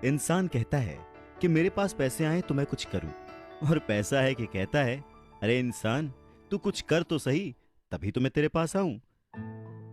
इंसान कहता है कि मेरे पास पैसे आए तो मैं कुछ करूं, और पैसा है कि कहता है अरे इंसान, तू कुछ कर तो सही, तभी तो मैं तेरे पास आऊं।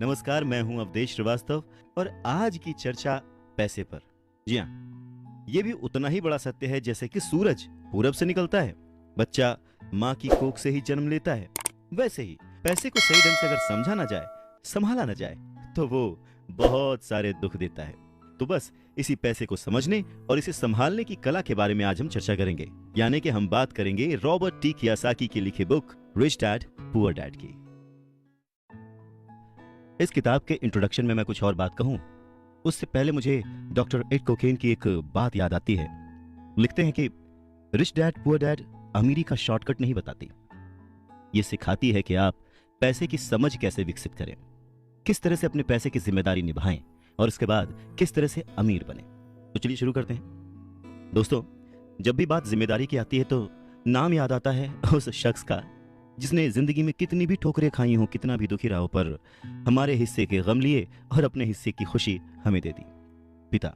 नमस्कार, मैं हूं अवधेश श्रीवास्तव और आज की चर्चा पैसे पर। जी हाँ, ये भी उतना ही बड़ा सत्य है जैसे कि सूरज पूरब से निकलता है, बच्चा माँ की कोख से ही जन्म लेता है, वैसे ही पैसे को सही ढंग से अगर समझा ना जाए, संभाला ना जाए, तो वो बहुत सारे दुख देता है। तो बस इसी पैसे को समझने और इसे संभालने की कला के बारे में आज हम चर्चा करेंगे, यानी कि हम बात करेंगे रॉबर्ट टी कियोसाकी की लिखी book rich dad poor dad की। इस किताब के इंट्रोडक्शन में मैं कुछ और बात कहूं, उससे पहले मुझे डॉक्टर एड कोकेन की एक बात याद आती है। लिखते हैं कि रिच डैड पुअर डैड अमीरी का शॉर्टकट नहीं बताती, ये सिखाती है कि आप पैसे की समझ कैसे विकसित करें, किस तरह से अपने पैसे की जिम्मेदारी निभाएं और उसके बाद किस तरह से अमीर बने। तो चलिए शुरू करते हैं। दोस्तों, जब भी बात जिम्मेदारी की आती है तो नाम याद आता है उस शख्स का जिसने जिंदगी में कितनी भी ठोकरें खाई हो, कितना भी दुखी रहा हो, पर हमारे हिस्से के गम लिए और अपने हिस्से की खुशी हमें दे दी। पिता।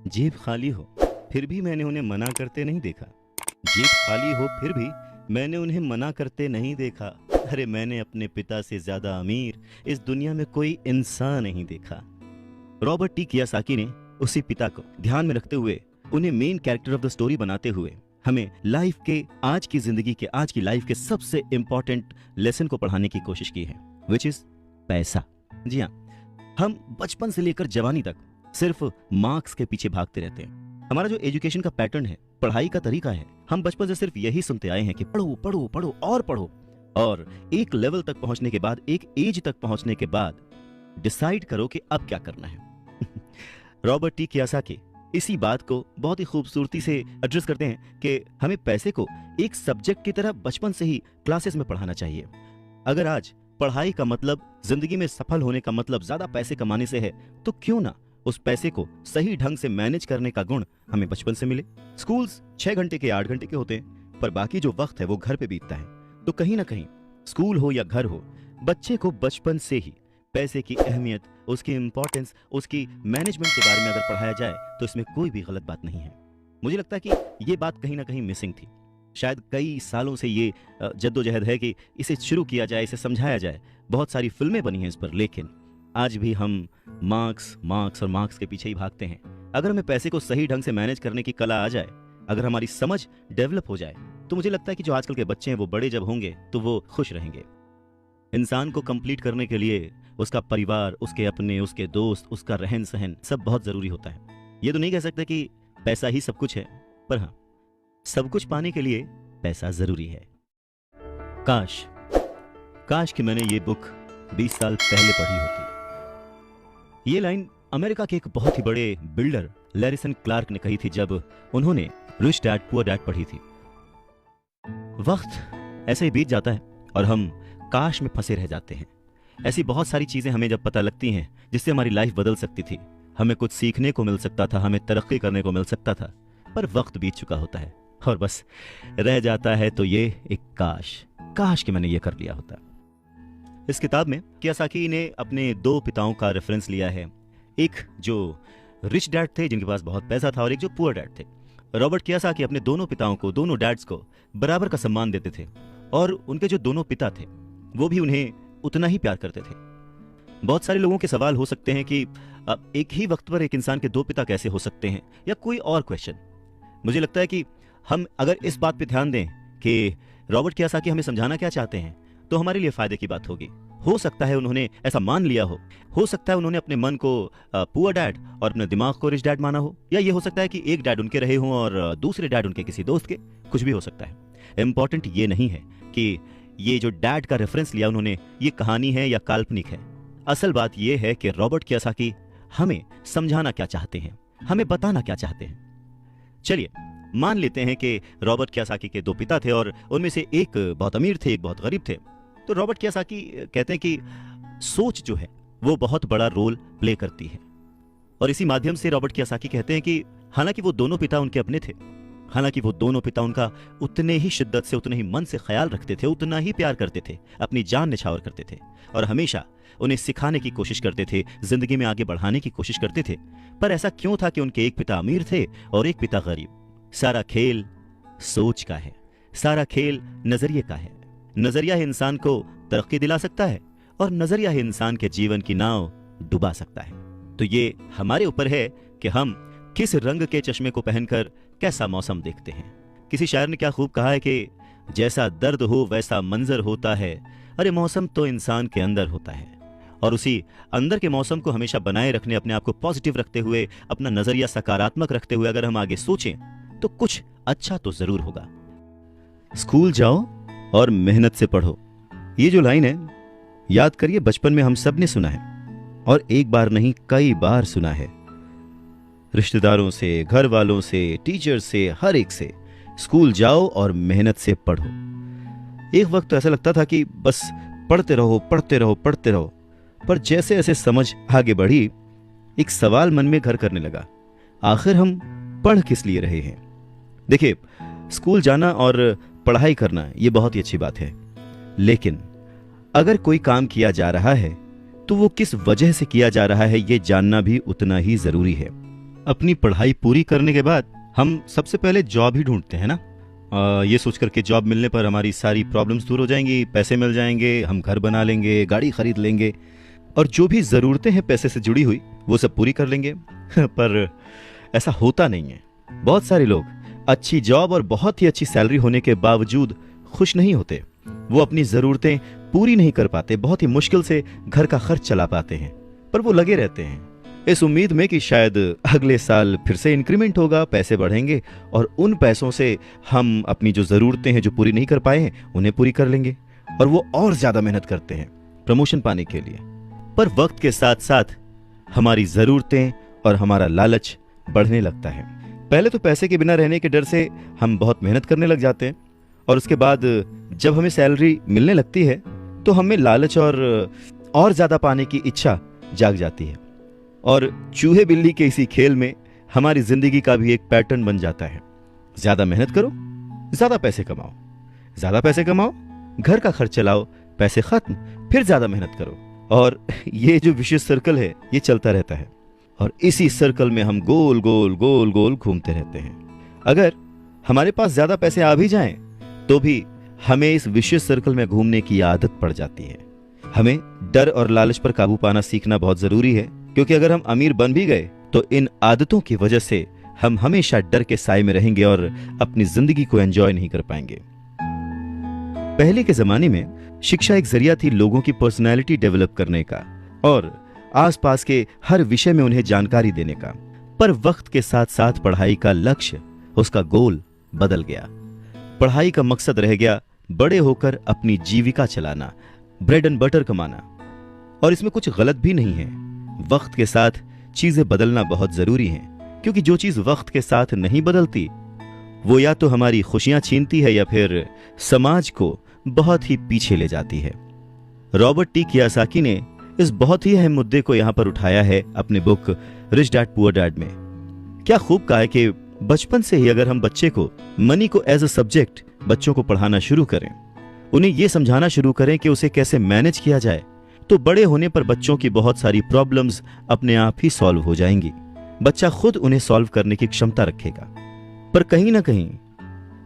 जेब खाली हो फिर भी मैंने उन्हें मना करते नहीं देखा, जेब खाली हो फिर भी मैंने उन्हें मना करते नहीं देखा। अरे मैंने अपने पिता से ज्यादा अमीर इस दुनिया में कोई इंसान नहीं देखा। रॉबर्ट टी कियोसाकी ने उसी पिता को ध्यान में रखते हुए, उन्हें main character of the story बनाते हुए हमें लाइफ के, आज की जिंदगी के, आज की लाइफ के सबसे इंपॉर्टेंट लेसन को पढ़ाने की कोशिश की है, विच इज पैसा। जी हाँ, हम बचपन से लेकर जवानी तक सिर्फ मार्क्स के पीछे भागते रहते हैं। हमारा जो एजुकेशन का पैटर्न है, पढ़ाई का तरीका है, हम बचपन से सिर्फ यही सुनते आए हैं कि पढ़ो पढ़ो पढ़ो और पढ़ो, और एक लेवल तक पहुंचने के बाद, एक एज तक पहुंचने के बाद डिसाइड करो कि अब क्या करना है। रॉबर्ट टी कियोसाकी इसी बात को बहुत ही खूबसूरती से एड्रेस करते हैं कि हमें पैसे को एक सब्जेक्ट की तरह बचपन से ही क्लासेस में पढ़ाना चाहिए। अगर आज पढ़ाई का मतलब, जिंदगी में सफल होने का मतलब ज्यादा पैसे कमाने से है, तो क्यों ना उस पैसे को सही ढंग से मैनेज करने का गुण हमें बचपन से मिले। स्कूल्स 6 घंटे के 8 घंटे के होते हैं, पर बाकी जो वक्त है वो घर पे बीतता है। तो कहीं ना कहीं स्कूल हो या घर हो, बच्चे को बचपन से ही पैसे की अहमियत, उसकी इंपॉर्टेंस, उसकी मैनेजमेंट के बारे में अगर पढ़ाया जाए तो इसमें कोई भी गलत बात नहीं है। मुझे लगता है कि ये बात कहीं ना कहीं मिसिंग थी। शायद कई सालों से ये जद्दोजहद है कि इसे शुरू किया जाए, इसे समझाया जाए। बहुत सारी फिल्में बनी हैं इस पर, लेकिन आज भी हम मार्क्स मार्क्स और मार्क्स के पीछे ही भागते हैं। अगर हमें पैसे को सही ढंग से मैनेज करने की कला आ जाए, अगर हमारी समझ डेवलप हो जाए, तो मुझे लगता है कि जो आजकल के बच्चे हैं वो बड़े जब होंगे तो वो खुश रहेंगे। इंसान को कंप्लीट करने के लिए उसका परिवार, उसके अपने, उसके दोस्त, उसका रहन सहन सब बहुत जरूरी होता है। ये तो नहीं कह सकते कि पैसा ही सब कुछ है, पर हाँ, सब कुछ पाने के लिए पैसा जरूरी है। काश काश कि मैंने ये बुक 20 साल पहले पढ़ी होती। ये लाइन अमेरिका के एक बहुत ही बड़े बिल्डर लैरिसन क्लार्क ने कही थी जब उन्होंने रिच डैड पुअर डैड पढ़ी थी। वक्त ऐसे ही बीत जाता है और हम काश में फंसे रह जाते हैं। ऐसी बहुत सारी चीजें हमें जब पता लगती हैं जिससे हमारी लाइफ बदल सकती थी, हमें कुछ सीखने को मिल सकता था, हमें तरक्की करने को मिल सकता था, पर वक्त बीत चुका होता है और बस रह जाता है तो ये एक काश कि मैंने ये कर लिया होता। इस किताब में कियोसाकी ने अपने 2 पिताओं का रेफरेंस लिया है, एक जो रिच डैड थे जिनके पास बहुत पैसा था और एक जो पुअर डैड थे। रॉबर्ट कियोसाकी अपने दोनों पिताओं को, दोनों डैड्स को बराबर का सम्मान देते थे और उनके जो दोनों पिता थे वो भी उन्हें उतना ही प्यार करते थे। बहुत सारे लोगों के सवाल हो सकते हैं कि एक ही वक्त पर एक इंसान के 2 पिता कैसे हो सकते हैं, या कोई और क्वेश्चन। मुझे लगता है कि हम अगर इस बात पे ध्यान दें कि रॉबर्ट कियोसाकी हमें समझाना क्या चाहते हैं, तो हमारे लिए फायदे की बात होगी। हो सकता है उन्होंने ऐसा मान लिया हो सकता है उन्होंने अपने मन को पुअर डैड और अपने दिमाग को रिच डैड माना हो, या ये हो सकता है कि एक डैड उनके रहे हों और दूसरे डैड उनके किसी दोस्त के, कुछ भी हो सकता है। इंपॉर्टेंट ये नहीं है कि ये जो डैड का रेफरेंस लिया उन्होंने, ये कहानी है या काल्पनिक है। असल बात ये है कि रॉबर्ट कियोसाकी हमें समझाना क्या चाहते हैं, हमें बताना क्या चाहते हैं। चलिए मान लेते हैं कि रॉबर्ट कियोसाकी के 2 पिता थे और उनमें से एक बहुत अमीर थे, एक बहुत गरीब थे। तो रॉबर्ट कियोसाकी कहते हैं कि सोच जो है वो बहुत बड़ा रोल प्ले करती है, और इसी माध्यम से रॉबर्ट कियोसाकी कहते हैं कि हालांकि वो दोनों पिता उनके अपने थे, हालांकि वो दोनों पिता उनका उतने ही शिद्दत से, उतने ही मन से ख्याल रखते थे, उतना ही प्यार करते थे, अपनी जान निछावर करते थे और हमेशा उन्हें सिखाने की कोशिश करते थे, जिंदगी में आगे बढ़ाने की कोशिश करते थे। पर ऐसा क्यों था कि उनके एक पिता अमीर थे और एक पिता गरीब? सारा खेल सोच का है, सारा खेल नजरिए का है। नजरिया ही इंसान को तरक्की दिला सकता है और नजरिया ही इंसान के जीवन की नाव डुबा सकता है। तो ये हमारे ऊपर है कि हम किस रंग के चश्मे को पहनकर कैसा मौसम देखते हैं। किसी शायर ने क्या खूब कहा है कि जैसा दर्द हो वैसा मंजर होता है। अरे मौसम तो इंसान के अंदर होता है, और उसी अंदर के मौसम को हमेशा बनाए रखने, अपने आप को पॉजिटिव रखते हुए, अपना नजरिया सकारात्मक रखते हुए अगर हम आगे सोचें तो कुछ अच्छा तो जरूर होगा। स्कूल जाओ और मेहनत से पढ़ो, ये जो लाइन है याद करिए, बचपन में हम सब ने सुना है और एक बार नहीं कई बार सुना है। रिश्तेदारों से, घर वालों से, टीचर से, हर एक से, स्कूल जाओ और मेहनत से पढ़ो। एक वक्त तो ऐसा लगता था कि बस पढ़ते रहो पढ़ते रहो पढ़ते रहो, पर जैसे जैसे समझ आगे बढ़ी एक सवाल मन में घर करने लगा, आखिर हम पढ़ किस लिए रहे हैं? देखिए, स्कूल जाना और पढ़ाई करना ये बहुत ही अच्छी बात है, लेकिन अगर कोई काम किया जा रहा है तो वो किस वजह से किया जा रहा है ये जानना भी उतना ही जरूरी है। अपनी पढ़ाई पूरी करने के बाद हम सबसे पहले जॉब ही ढूंढते हैं ना, ये सोचकर के जॉब मिलने पर हमारी सारी प्रॉब्लम्स दूर हो जाएंगी, पैसे मिल जाएंगे, हम घर बना लेंगे, गाड़ी खरीद लेंगे और जो भी जरूरतें हैं पैसे से जुड़ी हुई वो सब पूरी कर लेंगे। पर ऐसा होता नहीं है। बहुत सारे लोग अच्छी जॉब और बहुत ही अच्छी सैलरी होने के बावजूद खुश नहीं होते। वो अपनी जरूरतें पूरी नहीं कर पाते, बहुत ही मुश्किल से घर का खर्च चला पाते हैं, पर वो लगे रहते हैं इस उम्मीद में कि शायद अगले साल फिर से इंक्रीमेंट होगा, पैसे बढ़ेंगे और उन पैसों से हम अपनी जो जरूरतें हैं जो पूरी नहीं कर पाए हैं उन्हें पूरी कर लेंगे। और वो और ज्यादा मेहनत करते हैं प्रमोशन पाने के लिए। पर वक्त के साथ साथ हमारी जरूरतें और हमारा लालच बढ़ने लगता है। पहले तो पैसे के बिना रहने के डर से हम बहुत मेहनत करने लग जाते हैं, और उसके बाद जब हमें सैलरी मिलने लगती है तो हमें लालच और ज्यादा पाने की इच्छा जाग जाती है, और चूहे बिल्ली के इसी खेल में हमारी जिंदगी का भी एक पैटर्न बन जाता है। ज्यादा मेहनत करो, ज्यादा पैसे कमाओ, ज्यादा पैसे कमाओ, घर का खर्च चलाओ, पैसे खत्म, फिर ज्यादा मेहनत करो, और ये जो विशेष सर्कल है ये चलता रहता है, और इसी सर्कल में हम गोल गोल गोल गोल घूमते रहते हैं। अगर हमारे पास ज्यादा पैसे आ भी जाएं तो भी हमें इस विशेष सर्कल में घूमने की आदत पड़ जाती है। हमें डर और लालच पर काबू पाना सीखना बहुत जरूरी है, क्योंकि अगर हम अमीर बन भी गए तो इन आदतों की वजह से हम हमेशा डर के साए में रहेंगे और अपनी जिंदगी को एंजॉय नहीं कर पाएंगे। पहले के जमाने में शिक्षा एक जरिया थी लोगों की पर्सनैलिटी डेवलप करने का और आसपास के हर विषय में उन्हें जानकारी देने का। पर वक्त के साथ साथ पढ़ाई का लक्ष्य, उसका गोल बदल गया। पढ़ाई का मकसद रह गया बड़े होकर अपनी जीविका चलाना, ब्रेड एंड बटर कमाना, और इसमें कुछ गलत भी नहीं है। वक्त के साथ चीजें बदलना बहुत जरूरी है, क्योंकि जो चीज वक्त के साथ नहीं बदलती वो या तो हमारी खुशियां छीनती है या फिर समाज को बहुत ही पीछे ले जाती है। रॉबर्ट टी कियोसाकी ने इस बहुत ही अहम मुद्दे को यहां पर उठाया है अपने book rich dad poor dad में। क्या खूब कहा है कि बचपन से ही अगर हम बच्चे को मनी को एज अ सब्जेक्ट बच्चों को पढ़ाना शुरू करें, उन्हें यह समझाना शुरू करें कि उसे कैसे मैनेज किया जाए, तो बड़े होने पर बच्चों की बहुत सारी प्रॉब्लम्स अपने आप ही सॉल्व हो जाएंगी। बच्चा खुद उन्हें सॉल्व करने की क्षमता रखेगा। पर कहीं ना कहीं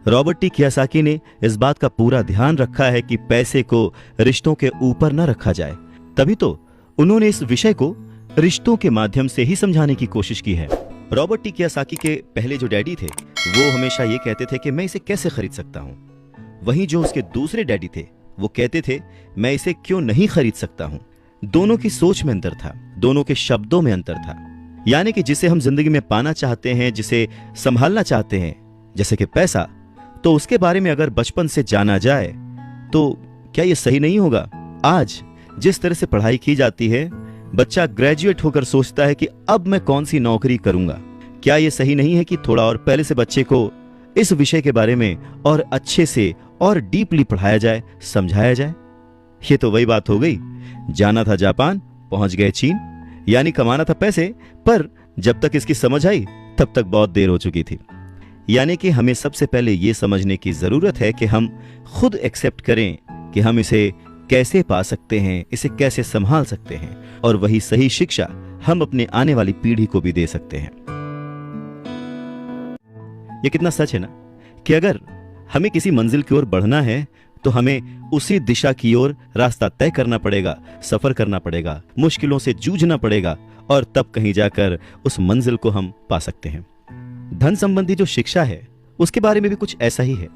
रॉबर्ट टी कियोसाकी ने इस बात का पूरा ध्यान रखा है कि पैसे को रिश्तों के ऊपर न रखा जाए। तभी तो उन्होंने इस विषय को रिश्तों के माध्यम से ही समझाने की कोशिश की है। रॉबर्ट टी कियोसाकी के पहले जो डैडी थे वो हमेशा ये कहते थे कि मैं इसे कैसे खरीद सकता हूं, वहीं जो उसके दूसरे डैडी थे वो कहते थे मैं इसे क्यों नहीं खरीद सकता हूं। दोनों की सोच में अंतर था, दोनों के शब्दों में अंतर था। यानी कि जिसे हम जिंदगी में पाना चाहते हैं, जिसे संभालना चाहते हैं, जैसे कि पैसा, तो उसके बारे में अगर बचपन से जाना जाए तो क्या यह सही नहीं होगा? आज जिस तरह से पढ़ाई की जाती है, बच्चा ग्रेजुएट होकर सोचता है कि अब मैं कौन सी नौकरी करूंगा। क्या यह सही नहीं है कि थोड़ा और पहले से बच्चे को इस विषय के बारे में और अच्छे से और डीपली पढ़ाया जाए, समझाया जाए? ये तो वही बात हो गई, जाना था जापान, पहुंच गए चीन। यानी कमाना था पैसे, पर जब तक इसकी समझ आई तब तक बहुत देर हो चुकी थी। यानी कि हमें सबसे पहले यह समझने की जरूरत है कि हम खुद एक्सेप्ट करें कि हम इसे कैसे पा सकते हैं, इसे कैसे संभाल सकते हैं, और वही सही शिक्षा हम अपने आने वाली पीढ़ी को भी दे सकते हैं। ये कितना सच है ना कि अगर हमें किसी मंजिल की ओर बढ़ना है तो हमें उसी दिशा की ओर रास्ता तय करना पड़ेगा, सफर करना पड़ेगा, मुश्किलों से जूझना पड़ेगा, और तब कहीं जाकर उस मंजिल को हम पा सकते हैं। धन संबंधी जो शिक्षा है उसके बारे में भी कुछ ऐसा ही है।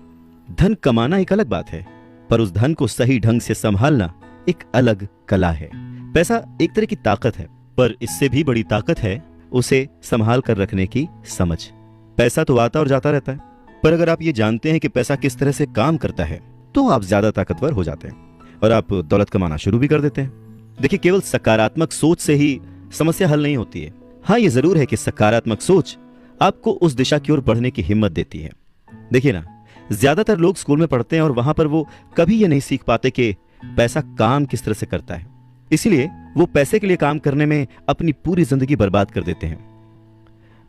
धन कमाना एक अलग बात है, पर उस धन को सही ढंग से संभालना एक अलग कला है। पैसा एक तरह की ताकत है, पर इससे भी बड़ी ताकत है उसे संभाल कर रखने की समझ। पैसा तो आता और जाता रहता है, पर अगर आप ये जानते हैं कि पैसा किस तरह से काम करता है तो आप ज्यादा ताकतवर हो जाते हैं और आप दौलत कमाना शुरू भी कर देते हैं। देखिए, केवल सकारात्मक सोच से ही समस्या हल नहीं होती है। हाँ, ये जरूर है कि सकारात्मक सोच आपको उस दिशा की ओर बढ़ने की हिम्मत देती है। देखिए ना, ज्यादातर लोग स्कूल में पढ़ते हैं और वहां पर वो कभी ये नहीं सीख पाते कि पैसा काम किस तरह से करता है, इसीलिए वो पैसे के लिए काम करने में अपनी पूरी जिंदगी बर्बाद कर देते हैं।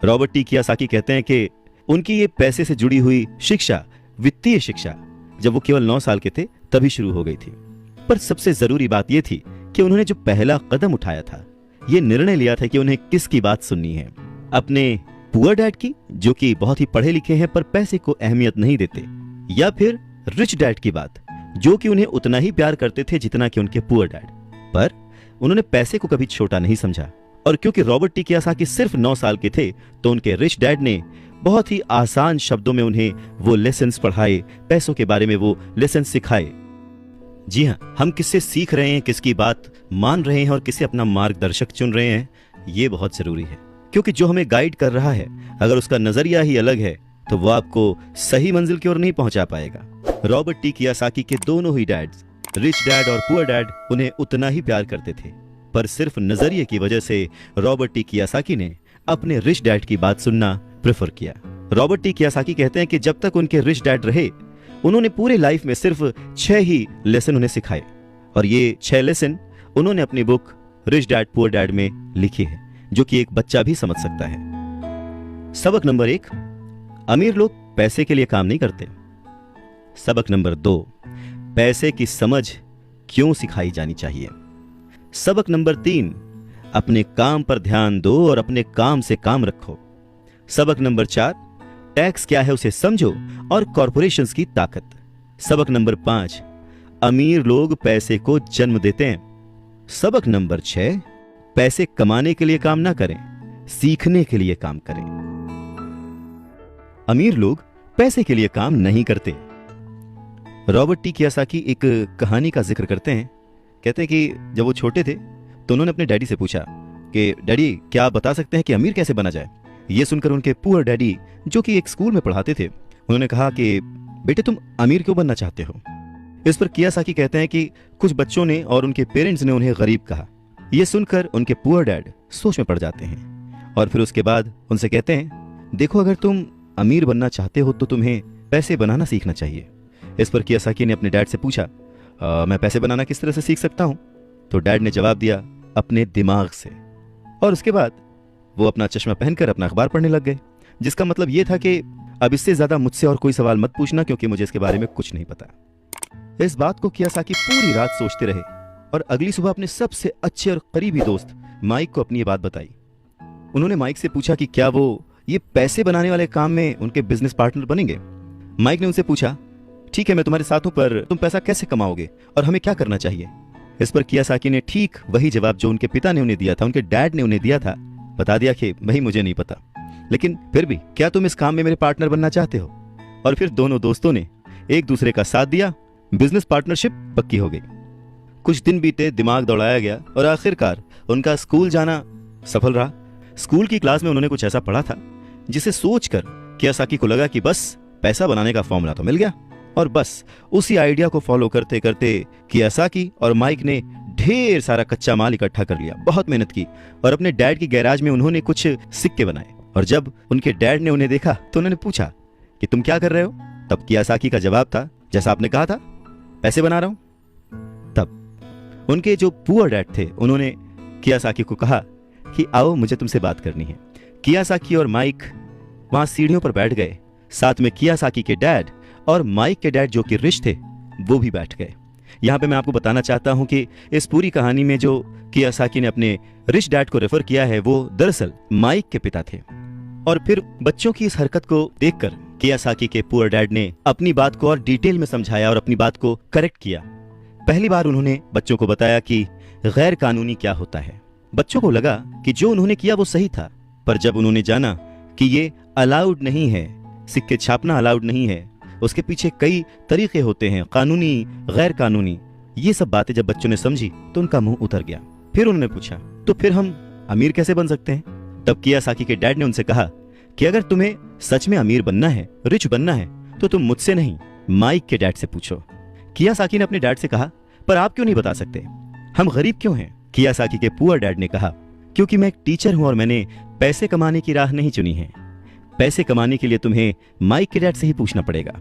रॉबर्ट टी कियोसाकी कहते हैं कि उनकी ये पैसे से जुड़ी हुई शिक्षा, वित्तीय शिक्षा, जब वो केवल 9 साल के थे तभी शुरू हो गई थी। पर सबसे जरूरी बात यह थी कि उन्होंने जो पहला कदम उठाया था, ये निर्णय लिया था कि उन्हें किसकी बात सुननी है, अपने पुअर डैड की, जो कि बहुत ही पढ़े लिखे हैं पर पैसे को अहमियत नहीं देते, या फिर रिच डैड की बात, जो कि उन्हें उतना ही प्यार करते थे जितना कि उनके पुअर डैड। पर उन्होंने पैसे को कभी छोटा नहीं समझा, और क्योंकि रॉबर्ट टी कियोसाकी सिर्फ 9 साल के थे तो उनके रिच डैड ने बहुत ही आसान शब्दों में उन्हें वो लेसन्स पढ़ाए, पैसों के बारे में वो लेसन्स सिखाए। जी हाँ, हम किससे सीख रहे हैं, किसकी बात मान रहे हैं और किसे अपना मार्गदर्शक चुन रहे हैं, ये बहुत जरूरी है। क्योंकि जो हमें गाइड कर रहा है, अगर उसका नजरिया ही अलग है तो वो आपको सही मंजिल की ओर नहीं पहुंचा पाएगा। रॉबर्ट टी कियोसाकी के दोनों ही डैड्स, रिच डैड और पुअर डैड, उन्हें उतना ही प्यार करते थे, पर सिर्फ नजरिए की वजह से रॉबर्ट टी कियोसाकी ने अपने रिच डैड की बात सुनना प्रेफर किया। रॉबर्ट टी कियोसाकी कहते हैं कि जब तक उनके रिच डैड रहे, उन्होंने पूरे लाइफ में सिर्फ 6 ही लेसन उन्हें सिखाए, और ये 6 लेसन उन्होंने अपनी book rich dad poor dad में लिखी है, जो कि एक बच्चा भी समझ सकता है। सबक नंबर 1, अमीर लोग पैसे के लिए काम नहीं करते। सबक नंबर 2, पैसे की समझ क्यों सिखाई जानी चाहिए। सबक नंबर 3, अपने काम पर ध्यान दो और अपने काम से काम रखो। सबक नंबर 4, टैक्स क्या है उसे समझो और कॉरपोरेशंस की ताकत। सबक नंबर 5, अमीर लोग पैसे को जन्म देते हैं। सबक नंबर 6, पैसे कमाने के लिए काम ना करें, सीखने के लिए काम करें। अमीर लोग पैसे के लिए काम नहीं करते। रॉबर्ट टी कियोसाकी एक कहानी का जिक्र करते हैं। कहते हैं कि जब वो छोटे थे तो उन्होंने अपने डैडी से पूछा कि डैडी, क्या आप बता सकते हैं कि अमीर कैसे बना जाए। ये सुनकर उनके पुअर डैडी, जो कि एक स्कूल में पढ़ाते थे, उन्होंने कहा कि बेटे, तुम अमीर क्यों बनना चाहते हो। इस पर कियोसाकी कहते हैं कि कुछ बच्चों ने और उनके पेरेंट्स ने उन्हें गरीब कहा। यह सुनकर उनके पुअर डैड सोच में पड़ जाते हैं और फिर उसके बाद उनसे कहते हैं, देखो, अगर तुम अमीर बनना चाहते हो तो तुम्हें पैसे बनाना सीखना चाहिए। इस पर कियोसाकी ने अपने डैड से पूछा, मैं पैसे बनाना किस तरह से सीख सकता हूं। तो डैड ने जवाब दिया, अपने दिमाग से। और उसके बाद वो अपना चश्मा पहनकर अपना अखबार पढ़ने लग गए, जिसका मतलब ये था कि अब इससे ज्यादा मुझसे और कोई सवाल मत पूछना, क्योंकि मुझे इसके बारे में कुछ नहीं पता। इस बात को कियोसाकी पूरी रात सोचते रहे और अगली सुबह अपने सबसे अच्छे और करीबी दोस्त माइक को अपनी ये बात बताई। उन्होंने माइक से पूछा कि क्या वो ये पैसे बनाने वाले काम में उनके बिजनेस पार्टनर बनेंगे। माइक ने उनसे पूछा, ठीक है, मैं तुम्हारे साथ हूं, पर तुम पैसा कैसे कमाओगे और हमें क्या करना चाहिए। इस पर कियोसाकी ने ठीक वही जवाब जो उनके पिता ने उन्हें दिया था, उनके डैड ने उन्हें दिया था, बता दिया कि भाई, मुझे नहीं पता, लेकिन फिर भी क्या तुम इस काम में मेरे पार्टनर बनना चाहते हो। और फिर दोनों दोस्तों ने एक दूसरे का साथ दिया, बिजनेस पार्टनरशिप पक्की हो गई। कुछ दिन बीते, दिमाग दौड़ाया गया और आखिरकार उनका स्कूल जाना सफल रहा। स्कूल की क्लास में उन्होंने कुछ ऐसा पढ़ा था जिसे सोचकर कियोसाकी को लगा कि बस पैसा बनाने का फॉर्मूला तो मिल गया। और बस उसी आइडिया को फॉलो करते करते कियोसाकी और माइक ने ढेर सारा कच्चा माल इकट्ठा कर लिया, बहुत मेहनत की और अपने डैड की गैराज में उन्होंने कुछ सिक्के बनाए। और जब उनके डैड ने उन्हें देखा तो उन्होंने पूछा कि तुम क्या कर रहे हो। तब कियोसाकी का जवाब था, जैसा आपने कहा था, पैसे बना रहा हूं। तब उनके जो पुअर डैड थे, उन्होंने कियोसाकी को कहा कि आओ, मुझे तुमसे बात करनी है। कियोसाकी और माइक वहां सीढ़ियों पर बैठ गए। साथ में कियोसाकी के डैड और माइक के डैड, जो कि रिच थे, वो भी बैठ गए। यहाँ पे मैं आपको बताना चाहता हूँ कि इस पूरी कहानी में जो कियासाकी ने अपने रिच डैड को रेफर किया है वो दरअसल माइक के पिता थे। और फिर बच्चों की इस हरकत को देखकर कियासाकी के पुअर डैड ने अपनी बात को और डिटेल में समझाया और अपनी बात को करेक्ट किया। पहली बार उन्होंने बच्चों को बताया कि गैर कानूनी क्या होता है। बच्चों को लगा कि जो उन्होंने किया वो सही था, पर जब उन्होंने जाना कि ये अलाउड नहीं है, सिक्के छापना अलाउड नहीं है, उसके पीछे कई तरीके होते हैं, कानूनी गैर कानूनी, ये सब बातें जब बच्चों ने समझी तो उनका मुंह उतर गया। फिर उन्होंने पूछा, तो फिर हम अमीर कैसे बन सकते हैं? तब कियासाकी के डैड ने उनसे कहा कि अगर तुम्हें सच में अमीर बनना है, रिच बनना है, तो तुम मुझसे नहीं माइक के डैड से पूछो। कियासाकी ने अपने डैड से कहा, पर आप क्यों नहीं बता सकते, हम गरीब क्यों हैं? कियासाकी के पुअर डैड ने कहा, क्योंकि मैं एक टीचर हूं और मैंने पैसे कमाने की राह नहीं चुनी है। पैसे कमाने के लिए तुम्हें माइक के डैड से ही पूछना पड़ेगा।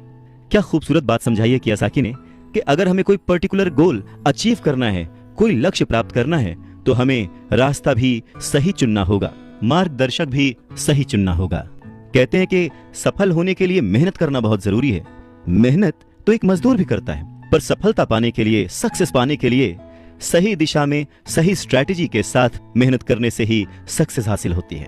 क्या खूबसूरत बात समझाई है कियासाकी ने कि अगर हमें कोई पर्टिकुलर गोल अचीव करना है, कोई लक्ष्य प्राप्त करना है, तो हमें रास्ता भी सही चुनना होगा, मार्गदर्शक भी सही चुनना होगा। कहते हैं कि सफल होने के लिए मेहनत करना बहुत जरूरी है। मेहनत तो एक मजदूर भी करता है, पर सफलता पाने के लिए, सक्सेस पाने के लिए सही दिशा में सही स्ट्रैटेजी के साथ मेहनत करने से ही सक्सेस हासिल होती है।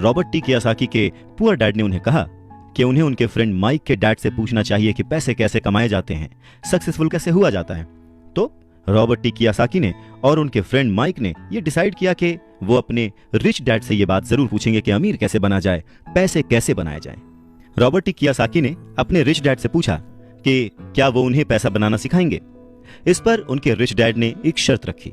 रॉबर्ट टी कियासाकी के पुअर डैड ने उन्हें कहा कि उन्हें उनके फ्रेंड माइक के डैड से पूछना चाहिए कि पैसे कैसे कमाए जाते हैं, सक्सेसफुल कैसे हुआ जाता है। तो रॉबर्ट टी कियासाकी ने और उनके फ्रेंड माइक ने यह डिसाइड किया कि वो अपने रिच डैड से यह बात जरूर पूछेंगे कि अमीर कैसे बना जाए, पैसे कैसे बनाए जाए। रॉबर्ट टी कियासाकी ने अपने रिच डैड से पूछा कि क्या वो उन्हें पैसा बनाना सिखाएंगे। इस पर उनके रिच डैड ने एक शर्त रखी,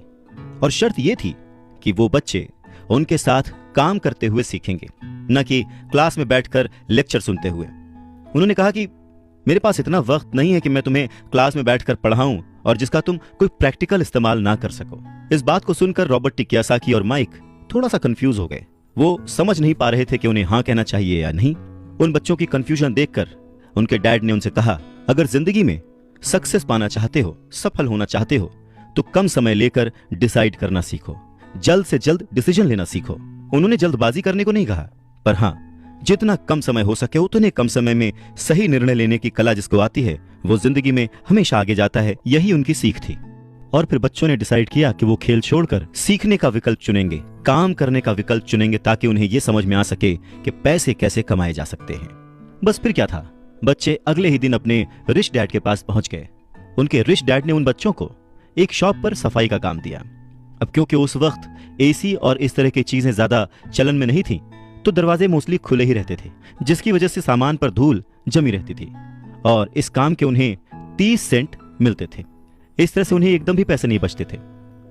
और शर्त यह थी कि वो बच्चे उनके साथ काम करते हुए सीखेंगे, न कि क्लास में बैठकर लेक्चर सुनते हुए। उन्होंने कहा कि मेरे पास इतना वक्त नहीं है कि मैं तुम्हें क्लास में बैठकर पढ़ाऊं और जिसका तुम कोई प्रैक्टिकल इस्तेमाल ना कर सको। इस बात को सुनकर रॉबर्ट टी कियासाकी और माइक थोड़ा सा कंफ्यूज हो गए। वो समझ नहीं पा रहे थे कि उन्हें हाँ कहना चाहिए या नहीं। उन बच्चों की कंफ्यूजन देखकर उनके डैड ने उनसे कहा, अगर जिंदगी में सक्सेस पाना चाहते हो, सफल होना चाहते हो, तो कम समय लेकर डिसाइड करना सीखो, जल्द से जल्द डिसीजन लेना सीखो। उन्होंने जल्दबाजी करने को नहीं कहा, पर हाँ, जितना कम समय हो सके उतने कम समय में सही निर्णय लेने की कला जिसको आती है वो जिंदगी में हमेशा आगे जाता है। यही उनकी सीख थी। और फिर बच्चों ने डिसाइड किया कि वो खेल छोड़कर सीखने का विकल्प चुनेंगे, काम करने का विकल्प चुनेंगे, ताकि उन्हें यह समझ में आ सके कि पैसे कैसे कमाए जा सकते हैं। बस फिर क्या था, बच्चे अगले ही दिन अपने रिच डैड के पास पहुंच गए। उनके रिच डैड ने उन बच्चों को एक शॉप पर सफाई का काम दिया। अब क्योंकि उस वक्त एसी और इस तरह की चीजें ज्यादा चलन में नहीं थी, तो दरवाजे मोस्टली खुले ही रहते थे, जिसकी वजह से सामान पर धूल जमी रहती थी और इस काम के उन्हें 30 सेंट मिलते थे। इस तरह से उन्हें एकदम भी पैसे नहीं बचते थे।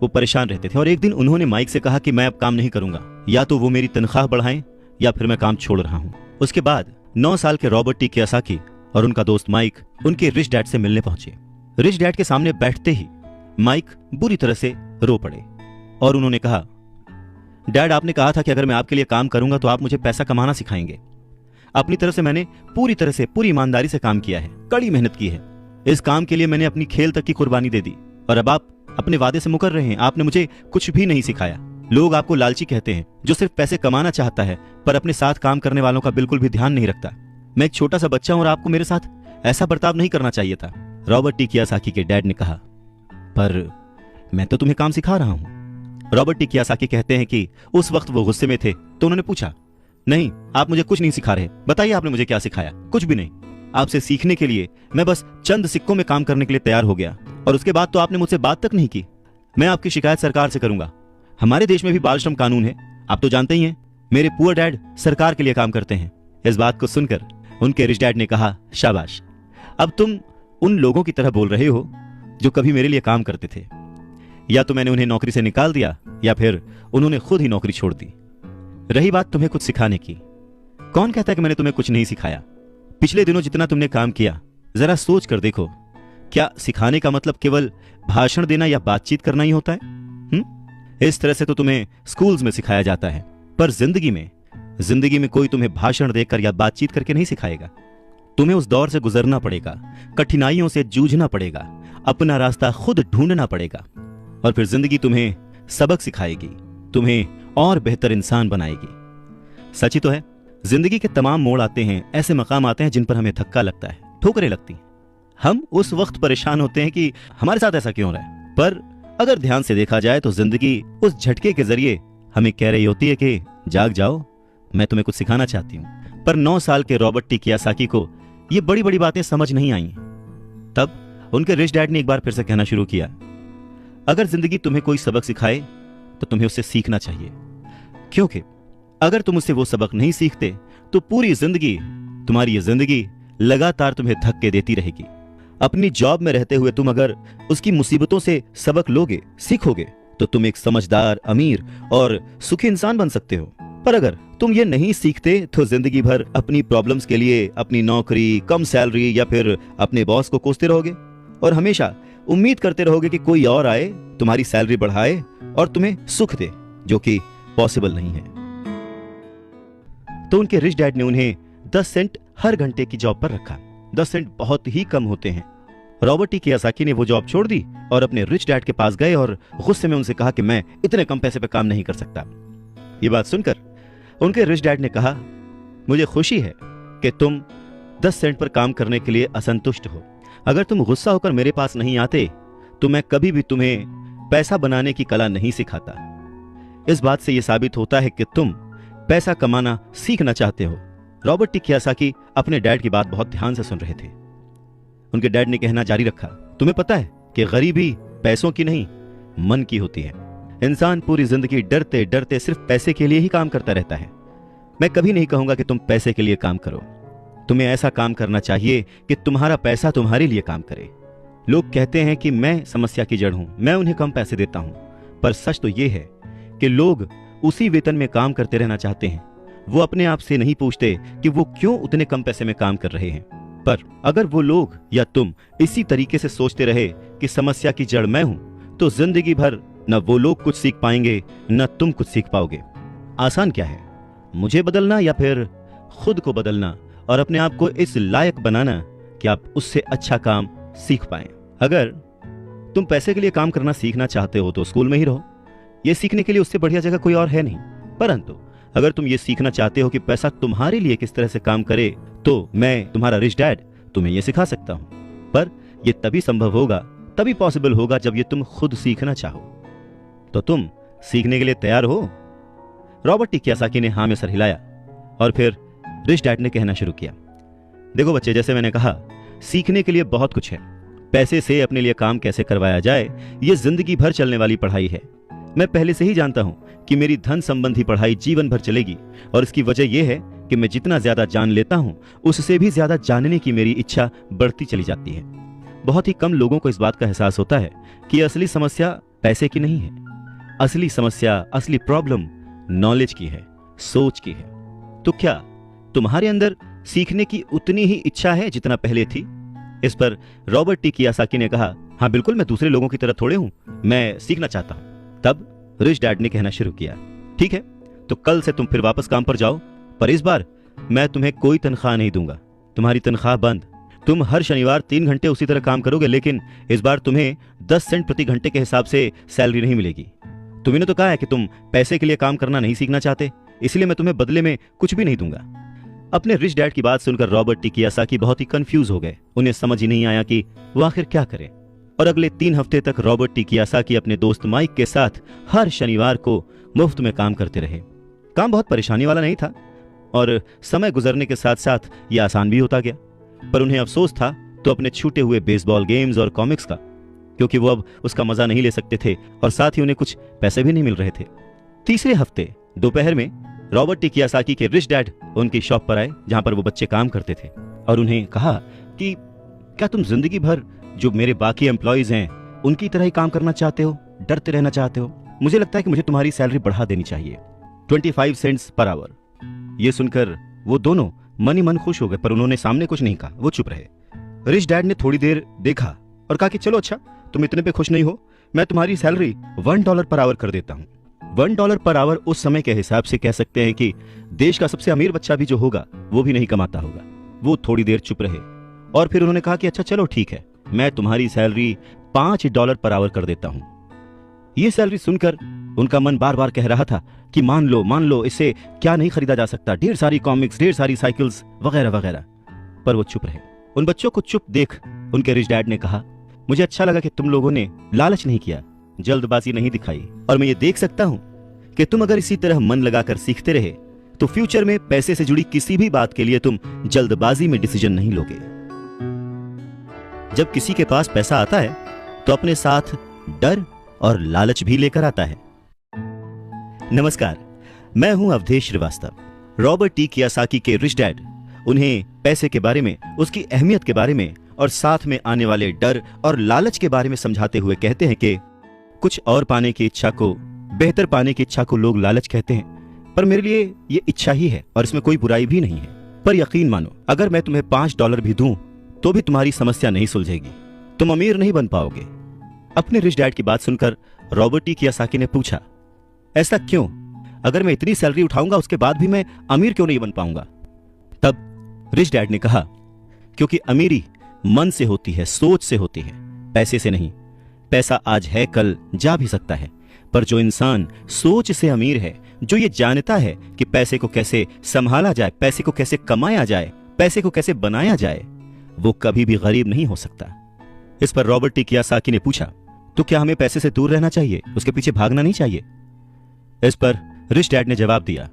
वो परेशान रहते थे और एक दिन उन्होंने माइक से कहा कि मैं अब काम नहीं करूंगा, या तो वो मेरी तनख्वाह बढ़ाएं या फिर मैं काम छोड़ रहा हूं। उसके बाद 9 साल के रॉबर्ट टी कियासाकी और उनका दोस्त माइक उनके रिच डैड से मिलने पहुंचे। रिच डैड के सामने बैठते ही माइक बुरी तरह से रो पड़े और उन्होंने कहा, डैड, आपने कहा था कि अगर मैं आपके लिए काम करूंगा तो आप मुझे पैसा कमाना सिखाएंगे। अपनी तरफ से मैंने पूरी तरह से, पूरी ईमानदारी से काम किया है, कड़ी मेहनत की है। इस काम के लिए मैंने अपनी खेल तक की कुर्बानी दे दी और अब आप अपने वादे से मुकर रहे हैं। आपने मुझे कुछ भी नहीं सिखाया। लोग आपको लालची कहते हैं, जो सिर्फ पैसे कमाना चाहता है पर अपने साथ काम करने वालों का बिल्कुल भी ध्यान नहीं रखता। मैं एक छोटा सा बच्चा हूं और आपको मेरे साथ ऐसा बर्ताव नहीं करना चाहिए था। रॉबर्ट टी कियासाकी के डैड ने कहा, पर मैं तो तुम्हें काम सिखा रहा हूं। रॉबर्ट टी कियासाकी कहते हैं कि उस वक्त वो गुस्से में थे, तो उन्होंने पूछा, नहीं, आप मुझे कुछ नहीं सिखा रहे, बताइए आपने मुझे क्या सिखाया। कुछ भी नहीं। आपसे सीखने के लिए मैं बस चंद सिक्कों में काम करने के लिए तैयार हो गया और उसके बाद तो आपने मुझसे बात तक नहीं की। मैं आपकी शिकायत सरकार से करूंगा। हमारे देश में भी बाल श्रम कानून है, आप तो जानते ही हैं। मेरे पुअर डैड सरकार के लिए काम करते हैं। इस बात को सुनकर उनके रिच डैड ने कहा, शाबाश, अब तुम उन लोगों की तरह बोल रहे हो जो कभी मेरे लिए काम करते थे। या तो मैंने उन्हें नौकरी से निकाल दिया या फिर उन्होंने खुद ही नौकरी छोड़ दी। रही बात तुम्हें कुछ सिखाने की, कौन कहता है कि मैंने तुम्हें कुछ नहीं सिखाया? पिछले दिनों जितना तुमने काम किया, जरा सोच कर देखो, क्या सिखाने का मतलब केवल भाषण देना या बातचीत करना ही होता है? इस तरह से तो तुम्हें स्कूल्स में सिखाया जाता है, पर जिंदगी में कोई तुम्हें भाषण देकर या बातचीत करके नहीं सिखाएगा। तुम्हें उस दौर से गुजरना पड़ेगा, कठिनाइयों से जूझना पड़ेगा, अपना रास्ता खुद ढूंढना पड़ेगा और फिर जिंदगी तुम्हें सबक सिखाएगी, तुम्हें और बेहतर इंसान बनाएगी। सच ही तो है, जिंदगी के तमाम मोड़ आते हैं, ऐसे मकाम आते हैं जिन पर हमें धक्का लगता है, ठोकरें लगती हैं, हम उस वक्त परेशान होते हैं कि हमारे साथ ऐसा क्यों हो रहा है, पर अगर ध्यान से देखा जाए तो जिंदगी उस झटके के जरिए हमें कह रही होती है कि जाग जाओ, मैं तुम्हें कुछ सिखाना चाहती हूँ। पर 9 साल के रॉबर्ट टी कियोसाकी को ये बड़ी बड़ी बातें समझ नहीं आई। तब उनके रिच डैड ने एक बार फिर से कहना शुरू किया, अगर जिंदगी तुम्हें कोई सबक सिखाए तो तुम्हें उससे सीखना चाहिए, क्योंकि अगर तुम उससे वो सबक नहीं सीखते तो पूरी जिंदगी, तुम्हारी ये जिंदगी लगातार तुम्हें धक्के देती रहेगी। अपनी जॉब में रहते हुए तुम अगर उसकी मुसीबतों से सबक लोगे, सीखोगे, तो तुम एक समझदार, अमीर और सुखी इंसान बन सकते हो। पर अगर तुम ये नहीं सीखते तो जिंदगी भर अपनी प्रॉब्लम्स के लिए अपनी नौकरी, कम सैलरी या फिर अपने बॉस को कोसते रहोगे और हमेशा उम्मीद करते रहोगे कि कोई और आए, तुम्हारी सैलरी बढ़ाए और तुम्हें सुख दे, जो कि पॉसिबल नहीं है। तो उनके रिच डैड ने उन्हें 10 सेंट हर घंटे की जॉब पर रखा। 10 सेंट बहुत ही कम होते हैं। रॉबर्ट टी कियोसाकी ने वो जॉब छोड़ दी और अपने रिच डैड के पास गए और गुस्से में उनसे कहा कि मैं इतने कम पैसे पे काम नहीं कर सकता। ये बात सुनकर उनके रिच डैड ने कहा, मुझे खुशी है कि तुम 10 सेंट पर काम करने के लिए असंतुष्ट हो। अगर तुम गुस्सा होकर मेरे पास नहीं आते तो मैं कभी भी तुम्हें पैसा बनाने की कला नहीं सिखाता। इस बात से यह साबित होता है कि तुम पैसा कमाना सीखना चाहते हो। रॉबर्ट टी कियोसाकी अपने डैड की बात बहुत ध्यान से सुन रहे थे। उनके डैड ने कहना जारी रखा, तुम्हें पता है कि गरीबी पैसों की नहीं, मन की होती है। इंसान पूरी जिंदगी डरते डरते सिर्फ पैसे के लिए ही काम करता रहता है। मैं कभी नहीं कहूंगा कि तुम पैसे के लिए काम करो। तुम्हें ऐसा काम करना चाहिए कि तुम्हारा पैसा तुम्हारे लिए काम करे। लोग कहते हैं कि मैं समस्या की जड़ हूं, मैं उन्हें कम पैसे देता हूं, पर सच तो यह है कि लोग उसी वेतन में काम करते रहना चाहते हैं। वो अपने आप से नहीं पूछते कि वो क्यों उतने कम पैसे में काम कर रहे हैं। पर अगर वो लोग या तुम इसी तरीके से सोचते रहे कि समस्या की जड़ मैं हूं, तो जिंदगी भर न वो लोग कुछ सीख पाएंगे न तुम कुछ सीख पाओगे। आसान क्या है, मुझे बदलना या फिर खुद को बदलना और अपने आप को इस लायक बनाना कि आप उससे अच्छा काम सीख पाएं। अगर तुम पैसे के लिए काम करना सीखना चाहते हो तो स्कूल में ही रहो। यह सीखने के लिए उससे बढ़िया जगह कोई और है नहीं। परंतु अगर तुम ये सीखना चाहते हो कि पैसा तुम्हारे लिए किस तरह से काम करे, तो मैं तुम्हारा रिच डैड तुम्हें यह सिखा सकता हूं। पर यह तभी संभव होगा, तभी पॉसिबल होगा जब ये तुम खुद सीखना चाहो। तो तुम सीखने के लिए तैयार हो? रॉबर्ट टी कियोसाकी ने हाँ में सर हिलाया और फिर रिच डैड ने कहना शुरू किया, देखो बच्चे, जैसे मैंने कहा, सीखने के लिए बहुत कुछ है। पैसे से अपने लिए काम कैसे करवाया जाए, यह जिंदगी भर चलने वाली पढ़ाई है। मैं पहले से ही जानता हूं कि मेरी धन संबंधी पढ़ाई जीवन भर चलेगी और इसकी वजह यह है कि मैं जितना ज्यादा जान लेता हूं, उससे भी ज्यादा जानने की मेरी इच्छा बढ़ती चली जाती है। बहुत ही कम लोगों को इस बात का एहसास होता है कि असली समस्या पैसे की नहीं है। असली समस्या, असली प्रॉब्लम नॉलेज की है, सोच की है। तो क्या तुम्हारे अंदर सीखने की उतनी ही इच्छा है जितना पहले थी? इस पर रॉबर्ट टी कियोसाकी ने कहा, हाँ बिल्कुल, मैं दूसरे लोगों की तरह थोड़े हूं, मैं सीखना चाहता हूं। तब रिच डैड ने कहना शुरू किया, ठीक है, तो कल से तुम फिर वापस काम पर जाओ, पर इस बार मैं तुम्हें कोई तनख्वाह नहीं दूंगा। तुम्हारी तनख्वाह बंद। तुम हर शनिवार 3 घंटे उसी तरह काम करोगे, लेकिन इस बार तुम्हें 10 सेंट प्रति घंटे के हिसाब से सैलरी नहीं मिलेगी। तुमने तो कहा है कि तुम पैसे के लिए काम करना नहीं सीखना चाहते, इसलिए मैं तुम्हें बदले में कुछ भी नहीं दूंगा। अपने रिच डैड की बात सुनकर रॉबर्ट टी कियोसाकी बहुत ही कंफ्यूज हो गए। उन्हें समझ ही नहीं आया कि वो आखिर क्या करें। और अगले 3 हफ्ते तक रॉबर्ट टी कियोसाकी अपने दोस्त माइक के साथ हर शनिवार को मुफ्त में काम करते रहे। काम बहुत परेशानी वाला नहीं था और समय गुजरने के साथ साथ यह आसान भी होता गया। पर उन्हें अफसोस था तो अपने छूटे हुए बेसबॉल गेम्स और कॉमिक्स का, क्योंकि वो अब उसका मजा नहीं ले सकते थे और साथ ही उन्हें कुछ पैसे भी नहीं मिल रहे थे। तीसरे हफ्ते दोपहर में रॉबर्ट टी कियोसाकी के रिच डैड उनकी शॉप पर आए, जहां पर वो बच्चे काम करते थे, और उन्हें कहा कि क्या तुम जिंदगी भर जो मेरे बाकी एम्प्लॉइज हैं उनकी तरह ही काम करना चाहते हो, डरते रहना चाहते हो? मुझे लगता है कि मुझे तुम्हारी सैलरी बढ़ा देनी चाहिए, 25 सेंट्स पर आवर। ये सुनकर वो दोनों मन ही मन खुश हो गए, पर उन्होंने सामने कुछ नहीं कहा, वो चुप रहे। रिच डैड ने थोड़ी देर देखा और कहा कि चलो अच्छा, तुम इतने पे खुश नहीं हो, मैं तुम्हारी सैलरी $1 पर आवर कर देता हूं। $1 पर आवर उस समय के हिसाब से कह सकते हैं कि देश का सबसे अमीर बच्चा भी जो होगा वो भी नहीं कमाता होगा। वो थोड़ी देर चुप रहे और फिर उन्होंने कहा कि अच्छा चलो ठीक है, मैं तुम्हारी सैलरी $5 पर आवर कर देता हूं। यह सैलरी सुनकर उनका मन बार बार कह रहा था कि मान लो, इससे क्या नहीं खरीदा जा सकता, ढेर सारी कॉमिक्स, ढेर सारी साइकिल्स वगैरह वगैरह। पर वो चुप रहे। उन बच्चों को चुप देख उनके रिच डैड ने कहा, मुझे अच्छा लगा कि तुम लोगों ने लालच नहीं किया, जल्दबाजी नहीं दिखाई, और मैं ये देख सकता हूं कि तुम अगर इसी तरह मन लगाकर सीखते रहे तो फ्यूचर में पैसे से जुड़ी किसी भी बात के लिए तुम जल्दबाजी में डिसीजन नहीं लोगे। जब किसी के पास पैसा आता है तो अपने साथ डर और लालच भी लेकर आता है। नमस्कार, मैं हूं Awadhesh Shrivastava. Robert T Kiyosaki के रिच डैड उन्हें पैसे के बारे में, उसकी अहमियत के बारे में और साथ में आने वाले डर और लालच के बारे में समझाते हुए कहते हैं कि कुछ और पाने की इच्छा को, बेहतर पाने की इच्छा को लोग लालच कहते हैं, पर मेरे लिए ये इच्छा ही है और इसमें कोई बुराई भी नहीं है। पर यकीन मानो, अगर मैं तुम्हें $5 भी दूं तो भी तुम्हारी समस्या नहीं सुलझेगी, तुम अमीर नहीं बन पाओगे। अपने रिच डैड की बात सुनकर रॉबर्ट टी कियोसाकी ने पूछा, ऐसा क्यों? अगर मैं इतनी सैलरी उठाऊंगा उसके बाद भी मैं अमीर क्यों नहीं बन पाऊंगा? तब रिच डैड ने कहा, क्योंकि अमीरी मन से होती है, सोच से होती है, पैसे से नहीं। पैसा आज है, कल जा भी सकता है, पर जो इंसान सोच से अमीर है, जो ये जानता है कि पैसे को कैसे संभाला जाए, पैसे को कैसे कमाया जाए, पैसे को कैसे बनाया जाए, वो कभी भी गरीब नहीं हो सकता। इस पर रॉबर्ट टी कियोसाकी ने पूछा, तो क्या हमें पैसे से दूर रहना चाहिए, उसके पीछे भागना नहीं चाहिए? इस पर रिच डैड ने जवाब दिया,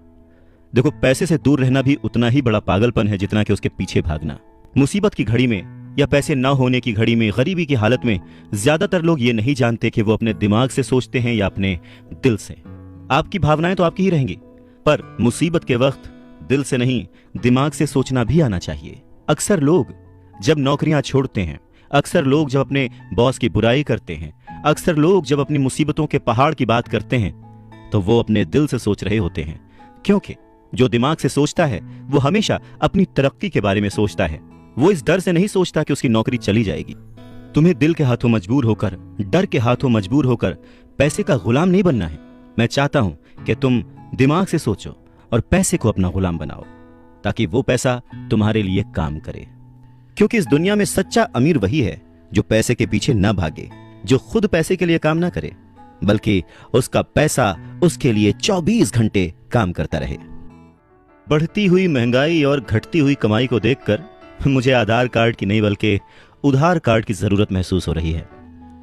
देखो, पैसे से दूर रहना भी उतना ही बड़ा पागलपन है जितना कि उसके पीछे भागना। मुसीबत की घड़ी में या पैसे न होने की घड़ी में, गरीबी की हालत में ज्यादातर लोग ये नहीं जानते कि वो अपने दिमाग से सोचते हैं या अपने दिल से। आपकी भावनाएं तो आपकी ही रहेंगी, पर मुसीबत के वक्त दिल से नहीं, दिमाग से सोचना भी आना चाहिए। अक्सर लोग जब नौकरियां छोड़ते हैं, अक्सर लोग जब अपने बॉस की बुराई करते हैं, अक्सर लोग जब अपनी मुसीबतों के पहाड़ की बात करते हैं, तो वो अपने दिल से सोच रहे होते हैं, क्योंकि जो दिमाग से सोचता है वो हमेशा अपनी तरक्की के बारे में सोचता है। वो इस डर से नहीं सोचता कि उसकी नौकरी चली जाएगी। तुम्हें दिल के हाथों मजबूर होकर, डर के हाथों मजबूर होकर पैसे का गुलाम नहीं बनना है। मैं चाहता हूं कि तुम दिमाग से सोचो और पैसे को अपना गुलाम बनाओ, ताकि वो पैसा तुम्हारे लिए काम करे। क्योंकि इस दुनिया में सच्चा अमीर वही है जो पैसे के पीछे न भागे, जो खुद पैसे के लिए काम ना करे, बल्कि उसका पैसा उसके लिए 24 घंटे काम करता रहे। बढ़ती हुई महंगाई और घटती हुई कमाई को देखकर मुझे आधार कार्ड की नहीं बल्कि उधार कार्ड की जरूरत महसूस हो रही है।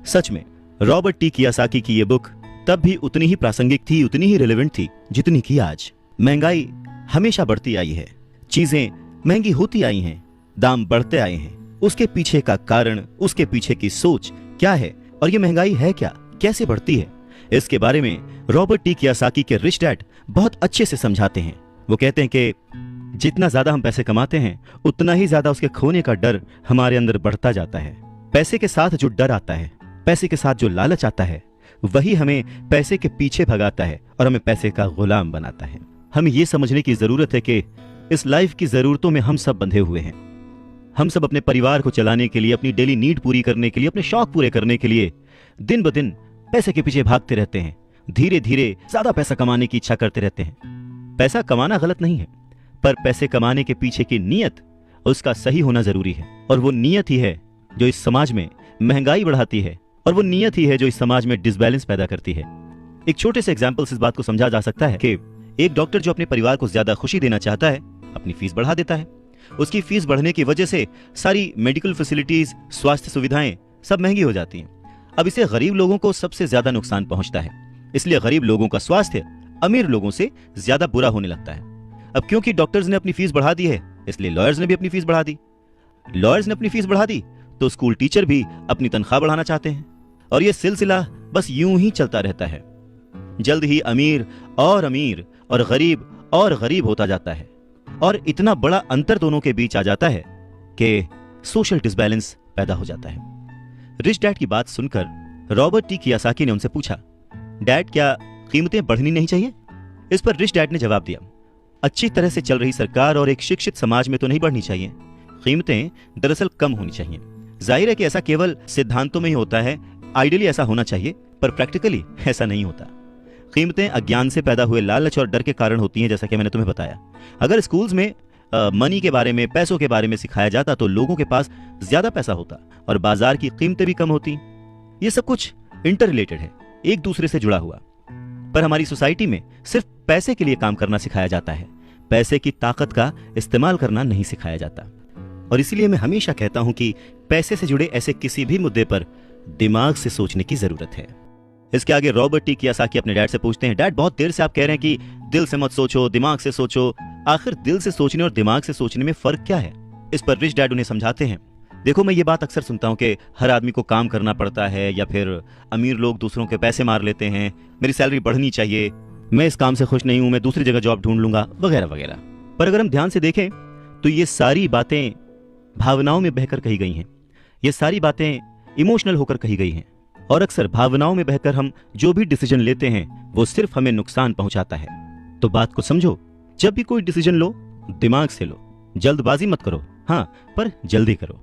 सच में रॉबर्ट टी कियोसाकी की यह बुक तब भी उतनी ही प्रासंगिक थी, उतनी ही रिलेवेंट थी जितनी की आज। महंगाई हमेशा बढ़ती आई है, चीजें महंगी होती आई हैं, दाम बढ़ते आए हैं। उसके पीछे का कारण, उसके पीछे की सोच क्या है और ये महंगाई है क्या, कैसे बढ़ती है, इसके बारे में रॉबर्ट टी कियोसाकी के रिच डैड बहुत अच्छे से समझाते हैं। वो कहते हैं कि जितना ज्यादा हम पैसे कमाते हैं उतना ही ज्यादा उसके खोने का डर हमारे अंदर बढ़ता जाता है। पैसे के साथ जो डर आता है, पैसे के साथ जो लालच आता है, वही हमें पैसे के पीछे भगाता है और हमें पैसे का गुलाम बनाता है। हमें यह समझने की जरूरत है कि इस लाइफ की जरूरतों में हम सब बंधे हुए हैं। हम सब अपने परिवार को चलाने के लिए, अपनी डेली नीड पूरी करने के लिए, अपने शौक पूरे करने के लिए दिन ब दिन पैसे के पीछे भागते रहते हैं। धीरे धीरे ज्यादा पैसा कमाने की इच्छा करते रहते हैं। पैसा कमाना गलत नहीं है, पर पैसे कमाने के पीछे की नीयत, उसका सही होना जरूरी है। और वो नीयत ही है जो इस समाज में महंगाई बढ़ाती है, और वो नीयत ही है जो इस समाज में डिसबैलेंस पैदा करती है। एक छोटे से एग्जाम्पल से इस बात को समझा जा सकता है कि एक डॉक्टर जो अपने परिवार को ज्यादा खुशी देना चाहता है, अपनी फीस बढ़ा देता है। उसकी फीस बढ़ने की वजह से सारी मेडिकल फैसिलिटीज, स्वास्थ्य सुविधाएं सब महंगी हो जाती हैं। अब इससे गरीब लोगों को सबसे ज्यादा नुकसान पहुंचता है। इसलिए गरीब लोगों का स्वास्थ्य अमीर लोगों से ज्यादा बुरा होने लगता है। अब क्योंकि डॉक्टर्स ने अपनी फीस बढ़ा दी है, इसलिए लॉयर्स ने भी अपनी फीस बढ़ा दी। लॉयर्स ने अपनी फीस बढ़ा दी तो स्कूल टीचर भी अपनी तनख्वाह बढ़ाना चाहते हैं, और यह सिलसिला बस यूं ही चलता रहता है। जल्द ही अमीर और गरीब होता जाता है, और इतना बड़ा अंतर दोनों के बीच आ जाता है कि सोशल डिसबैलेंस पैदा हो जाता है। रिच डैड की बात सुनकर रॉबर्ट टी कियोसाकी ने उनसे पूछा, डैड, क्या कीमतें बढ़नी नहीं चाहिए? इस पर रिच डैड ने जवाब दिया, अच्छी तरह से चल रही सरकार और एक शिक्षित समाज में तो नहीं बढ़नी चाहिए। कीमतें दरअसल कम होनी चाहिए। जाहिर है कि ऐसा केवल सिद्धांतों में ही होता है, आइडियली ऐसा होना चाहिए, पर प्रैक्टिकली ऐसा नहीं होता। कीमतें अज्ञान से पैदा हुए लालच और डर के कारण होती हैं, जैसा कि मैंने तुम्हें बताया। अगर स्कूल्स में मनी के बारे में, पैसों के बारे में सिखाया जाता तो लोगों के पास ज्यादा पैसा होता और बाजार की कीमतें भी कम होती। ये सब कुछ इंटर रिलेटेड है, एक दूसरे से जुड़ा हुआ। पर हमारी सोसाइटी में सिर्फ पैसे के लिए काम करना सिखाया जाता है, पैसे की ताकत का इस्तेमाल करना नहीं सिखाया जाता। और इसीलिए मैं हमेशा कहता हूं कि पैसे से जुड़े ऐसे किसी भी मुद्दे पर दिमाग से सोचने की जरूरत है। इसके आगे रॉबर्ट टी कियोसाकी अपने डैड से पूछते हैं, डैड बहुत देर से आप कह रहे हैं कि दिल से मत सोचो, दिमाग से सोचो, आखिर दिल से सोचने और दिमाग से सोचने में फर्क क्या है? इस पर रिच डैड उन्हें समझाते हैं, देखो मैं ये बात अक्सर सुनता हूँ कि हर आदमी को काम करना पड़ता है, या फिर अमीर लोग दूसरों के पैसे मार लेते हैं, मेरी सैलरी बढ़नी चाहिए, मैं इस काम से खुश नहीं हूं, मैं दूसरी जगह जॉब ढूंढ लूंगा, वगैरह वगैरह। पर अगर हम ध्यान से देखें तो ये सारी बातें भावनाओं में बहकर कही गई हैं, ये सारी बातें इमोशनल होकर कही गई हैं, और अक्सर भावनाओं में बहकर हम जो भी डिसीजन लेते हैं वो सिर्फ हमें नुकसान पहुंचाता है। तो बात को समझो, जब भी कोई डिसीजन लो दिमाग से लो, जल्दबाजी मत करो, हाँ पर जल्दी करो।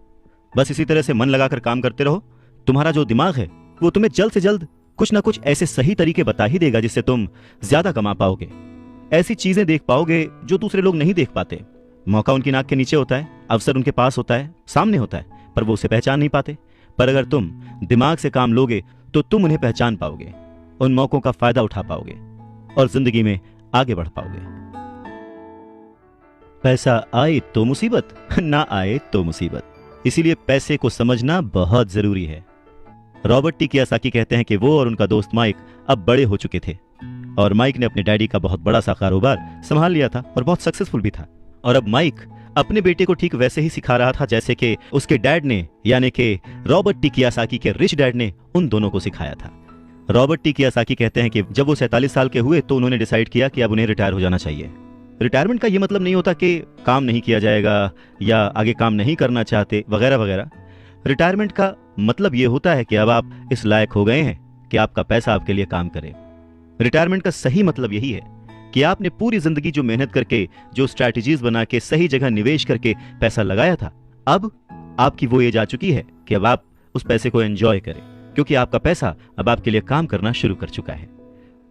बस इसी तरह से मन लगाकर काम करते रहो, तुम्हारा जो दिमाग है वो तुम्हें जल्द से जल्द कुछ ना कुछ ऐसे सही तरीके बता ही देगा जिससे तुम ज्यादा कमा पाओगे, ऐसी चीजें देख पाओगे जो दूसरे लोग नहीं देख पाते। मौका उनकी नाक के नीचे होता है, अवसर उनके पास होता है, सामने होता है, पर वो उसे पहचान नहीं पाते। पर अगर तुम दिमाग से काम लोगे तो तुम उन्हें पहचान पाओगे, उन मौकों का फायदा उठा पाओगे और जिंदगी में आगे बढ़ पाओगे। पैसा आए तो मुसीबत, ना आए तो मुसीबत, इसीलिए पैसे को समझना बहुत जरूरी है। रॉबर्ट टी कियोसाकी कहते हैं कि वो और उनका दोस्त माइक अब बड़े हो चुके थे और माइक ने अपने डैडी का बहुत बड़ा सा कारोबार संभाल लिया था और बहुत सक्सेसफुल भी था। और अब माइक अपने बेटे को ठीक वैसे ही सिखा रहा था जैसे कि उसके डैड ने, यानी कि रॉबर्ट टी कियोसाकी के रिच डैड ने उन दोनों को सिखाया था। रॉबर्ट टी कियोसाकी कहते हैं कि जब वो 47 साल के हुए तो उन्होंने डिसाइड किया कि अब उन्हें रिटायर हो जाना चाहिए। रिटायरमेंट का ये मतलब नहीं होता कि काम नहीं किया जाएगा या आगे काम नहीं करना चाहते, वगैरह वगैरह। रिटायरमेंट का मतलब ये होता है कि अब आप इस लायक हो गए हैं कि आपका पैसा आपके लिए काम करे। रिटायरमेंट का सही मतलब यही है कि आपने पूरी जिंदगी जो मेहनत करके, जो स्ट्रैटेजीज बना के, सही जगह निवेश करके पैसा लगाया था, अब आपकी वो एज आ चुकी है कि अब आप उस पैसे को एंजॉय करें, क्योंकि आपका पैसा अब आपके लिए काम करना शुरू कर चुका है।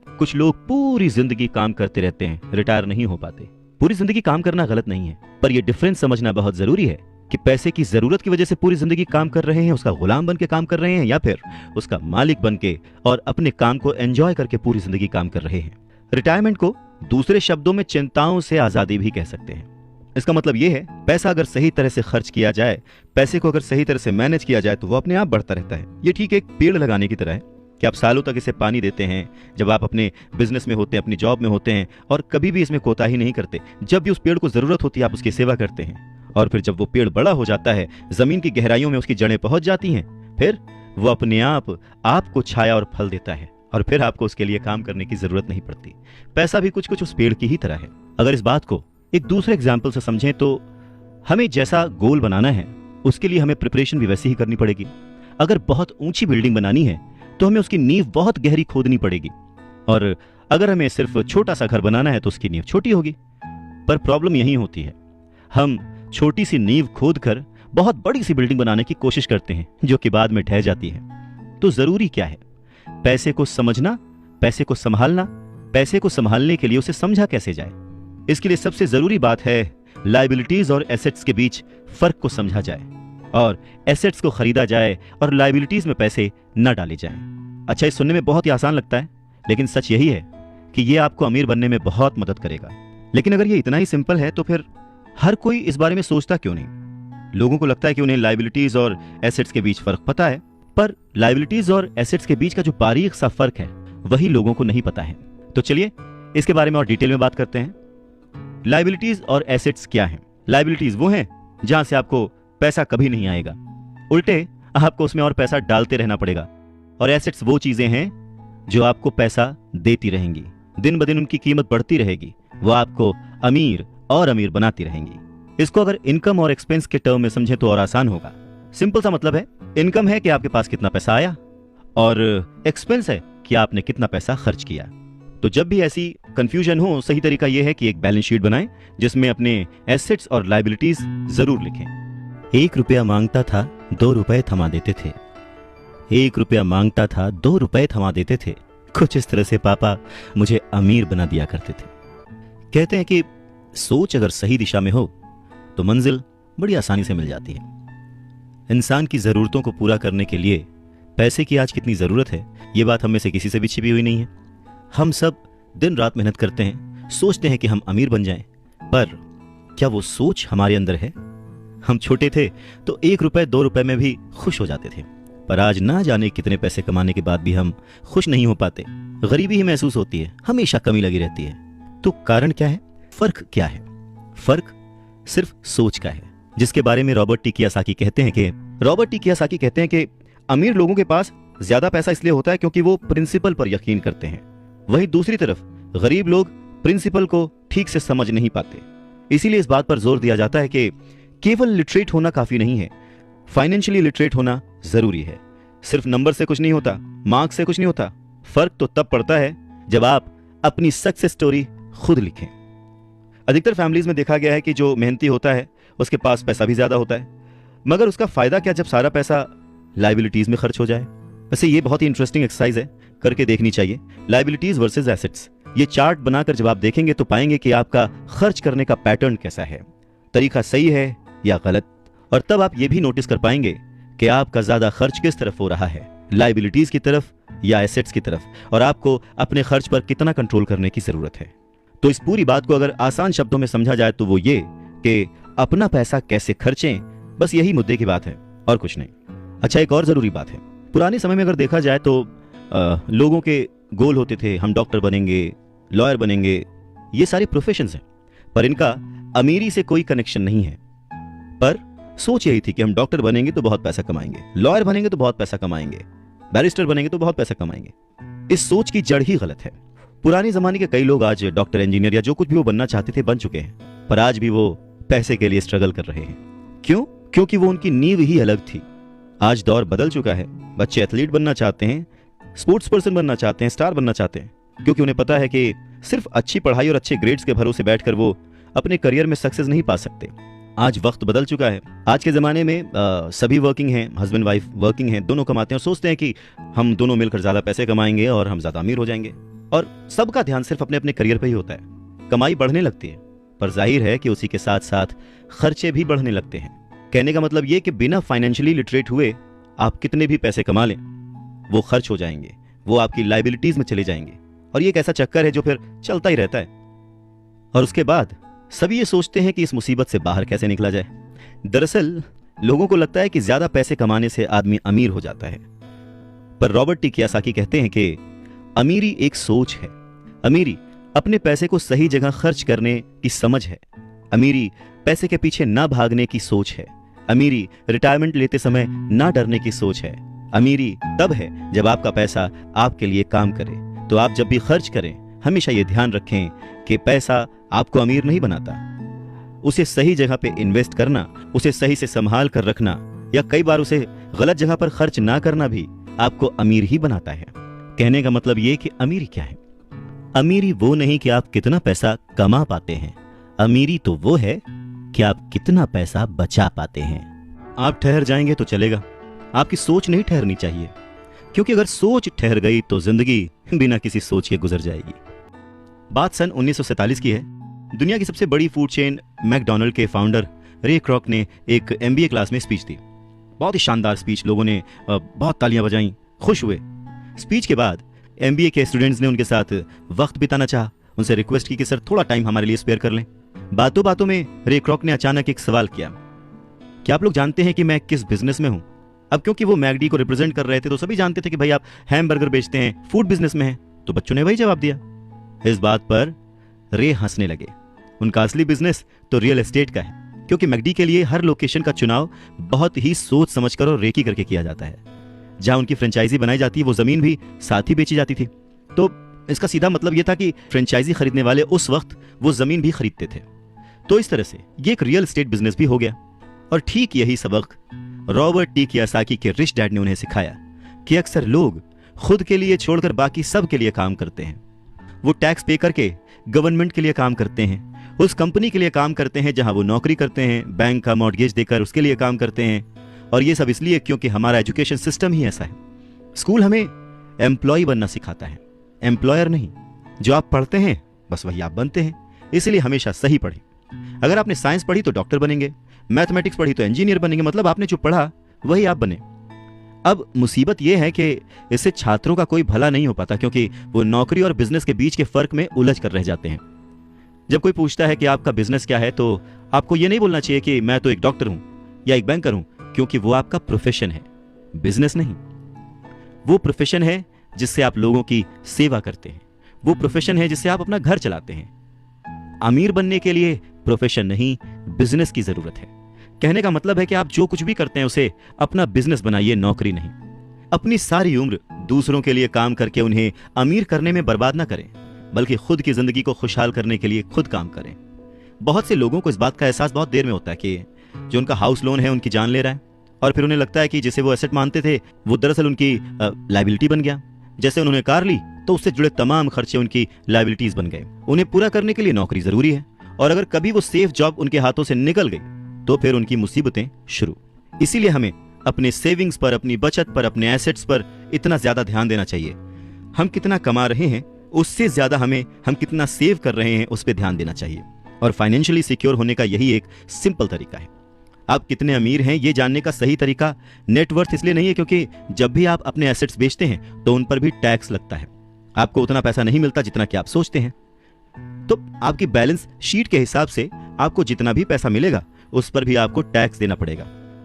कुछ लोग पूरी जिंदगी काम करते रहते हैं, रिटायर नहीं हो पाते। पूरी जिंदगी काम करना गलत नहीं है, पर यह डिफरेंस समझना बहुत जरूरी है कि पैसे की जरूरत की वजह से पूरी जिंदगी काम कर रहे हैं, उसका गुलाम बन के काम कर रहे हैं, या फिर उसका मालिक बन के और अपने काम को एंजॉय करके पूरी जिंदगी काम कर रहे हैं। रिटायरमेंट को दूसरे शब्दों में चिंताओं से आजादी भी कह सकते हैं। इसका मतलब यह है, पैसा अगर सही तरह से खर्च किया जाए, पैसे को अगर सही तरह से मैनेज किया जाए तो वो अपने आप बढ़ता रहता है। ये ठीक एक पेड़ लगाने की तरह है कि आप सालों तक इसे पानी देते हैं। जब आप अपने बिजनेस में होते हैं, अपनी जॉब में होते हैं, और कभी भी इसमें कोताही नहीं करते। जब भी उस पेड़ को जरूरत होती है आप उसकी सेवा करते हैं, और फिर जब वो पेड़ बड़ा हो जाता है, जमीन की गहराइयों में उसकी जड़ें पहुंच जाती हैं, फिर वो अपने आप आपको छाया और फल देता है, और फिर आपको उसके लिए काम करने की जरूरत नहीं पड़ती। पैसा भी कुछ कुछ उस पेड़ की ही तरह है। अगर इस बात को एक दूसरे एग्जाम्पल से समझें तो हमें जैसा गोल बनाना है उसके लिए हमें प्रिपरेशन भी वैसी ही करनी पड़ेगी। अगर बहुत ऊंची बिल्डिंग बनानी है तो हमें उसकी नींव बहुत गहरी खोदनी पड़ेगी, और अगर हमें सिर्फ छोटा सा घर बनाना है तो उसकी नींव छोटी होगी। पर प्रॉब्लम यही होती है, हम छोटी सी नींव खोद कर बहुत बड़ी सी बिल्डिंग बनाने की कोशिश करते हैं जो कि बाद में ढह जाती है। तो जरूरी क्या है? पैसे को समझना, पैसे को संभालना। पैसे को संभालने के लिए उसे समझा कैसे जाए, इसके लिए सबसे जरूरी बात है लायबिलिटीज और एसेट्स के बीच फर्क को समझा जाए, और एसेट्स को खरीदा जाए और लायबिलिटीज में पैसे न डाले जाएं। अच्छा, ये सुनने में बहुत ही आसान लगता है, लेकिन सच यही है कि ये आपको अमीर बनने में बहुत मदद करेगा। लेकिन अगर ये इतना ही सिंपल है तो फिर हर कोई इस बारे में सोचता क्यों नहीं? लोगों को लगता है कि उन्हें लायबिलिटीज और एसेट्स के बीच फर्क पता है, पर लायबिलिटीज और एसेट्स के बीच का जो बारीक सा फर्क है वही लोगों को नहीं पता है। तो चलिए इसके बारे में और डिटेल में बात करते हैं। लायबिलिटीज और एसेट्स क्या हैं? लायबिलिटीज वो हैं जहां से आपको पैसा कभी नहीं आएगा, उल्टे आपको उसमें और पैसा डालते रहना पड़ेगा। और एसेट्स वो चीजें हैं जो आपको पैसा देती रहेंगी, दिन ब दिन उनकी कीमत बढ़ती रहेगी, वो आपको अमीर और अमीर बनाती रहेंगी। इसको अगर इनकम और एक्सपेंस के टर्म में समझें तो और आसान होगा। सिंपल सा मतलब है, इनकम है कि आपके पास कितना पैसा आया, और एक्सपेंस है कि आपने कितना पैसा खर्च किया। तो जब भी ऐसी कंफ्यूजन हो, सही तरीका यह है कि एक बैलेंस शीट बनाएं जिसमें अपने एसेट्स और लायबिलिटीज जरूर लिखें। 1 रुपया मांगता था 2 रुपए थमा देते थे, 1 रुपया मांगता था 2 रुपए थमा देते थे। कुछ इस तरह से पापा मुझे अमीर बना दिया करते थे। कहते हैं कि सोच अगर सही दिशा में हो तो मंजिल बड़ी आसानी से मिल जाती है। इंसान की जरूरतों को पूरा करने के लिए पैसे की आज कितनी जरूरत है, ये बात हम में से किसी से भी छिपी हुई नहीं है। हम सब दिन रात मेहनत करते हैं, सोचते हैं कि हम अमीर बन जाएं, पर क्या वो सोच हमारे अंदर है? हम छोटे थे तो 1 रुपए 2 रुपए में भी खुश हो जाते थे, पर आज ना जाने कितने पैसे कमाने के बाद भी हम खुश नहीं हो पाते। गरीबी ही महसूस होती है, हमेशा कमी लगी रहती है। तो कारण क्या है? फर्क क्या है? फर्क सिर्फ सोच का है, जिसके बारे में रॉबर्ट टी कियोसाकी कहते हैं कि अमीर लोगों के पास ज्यादा पैसा इसलिए होता है क्योंकि वो प्रिंसिपल पर यकीन करते हैं, वहीं दूसरी तरफ गरीब लोग प्रिंसिपल को ठीक से समझ नहीं पाते। इसीलिए इस बात पर जोर दिया जाता है कि केवल लिटरेट होना काफी नहीं है, फाइनेंशियली लिटरेट होना जरूरी है। सिर्फ नंबर से कुछ नहीं होता, मार्क्स से कुछ नहीं होता। फर्क तो तब पड़ता है जब आप अपनी सक्सेस स्टोरी खुद लिखें। अधिकतर फैमिलीज में देखा गया है कि जो मेहनती होता है उसके पास पैसा भी ज्यादा होता है, मगर उसका फायदा क्या जब सारा पैसा लाइबिलिटीज में खर्च हो जाए। वैसे ये बहुत ही इंटरेस्टिंग एक्सरसाइज है, करके देखनी चाहिए। लाइबिलिटीज वर्सेस एसेट्स, ये चार्ट बनाकर जब आप देखेंगे तो पाएंगे कि आपका खर्च करने का पैटर्न कैसा है, तरीका सही है या गलत। और तब आप ये भी नोटिस कर पाएंगे कि आपका ज्यादा खर्च किस तरफ हो रहा है, लाइबिलिटीज की तरफ या एसेट्स की तरफ, और आपको अपने खर्च पर कितना कंट्रोल करने की जरूरत है। तो इस पूरी बात को अगर आसान शब्दों में समझा जाए तो वो ये कि अपना पैसा कैसे खर्चें, बस यही मुद्दे की बात है और कुछ नहीं। अच्छा, एक और जरूरी बात है, पुराने समय में अगर देखा जाए तो लोगों के गोल होते थे, हम डॉक्टर बनेंगे, लॉयर बनेंगे, ये सारे प्रोफेशंस हैं, पर इनका अमीरी से कोई कनेक्शन नहीं है। पर सोच यही थी कि हम डॉक्टर बनेंगे तो बहुत पैसा कमाएंगे, लॉयर बनेंगे तो बहुत पैसा कमाएंगे, बैरिस्टर बनेंगे तो बहुत पैसा कमाएंगे। इस सोच की जड़ ही गलत है। पुराने जमाने के कई लोग आज डॉक्टर, इंजीनियर या जो कुछ भी वो बनना चाहते थे बन चुके हैं, पर आज भी वो पैसे के लिए स्ट्रगल कर रहे हैं। क्यों? क्योंकि वो उनकी नींव ही अलग थी। आज दौर बदल चुका है, बच्चे एथलीट बनना चाहते हैं, स्पोर्ट्स पर्सन बनना चाहते हैं, स्टार बनना चाहते हैं, क्योंकि उन्हें पता है कि सिर्फ अच्छी पढ़ाई और अच्छे ग्रेड्स के भरोसे बैठकर वो अपने करियर में सक्सेस नहीं पा सकते। आज वक्त बदल चुका है। आज के ज़माने में सभी वर्किंग हैं, हस्बैंड वाइफ वर्किंग हैं, दोनों कमाते हैं और सोचते हैं कि हम दोनों मिलकर ज़्यादा पैसे कमाएंगे और हम ज़्यादा अमीर हो जाएंगे। और सबका ध्यान सिर्फ अपने अपने करियर पे ही होता है। कमाई बढ़ने लगती है, पर जाहिर है कि उसी के साथ साथ खर्चे भी बढ़ने लगते हैं। कहने का मतलब ये कि बिना फाइनेंशियली लिटरेट हुए आप कितने भी पैसे कमा लें, वो खर्च हो जाएंगे, वो आपकी लाइबिलिटीज में चले जाएंगे, और ये एक ऐसा चक्कर है जो फिर चलता ही रहता है। और उसके बाद सभी ये सोचते हैं कि इस मुसीबत से बाहर कैसे निकला जाए। दरअसल लोगों को लगता है कि ज्यादा पैसे कमाने से आदमी अमीर हो जाता है, पर रॉबर्ट टी कियोसाकी कहते हैं कि अमीरी एक सोच है। अमीरी अपने पैसे को सही जगह खर्च करने की समझ है। अमीरी पैसे के पीछे ना भागने की सोच है। अमीरी रिटायरमेंट लेते समय ना डरने की सोच है। अमीरी तब है जब आपका पैसा आपके लिए काम करे। तो आप जब भी खर्च करें हमेशा ये ध्यान रखें कि पैसा आपको अमीर नहीं बनाता। उसे सही जगह पे इन्वेस्ट करना, उसे सही से संभाल कर रखना, या कई बार उसे गलत जगह पर खर्च ना करना भी आपको अमीर ही बनाता है। कहने का मतलब ये कि अमीरी क्या है? अमीरी वो नहीं कि आप कितना पैसा कमा पाते हैं, अमीरी तो वो है कि आप कितना पैसा बचा पाते हैं। आप ठहर जाएंगे तो चलेगा, आपकी सोच नहीं ठहरनी चाहिए, क्योंकि अगर सोच ठहर गई तो जिंदगी बिना किसी सोच के गुजर जाएगी। बात सन 1947 की है। दुनिया की सबसे बड़ी फूड चेन मैकडॉनल्ड के फाउंडर रे क्रॉक ने एक MBA क्लास में स्पीच दी। बहुत ही शानदार स्पीच, लोगों ने बहुत तालियां बजाईं, खुश हुए। स्पीच के बाद MBA के स्टूडेंट्स ने उनके साथ वक्त बिताना चाहा, उनसे रिक्वेस्ट की कि सर थोड़ा टाइम हमारे लिए स्पेयर कर लें। बातों बातों में रे क्रॉक ने अचानक एक सवाल किया, क्या आप लोग जानते हैं कि मैं किस बिजनेस में हूं? अब क्योंकि वो मैकडी को रिप्रेजेंट कर रहे थे तो सभी जानते थे कि भाई आप हैमबर्गर बेचते हैं, फूड बिजनेस में हैं, तो बच्चों ने वही जवाब दिया। इस बात पर रे हंसने लगे। उनका असली बिजनेस तो रियल एस्टेट का है, क्योंकि मैकडी के लिए हर लोकेशन का चुनाव बहुत ही सोच समझकर और रेकी करके किया जाता है। जहां उनकी फ्रेंचाइजी बनाई जाती है वो जमीन भी साथ ही बेची जाती थी। तो इसका सीधा मतलब यह था कि फ्रेंचाइजी खरीदने वाले उस वक्त वो जमीन भी खरीदते थे। तो इस तरह से ये एक रियल एस्टेट बिजनेस भी हो गया। और ठीक यही सबक रॉबर्ट टी कियोसाकी के रिच डैड ने उन्हें सिखाया कि अक्सर लोग खुद के लिए छोड़कर बाकी सब के लिए काम करते हैं। वो टैक्स पे करके गवर्नमेंट के लिए काम करते हैं, उस कंपनी के लिए काम करते हैं जहां वो नौकरी करते हैं, बैंक का मॉर्गेज देकर उसके लिए काम करते हैं। और ये सब इसलिए क्योंकि हमारा एजुकेशन सिस्टम ही ऐसा है। स्कूल हमें एम्प्लॉय बनना सिखाता है, एम्प्लॉयर नहीं। जो आप पढ़ते हैं बस वही आप बनते हैं, इसलिए हमेशा सही पढ़ें। अगर आपने साइंस पढ़ी तो डॉक्टर बनेंगे, मैथमेटिक्स पढ़ी तो इंजीनियर बनेंगे, मतलब आपने जो पढ़ा वही आप बने। अब मुसीबत यह है कि इससे छात्रों का कोई भला नहीं हो पाता, क्योंकि वो नौकरी और बिजनेस के बीच के फर्क में उलझ कर रह जाते हैं। जब कोई पूछता है कि आपका बिजनेस क्या है तो आपको ये नहीं बोलना चाहिए कि मैं तो एक डॉक्टर हूं, या एक बैंकर हूं, क्योंकि वो आपका प्रोफेशन है, बिजनेस नहीं। वो प्रोफेशन है जिससे आप लोगों की सेवा करते हैं, वो प्रोफेशन है जिससे आप अपना घर चलाते हैं। अमीर बनने के लिए प्रोफेशन नहीं, बिजनेस की जरूरत है। कहने का मतलब है कि आप जो कुछ भी करते हैं उसे अपना बिजनेस बनाइए, नौकरी नहीं। अपनी सारी उम्र दूसरों के लिए काम करके उन्हें अमीर करने में बर्बाद ना करें, बल्कि खुद की जिंदगी को खुशहाल करने के लिए खुद काम करें। बहुत से लोगों को इस बात का एहसास बहुत देर में होता है कि जो उनका हाउस लोन है उनकी जान ले रहा है, और फिर उन्हें लगता है कि जिसे वो एसेट मानते थे वो दरअसल उनकी लाइबिलिटी बन गया। जैसे उन्होंने कार ली तो उससे जुड़े तमाम खर्चे उनकी लाइबिलिटीज बन गए। उन्हें पूरा करने के लिए नौकरी जरूरी है, और अगर कभी वो सेफ जॉब उनके हाथों से निकल गई तो फिर उनकी मुसीबतें शुरू। इसीलिए हमें अपने सेविंग्स पर, अपनी बचत पर, अपने एसेट्स पर इतना ज्यादा ध्यान देना चाहिए। हम कितना कमा रहे हैं उससे ज्यादा हम कितना सेव कर रहे हैं उस पर ध्यान देना चाहिए। और फाइनेंशियली सिक्योर होने का यही एक सिंपल तरीका है। आप कितने अमीर हैं ये जानने का सही तरीका नेटवर्थ इसलिए नहीं है क्योंकि जब भी आप अपने एसेट्स बेचते हैं तो उन पर भी टैक्स लगता है। आपको उतना पैसा नहीं मिलता जितना कि आप सोचते हैं। तो आपकी बैलेंस शीट के हिसाब से आपको जितना भी पैसा मिलेगा उस पर भी आपको टैक्स देना पड़ेगा।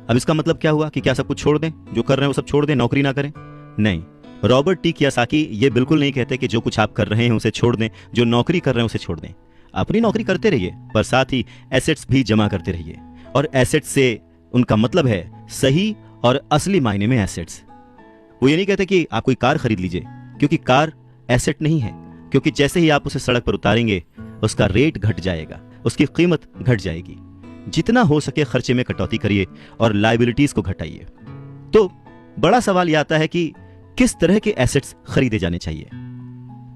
अब इसका मतलब क्या हुआ कि क्या सब कुछ छोड़ दें, जो कर रहे हैं वो सब छोड़ दें, नौकरी ना करें? नहीं, रॉबर्ट टी कियोसाकी ये बिल्कुल नहीं कहते कि जो कुछ आप कर रहे हैं उसे छोड़ दें, जो नौकरी कर रहे हैं उसे छोड़ दें। अपनी नौकरी करते रहिए, पर साथ ही एसेट्स भी जमा करते रहिए। और एसेट्स से उनका मतलब है सही और असली मायने में एसेट्स। वो ये नहीं कहते कि आप कोई कार खरीद लीजिए, क्योंकि कार एसेट नहीं है, क्योंकि जैसे ही आप उसे सड़क पर उतारेंगे उसका रेट घट जाएगा, उसकी कीमत घट जाएगी। जितना हो सके खर्चे में कटौती करिए और लायबिलिटीज को घटाइए। तो बड़ा सवाल यह आता है कि किस तरह के एसेट्स खरीदे जाने चाहिए।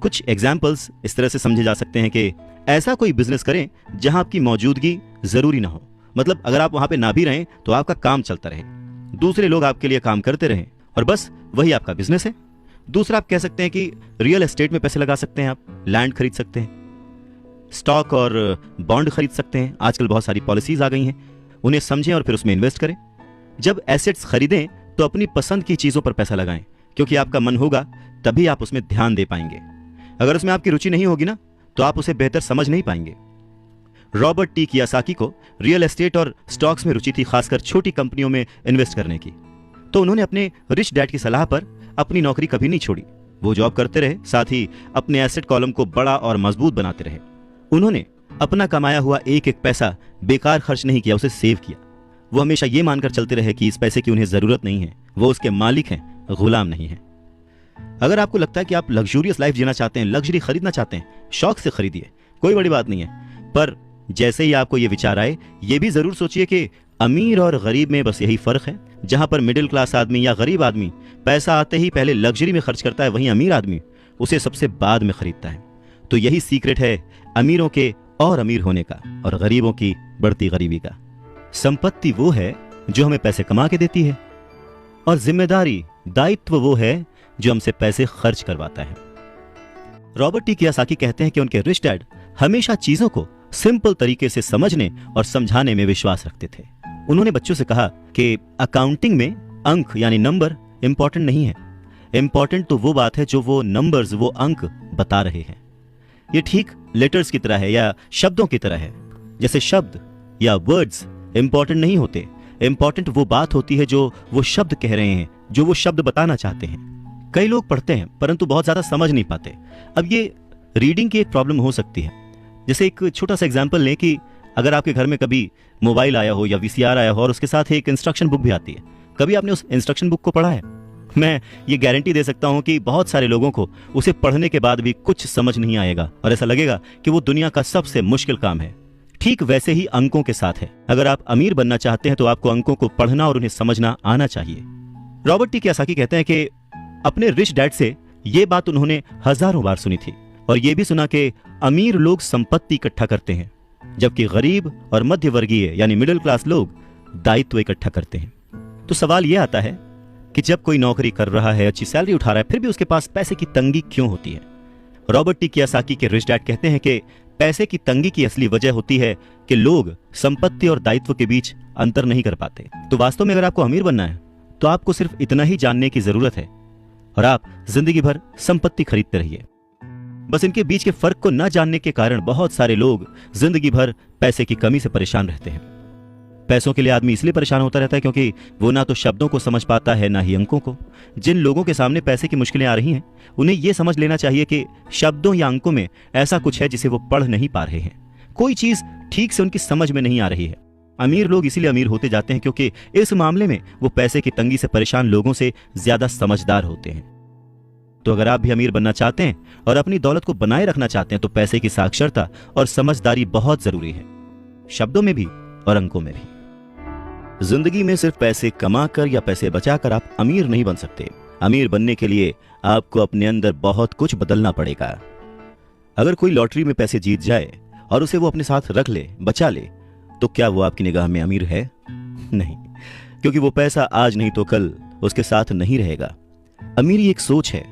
कुछ एग्जाम्पल्स इस तरह से समझे जा सकते हैं कि ऐसा कोई बिजनेस करें जहां आपकी मौजूदगी जरूरी ना हो। मतलब अगर आप वहां पे ना भी रहें तो आपका काम चलता रहे, दूसरे लोग आपके लिए काम करते रहें, और बस वही आपका बिजनेस है। दूसरा, आप कह सकते हैं कि रियल एस्टेट में पैसे लगा सकते हैं, आप लैंड खरीद सकते हैं, स्टॉक और बॉन्ड खरीद सकते हैं। आजकल बहुत सारी पॉलिसीज आ गई हैं, उन्हें समझें और फिर उसमें इन्वेस्ट करें। जब एसेट्स खरीदें तो अपनी पसंद की चीजों पर पैसा लगाएं, क्योंकि आपका मन होगा तभी आप उसमें ध्यान दे पाएंगे। अगर उसमें आपकी रुचि नहीं होगी ना तो आप उसे बेहतर समझ नहीं पाएंगे। रॉबर्ट टी कियोसाकी को रियल एस्टेट और स्टॉक्स में रुचि थी, खासकर छोटी कंपनियों में इन्वेस्ट करने की। तो उन्होंने अपने रिच डैड की सलाह पर अपनी नौकरी कभी नहीं छोड़ी। वो जॉब करते रहे, साथ ही अपने एसेट कॉलम को बड़ा और मजबूत बनाते रहे। उन्होंने अपना कमाया हुआ एक एक पैसा बेकार खर्च नहीं किया, उसे सेव किया। वो हमेशा ये मानकर चलते रहे कि इस पैसे की उन्हें जरूरत नहीं है, वो उसके मालिक हैं, गुलाम नहीं है। अगर आपको लगता है कि आप लग्जूरियस लाइफ जीना चाहते हैं, लग्जरी खरीदना चाहते हैं, शौक से खरीदिए, कोई बड़ी बात नहीं है। पर जैसे ही आपको ये विचार आए, ये भी जरूर सोचिए कि अमीर और गरीब में बस यही फर्क है। जहां पर मिडिल क्लास आदमी या गरीब आदमी पैसा आते ही पहले लग्जरी में खर्च करता है, वहीं अमीर आदमी उसे सबसे बाद में खरीदता है। तो यही सीक्रेट है अमीरों के और अमीर होने का और गरीबों की बढ़ती गरीबी का। संपत्ति वो है जो हमें पैसे कमा के देती है, और जिम्मेदारी, दायित्व वो है जो हमसे पैसे खर्च करवाता है। रॉबर्ट टी कियोसाकी कहते हैं कि उनके रिच डैड हमेशा चीजों को सिंपल तरीके से समझने और समझाने में विश्वास रखते थे। उन्होंने बच्चों से कहा कि अकाउंटिंग में अंक यानी नंबर इंपॉर्टेंट नहीं है, इंपॉर्टेंट तो वो बात है जो वो नंबर्स, वो अंक बता रहे हैं। ये ठीक लेटर्स की तरह है या शब्दों की तरह है। जैसे शब्द या वर्ड्स इंपॉर्टेंट नहीं होते, इंपॉर्टेंट वो बात होती है जो वो शब्द कह रहे हैं, जो वो शब्द बताना चाहते हैं। कई लोग पढ़ते हैं परंतु बहुत ज्यादा समझ नहीं पाते। अब ये रीडिंग की एक प्रॉब्लम हो सकती है। जैसे एक छोटा सा एग्जांपल लें कि अगर आपके घर में कभी मोबाइल आया हो या वीसीआर आया हो और उसके साथ एक इंस्ट्रक्शन बुक भी आती है, कभी आपने उस इंस्ट्रक्शन बुक को पढ़ा है? मैं ये गारंटी दे सकता हूं कि बहुत सारे लोगों को उसे पढ़ने के बाद भी कुछ समझ नहीं आएगा और ऐसा लगेगा कि वो दुनिया का सबसे मुश्किल काम है। ठीक वैसे ही अंकों के साथ है। अगर आप अमीर बनना चाहते हैं तो आपको अंकों को पढ़ना और उन्हें समझना आना चाहिए। रॉबर्ट टी कियोसाकी कहते हैं कि अपने रिच डैड से ये बात उन्होंने हजारों बार सुनी थी, और ये भी सुना कि अमीर लोग संपत्ति इकट्ठा करते हैं, जबकि गरीब और मध्य वर्गीय यानी मिडिल क्लास लोग दायित्व इकट्ठा करते हैं। तो सवाल यह आता है कि जब कोई नौकरी कर रहा है, अच्छी सैलरी उठा रहा है, फिर भी उसके पास पैसे की तंगी क्यों होती है? रॉबर्ट टी कियोसाकी के रिच डैड कहते हैं कि पैसे की तंगी की असली वजह होती है कि लोग संपत्ति और दायित्व के बीच अंतर नहीं कर पाते। तो वास्तव में अगर आपको अमीर बनना है तो आपको सिर्फ इतना ही जानने की जरूरत है, और आप जिंदगी भर संपत्ति खरीदते रहिए। बस इनके बीच के फर्क को न जानने के कारण बहुत सारे लोग जिंदगी भर पैसे की कमी से परेशान रहते हैं। पैसों के लिए आदमी इसलिए परेशान होता रहता है क्योंकि वो ना तो शब्दों को समझ पाता है ना ही अंकों को। जिन लोगों के सामने पैसे की मुश्किलें आ रही हैं उन्हें यह समझ लेना चाहिए कि शब्दों या अंकों में ऐसा कुछ है जिसे वो पढ़ नहीं पा रहे हैं। कोई चीज ठीक से उनकी समझ में नहीं आ रही है। अमीर लोग इसीलिए अमीर होते जाते हैं क्योंकि इस मामले में वो पैसे की तंगी से परेशान लोगों से ज्यादा समझदार होते हैं। तो अगर आप भी अमीर बनना चाहते हैं और अपनी दौलत को बनाए रखना चाहते हैं तो पैसे की साक्षरता और समझदारी बहुत जरूरी है, शब्दों में भी और अंकों में भी। जिंदगी में सिर्फ पैसे कमाकर या पैसे बचाकर आप अमीर नहीं बन सकते। अमीर बनने के लिए आपको अपने अंदर बहुत कुछ बदलना पड़ेगा। अगर कोई लॉटरी में पैसे जीत जाए और उसे वो अपने साथ रख ले, बचा ले, तो क्या वो आपकी निगाह में अमीर है? नहीं, क्योंकि वो पैसा आज नहीं तो कल उसके साथ नहीं रहेगा। अमीरी एक सोच है,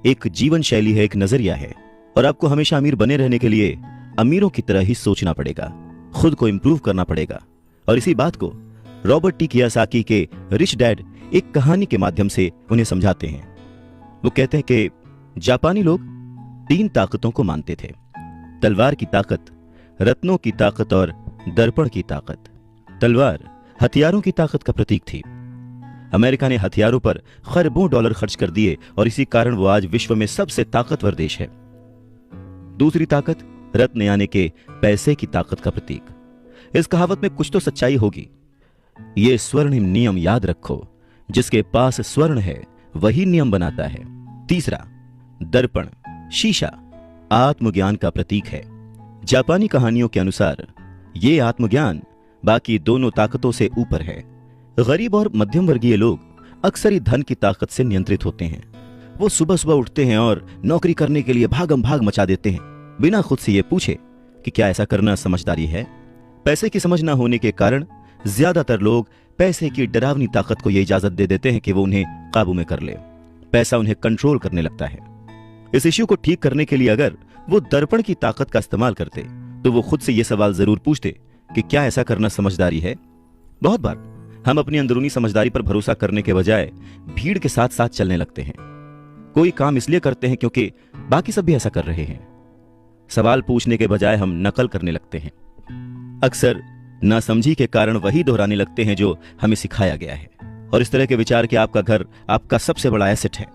एक जीवन शैली है, एक नजरिया है, और आपको हमेशा अमीर बने रहने के लिए अमीरों की तरह ही सोचना पड़ेगा, खुद को इंप्रूव करना पड़ेगा। और इसी बात को रॉबर्ट टी कियोसाकी के रिच डैड एक कहानी के माध्यम से उन्हें समझाते हैं। वो कहते हैं कि जापानी लोग 3 ताकतों को मानते थे: तलवार की ताकत, रत्नों की ताकत और दर्पण की ताकत। तलवार हथियारों की ताकत का प्रतीक थी। अमेरिका ने हथियारों पर खरबों डॉलर खर्च कर दिए और इसी कारण वो आज विश्व में सबसे ताकतवर देश है। दूसरी ताकत रत्न यानी के पैसे की ताकत का प्रतीक। इस कहावत में कुछ तो सच्चाई होगी। ये स्वर्णिम नियम याद रखो, जिसके पास स्वर्ण है वही नियम बनाता है। तीसरा दर्पण, शीशा, आत्मज्ञान का प्रतीक है। जापानी कहानियों के अनुसार ये आत्मज्ञान बाकी दोनों ताकतों से ऊपर है। गरीब और मध्यम वर्गीय लोग अक्सर ही धन की ताकत से नियंत्रित होते हैं। वो सुबह सुबह उठते हैं और नौकरी करने के लिए भागम भाग मचा देते हैं, बिना खुद से ये पूछे कि क्या ऐसा करना समझदारी है। पैसे की समझ ना होने के कारण ज्यादातर लोग पैसे की डरावनी ताकत को ये इजाजत दे देते हैं कि वो उन्हें काबू में कर ले। पैसा उन्हें कंट्रोल करने लगता है। इस इश्यू को ठीक करने के लिए अगर वो दर्पण की ताकत का इस्तेमाल करते तो वो खुद से ये सवाल जरूर पूछते कि क्या ऐसा करना समझदारी है। बहुत बार हम अपनी अंदरूनी समझदारी पर भरोसा करने के बजाय भीड़ के साथ साथ चलने लगते हैं। कोई काम इसलिए करते हैं क्योंकि बाकी सब भी ऐसा कर रहे हैं। सवाल पूछने के बजाय हम नकल करने लगते हैं। अक्सर नासमझी के कारण वही दोहराने लगते हैं जो हमें सिखाया गया है। और इस तरह के विचार कि आपका घर आपका सबसे बड़ा एसेट है,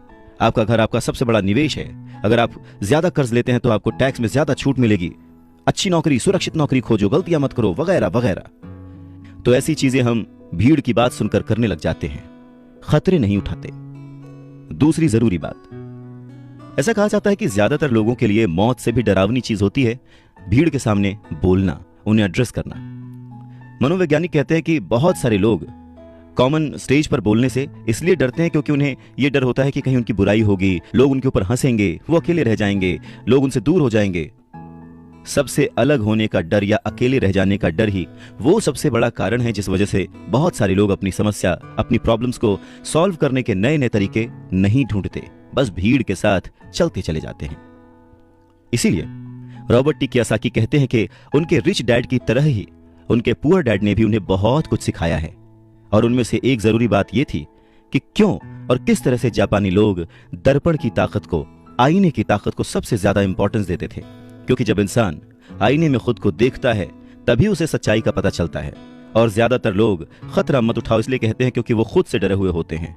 आपका घर आपका सबसे बड़ा निवेश है, अगर आप ज्यादा कर्ज लेते हैं तो आपको टैक्स में ज्यादा छूट मिलेगी, अच्छी नौकरी, सुरक्षित नौकरी खोजो, गलतियां मत करो, वगैरह वगैरह। तो ऐसी चीजें हम भीड़ की बात सुनकर करने लग जाते हैं, खतरे नहीं उठाते। दूसरी जरूरी बात, ऐसा कहा जाता है कि ज्यादातर लोगों के लिए मौत से भी डरावनी चीज होती है भीड़ के सामने बोलना, उन्हें एड्रेस करना। मनोवैज्ञानिक कहते हैं कि बहुत सारे लोग कॉमन स्टेज पर बोलने से इसलिए डरते हैं क्योंकि उन्हें यह डर होता है कि कहीं उनकी बुराई होगी, लोग उनके ऊपर हंसेंगे, वो अकेले रह जाएंगे, लोग उनसे दूर हो जाएंगे। सबसे अलग होने का डर या अकेले रह जाने का डर ही वो सबसे बड़ा कारण है जिस वजह से बहुत सारे लोग अपनी समस्या, अपनी प्रॉब्लम्स को सॉल्व करने के नए नए तरीके नहीं ढूंढते, बस भीड़ के साथ चलते चले जाते हैं। इसीलिए रॉबर्ट टी कियोसाकी कहते हैं कि उनके रिच डैड की तरह ही उनके पुअर डैड ने भी उन्हें बहुत कुछ सिखाया है। और उनमें से एक जरूरी बात यह थी कि क्यों और किस तरह से जापानी लोग दर्पण की ताकत को, आईने की ताकत को सबसे ज्यादा इंपॉर्टेंस देते थे। क्योंकि जब इंसान आईने में खुद को देखता है तभी उसे सच्चाई का पता चलता है। और ज्यादातर लोग खतरा मत उठाओ इसलिए कहते हैं क्योंकि वो खुद से डरे हुए होते हैं।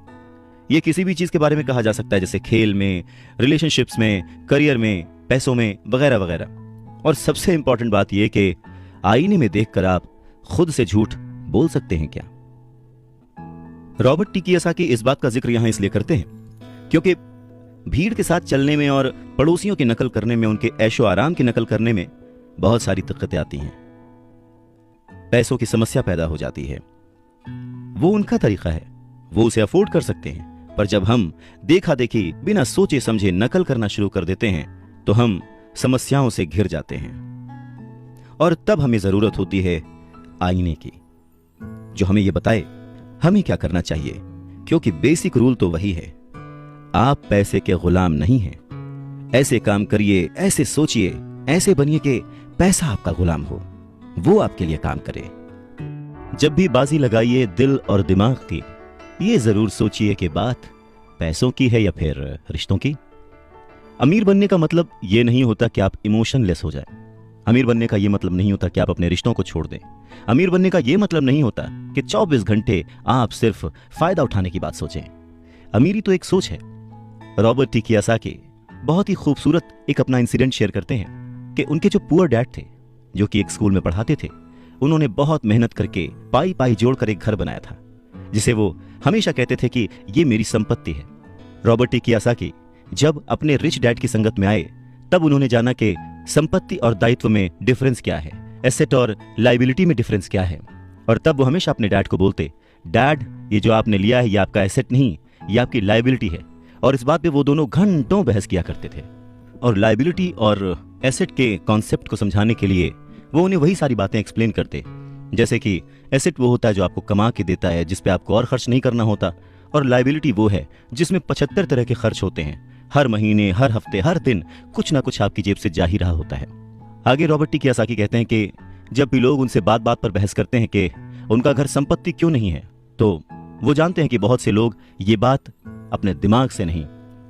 ये किसी भी चीज के बारे में कहा जा सकता है, जैसे खेल में, रिलेशनशिप्स में, करियर में, पैसों में, वगैरह वगैरह। और सबसे इंपॉर्टेंट बात यह कि आईने में देखकर आप खुद से झूठ बोल सकते हैं क्या? रॉबर्ट टी कियोसाकी इस बात का जिक्र यहां इसलिए करते हैं क्योंकि भीड़ के साथ चलने में और पड़ोसियों की नकल करने में, उनके ऐशो आराम की नकल करने में बहुत सारी दिक्कतें आती हैं। पैसों की समस्या पैदा हो जाती है। वो उनका तरीका है, वो उसे अफोर्ड कर सकते हैं, पर जब हम देखा देखी बिना सोचे समझे नकल करना शुरू कर देते हैं तो हम समस्याओं से घिर जाते हैं। और तब हमें जरूरत होती है आईने की, जो हमें यह बताए हमें क्या करना चाहिए। क्योंकि बेसिक रूल तो वही है, आप पैसे के गुलाम नहीं हैं। ऐसे काम करिए, ऐसे सोचिए, ऐसे बनिए कि पैसा आपका गुलाम हो, वो आपके लिए काम करे। जब भी बाजी लगाइए दिल और दिमाग की, ये जरूर सोचिए कि बात पैसों की है या फिर रिश्तों की। अमीर बनने का मतलब यह नहीं होता कि आप इमोशनलेस हो जाए। अमीर बनने का ये मतलब नहीं होता कि आप अपने रिश्तों को छोड़ दें। अमीर बनने का ये मतलब नहीं होता कि 24 घंटे आप सिर्फ फायदा उठाने की बात सोचें। अमीरी तो एक सोच है। रॉबर्ट टी कियोसाकी बहुत ही खूबसूरत एक अपना इंसिडेंट शेयर करते हैं कि उनके जो पुअर डैड थे, जो कि एक स्कूल में पढ़ाते थे, उन्होंने बहुत मेहनत करके पाई पाई जोड़कर एक घर बनाया था, जिसे वो हमेशा कहते थे कि ये मेरी संपत्ति है। रॉबर्ट टी कियोसाकी जब अपने रिच डैड की संगत में आए, तब उन्होंने जाना कि संपत्ति और दायित्व में डिफरेंस क्या है, एसेट और लायबिलिटी में डिफरेंस क्या है। और तब वो हमेशा अपने डैड को बोलते, डैड ये जो आपने लिया है ये आपका एसेट नहीं, ये आपकी लायबिलिटी है। और इस बात पे वो दोनों घंटों बहस किया करते थे। और लायबिलिटी और एसेट के कॉन्सेप्ट को समझाने के लिए वो उन्हें वही सारी बातें एक्सप्लेन करते, जैसे कि एसेट वो होता है जो आपको कमा के देता है, जिस पे आपको और खर्च नहीं करना होता, और लायबिलिटी वो है जिसमें 75 तरह के खर्च होते हैं। हर महीने, हर हफ्ते, हर दिन कुछ ना कुछ आपकी जेब से जा ही रहा होता है। आगे रॉबर्ट टी कियोसाकी कहते हैं कि जब भी लोग उनसे बात बात पर बहस करते हैं कि उनका घर संपत्ति क्यों नहीं है, तो वो जानते हैं कि बहुत से लोग ये बात अपने दिमाग से नहीं,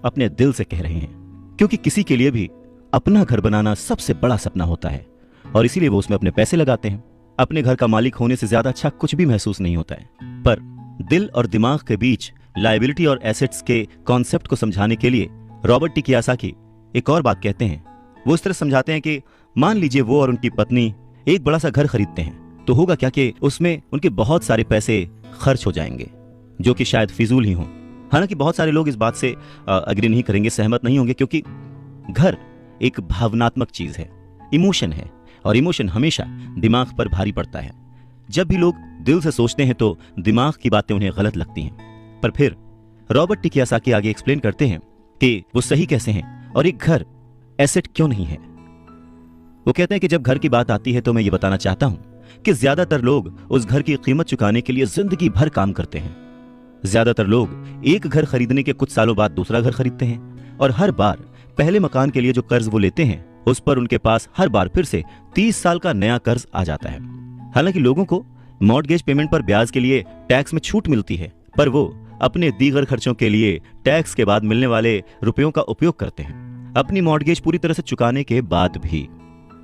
अपने दिल से कह रहे हैं, क्योंकि किसी के लिए भी अपना घर बनाना सबसे बड़ा सपना होता है और इसीलिए वो उसमें अपने पैसे लगाते हैं। अपने घर का मालिक होने से ज्यादा अच्छा कुछ भी महसूस नहीं होता है। पर दिल और दिमाग के बीच लायबिलिटी और एसेट्स के कॉन्सेप्ट को समझाने के लिए रॉबर्ट टी कियोसाकी एक और बात कहते हैं। वो इस तरह समझाते हैं कि मान लीजिए वो और उनकी पत्नी एक बड़ा सा घर खरीदते हैं, तो होगा क्या कि उसमें उनके बहुत सारे पैसे खर्च हो जाएंगे, जो कि शायद फिजूल ही हों। हालांकि बहुत सारे लोग इस बात से अग्री नहीं करेंगे, सहमत नहीं होंगे, क्योंकि घर एक भावनात्मक चीज है, इमोशन है, और इमोशन हमेशा दिमाग पर भारी पड़ता है। जब भी लोग दिल से सोचते हैं तो दिमाग की बातें उन्हें गलत लगती हैं। पर फिर रॉबर्ट टी कियोसाकी आगे एक्सप्लेन करते हैं कि वो सही कैसे हैं और एक घर एसेट क्यों नहीं है। वो कहते हैं कि जब घर की बात आती है तो मैं ये बताना चाहता हूं कि ज्यादातर लोग उस घर की कीमत चुकाने के लिए जिंदगी भर काम करते हैं। ज्यादातर लोग एक घर खरीदने के कुछ सालों बाद दूसरा घर खरीदते हैं, और हर बार पहले मकान के लिए जो कर्ज वो लेते हैं उस पर उनके पास हर बार फिर से 30 साल का नया कर्ज आ जाता है। हालांकि लोगों को मॉर्गेज पेमेंट पर ब्याज के लिए टैक्स में छूट मिलती है, पर वो अपने दीगर खर्चों के लिए टैक्स के बाद मिलने वाले रुपयों का उपयोग करते हैं। अपनी मॉर्गेज पूरी तरह से चुकाने के बाद भी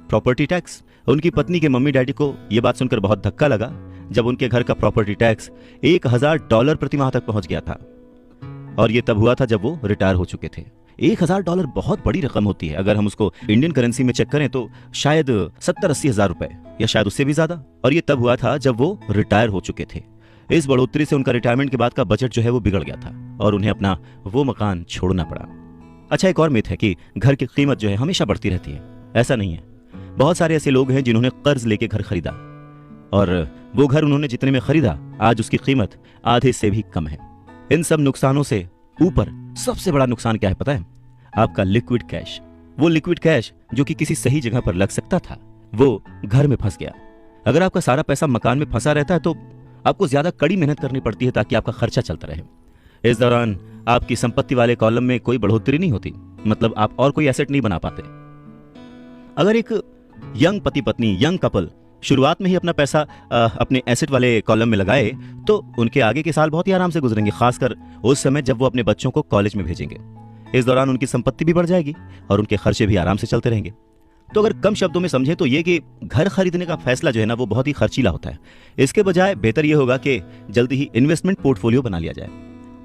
प्रॉपर्टी टैक्स। उनकी पत्नी के मम्मी डैडी को यह बात सुनकर बहुत धक्का लगा जब उनके घर का प्रॉपर्टी टैक्स $1000 प्रति माह तक पहुंच गया था। और यह तब हुआ था जब वो रिटायर हो चुके थे। $1000 बहुत बड़ी रकम होती है। अगर हम उसको इंडियन करेंसी में चेक करें तो शायद 70-80 हजार रुपए, या शायद उससे भी ज्यादा। और ये तब हुआ था जब वो रिटायर हो चुके थे। इस बढ़ोतरी से उनका रिटायरमेंट के बाद का बजट जो है वो बिगड़ गया था और उन्हें अपना वो मकान छोड़ना पड़ा। अच्छा, एक और मिथ है कि घर की कीमत जो है हमेशा बढ़ती रहती है। ऐसा नहीं है। बहुत सारे ऐसे लोग हैं जिन्होंने कर्ज लेके घर खरीदा, और वो घर उन्होंने जितने में खरीदा आज उसकी कीमत आधे से भी कम है। इन सब नुकसानों से ऊपर सबसे बड़ा नुकसान क्या है पता है? आपका लिक्विड कैश। वो लिक्विड कैश जो कि किसी सही जगह पर लग सकता था, वो घर में फंस गया। अगर आपका सारा पैसा मकान में फंसा रहता है तो आपको ज्यादा कड़ी मेहनत करनी पड़ती है ताकि आपका खर्चा चलता रहे। इस दौरान आपकी संपत्ति वाले कॉलम में कोई बढ़ोतरी नहीं होती, मतलब आप और कोई एसेट नहीं बना पाते। अगर एक यंग पति पत्नी, यंग कपल शुरुआत में ही अपना पैसा अपने एसेट वाले कॉलम में लगाए तो उनके आगे के साल बहुत ही आराम से गुजरेंगे, खासकर उस समय जब वो अपने बच्चों को कॉलेज में भेजेंगे। इस दौरान उनकी संपत्ति भी बढ़ जाएगी और उनके खर्चे भी आराम से चलते रहेंगे। तो अगर कम शब्दों में समझें तो ये कि घर खरीदने का फैसला जो है ना वो बहुत ही खर्चीला होता है। इसके बजाय बेहतर ये होगा कि जल्दी ही इन्वेस्टमेंट पोर्टफोलियो बना लिया जाए।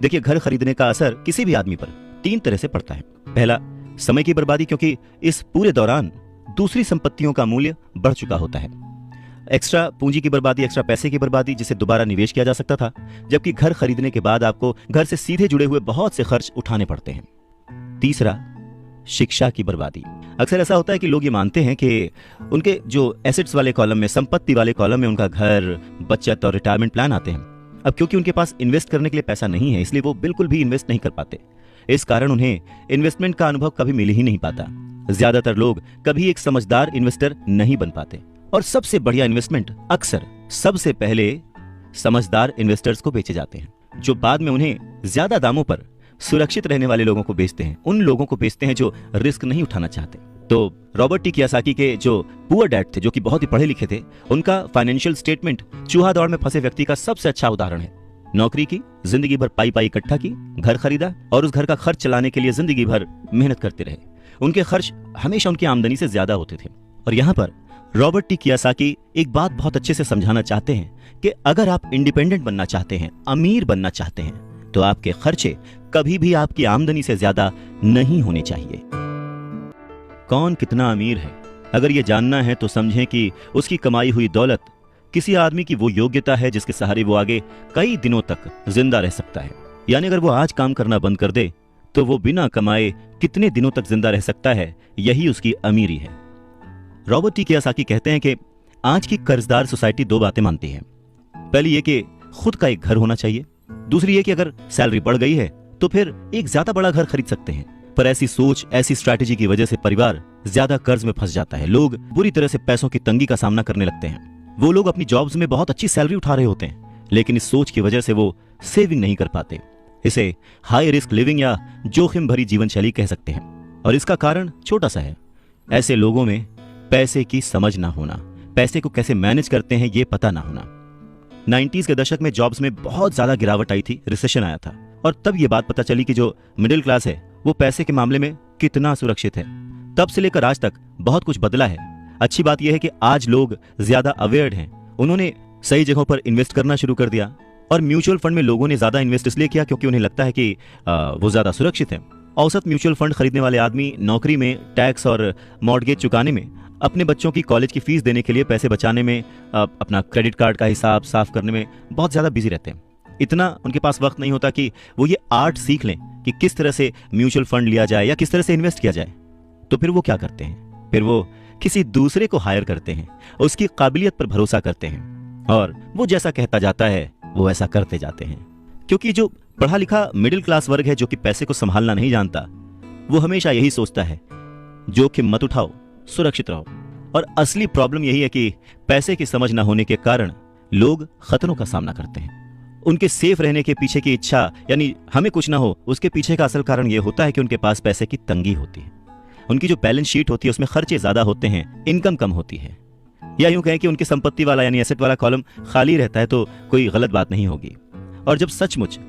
देखिए, घर खरीदने का असर किसी भी आदमी पर 3 तरह से पड़ता है। पहला, समय की बर्बादी, क्योंकि इस पूरे दौरान दूसरी संपत्तियों का मूल्य बढ़ चुका होता है। एक्स्ट्रा पूंजी की बर्बादी, एक्स्ट्रा पैसे की बर्बादी जिसे दोबारा निवेश किया जा सकता था, जबकि घर खरीदने के बाद आपको घर से सीधे जुड़े हुए बहुत से खर्च उठाने पड़ते हैं। तीसरा, शिक्षा की बर्बादी। अक्सर ऐसा होता है कि लोग ये मानते हैं कि उनके जो एसेट्स वाले कॉलम में, संपत्ति वाले कॉलम में उनका घर, बचत और रिटायरमेंट प्लान आते हैं। अब क्योंकि उनके पास इन्वेस्ट करने के लिए पैसा नहीं है, इसलिए वो बिल्कुल भी इन्वेस्ट नहीं कर पाते। इस कारण उन्हें इन्वेस्टमेंट का अनुभव कभी मिल ही नहीं पाता। ज्यादातर लोग कभी एक समझदार इन्वेस्टर नहीं बन पाते, और सबसे बढ़िया इन्वेस्टमेंट अक्सर सबसे पहले समझदार इन्वेस्टर्स को बेचे जाते हैं, जो बाद में उन्हें ज्यादा दामों पर सुरक्षित रहने वाले लोगों को बेचते हैं। उन लोगों को बेचते हैं जो रिस्क नहीं उठाना चाहते। तो रॉबर्ट टी कियोसाकी के जो पुअर डैड थे, जो कि बहुत ही पढ़े लिखे थे, उनका फाइनेंशियल स्टेटमेंट चूहा दौड़ में फंसे व्यक्ति का सबसे अच्छा उदाहरण है। नौकरी की, जिंदगी भर पाई पाई इकट्ठा की, घर खरीदा और उस घर का खर्च चलाने के लिए जिंदगी भर मेहनत करते रहे। उनके खर्च हमेशा उनकी आमदनी से ज्यादा होते थे और यहाँ पर रॉबर्ट टी कियोसाकी एक बात बहुत अच्छे से समझाना चाहते हैं कि अगर आप इंडिपेंडेंट बनना चाहते हैं, अमीर बनना चाहते हैं, तो आपके खर्चे कभी भी आपकी आमदनी से ज्यादा नहीं होने चाहिए। कौन कितना अमीर है, अगर ये जानना है तो समझें कि उसकी कमाई हुई दौलत किसी आदमी की वो योग्यता है जिसके सहारे वो आगे कई दिनों तक जिंदा रह सकता है। यानी अगर वो आज काम करना बंद कर दे तो वो बिना कमाए कितने दिनों तक जिंदा रह सकता है, यही उसकी अमीरी है। रॉबर्ट टी कियोसाकी कहते हैं कि आज की कर्जदार सोसाइटी दो बातें मानती है। पहली ये कि खुद का एक घर होना चाहिए, दूसरी ये कि अगर सैलरी बढ़ गई है तो फिर एक ज्यादा बड़ा घर खरीद सकते हैं। पर ऐसी सोच, ऐसी स्ट्रैटेजी की वजह से परिवार ज्यादा कर्ज में फंस जाता है। लोग बुरी तरह से पैसों की तंगी का सामना करने लगते हैं। वो लोग अपनी जॉब्स में बहुत अच्छी सैलरी उठा रहे होते हैं, लेकिन इस सोच की वजह से वो सेविंग नहीं कर पाते। इसे हाई रिस्क लिविंग या जोखिम भरी जीवन शैली कह सकते हैं। और इसका कारण छोटा सा है, ऐसे लोगों में पैसे की समझ ना होना, पैसे को कैसे मैनेज करते हैं ये पता ना होना। 90s के दशक में जॉब्स में बहुत ज्यादा गिरावट आई थी, रिसेशन आया था, और तब ये बात पता चली कि जो मिडिल क्लास है वो पैसे के मामले में कितना सुरक्षित है। तब से लेकर आज तक बहुत कुछ बदला है। अच्छी बात यह है कि आज लोग ज्यादा अवेयर्ड हैं, उन्होंने सही जगहों पर इन्वेस्ट करना शुरू कर दिया। और म्यूचुअल फंड में लोगों ने ज्यादा इन्वेस्ट इसलिए किया क्योंकि उन्हें लगता है कि वो ज्यादा सुरक्षित है। औसत म्यूचुअल फंड खरीदने वाले आदमी नौकरी में, टैक्स और मॉर्गेज चुकाने में, अपने बच्चों की कॉलेज की फीस देने के लिए पैसे बचाने में, अपना क्रेडिट कार्ड का हिसाब साफ करने में बहुत ज्यादा बिजी रहते हैं। इतना उनके पास वक्त नहीं होता कि वो ये आर्ट सीख लें कि किस तरह से म्यूचुअल फंड लिया जाए या किस तरह से इन्वेस्ट किया जाए। तो फिर वो क्या करते हैं, फिर वो किसी दूसरे को हायर करते हैं, उसकी काबिलियत पर भरोसा करते हैं, और वो जैसा कहता जाता है वो ऐसा करते जाते हैं। क्योंकि जो पढ़ा लिखा मिडिल क्लास वर्ग है, जो कि पैसे को संभालना नहीं जानता, वो हमेशा यही सोचता है जोखिम मत उठाओ, सुरक्षित रहो। और असली प्रॉब्लम यही है कि पैसे की समझ न होने के कारण लोग खतरों का सामना करते हैं। उनके सेफ रहने के पीछे की इच्छा, यानी हमें कुछ ना हो, उसके पीछे का असल कारण यह होता है कि उनके पास पैसे की तंगी होती है। उनकी जो बैलेंस शीट होती है उसमें खर्चे ज्यादा होते हैं, इनकम कम होती है। या यूं कहें कि उनकी संपत्ति वाला यानी एसेट वाला कॉलम खाली रहता है, तो कोई गलत बात नहीं होगी। और जब सचमुच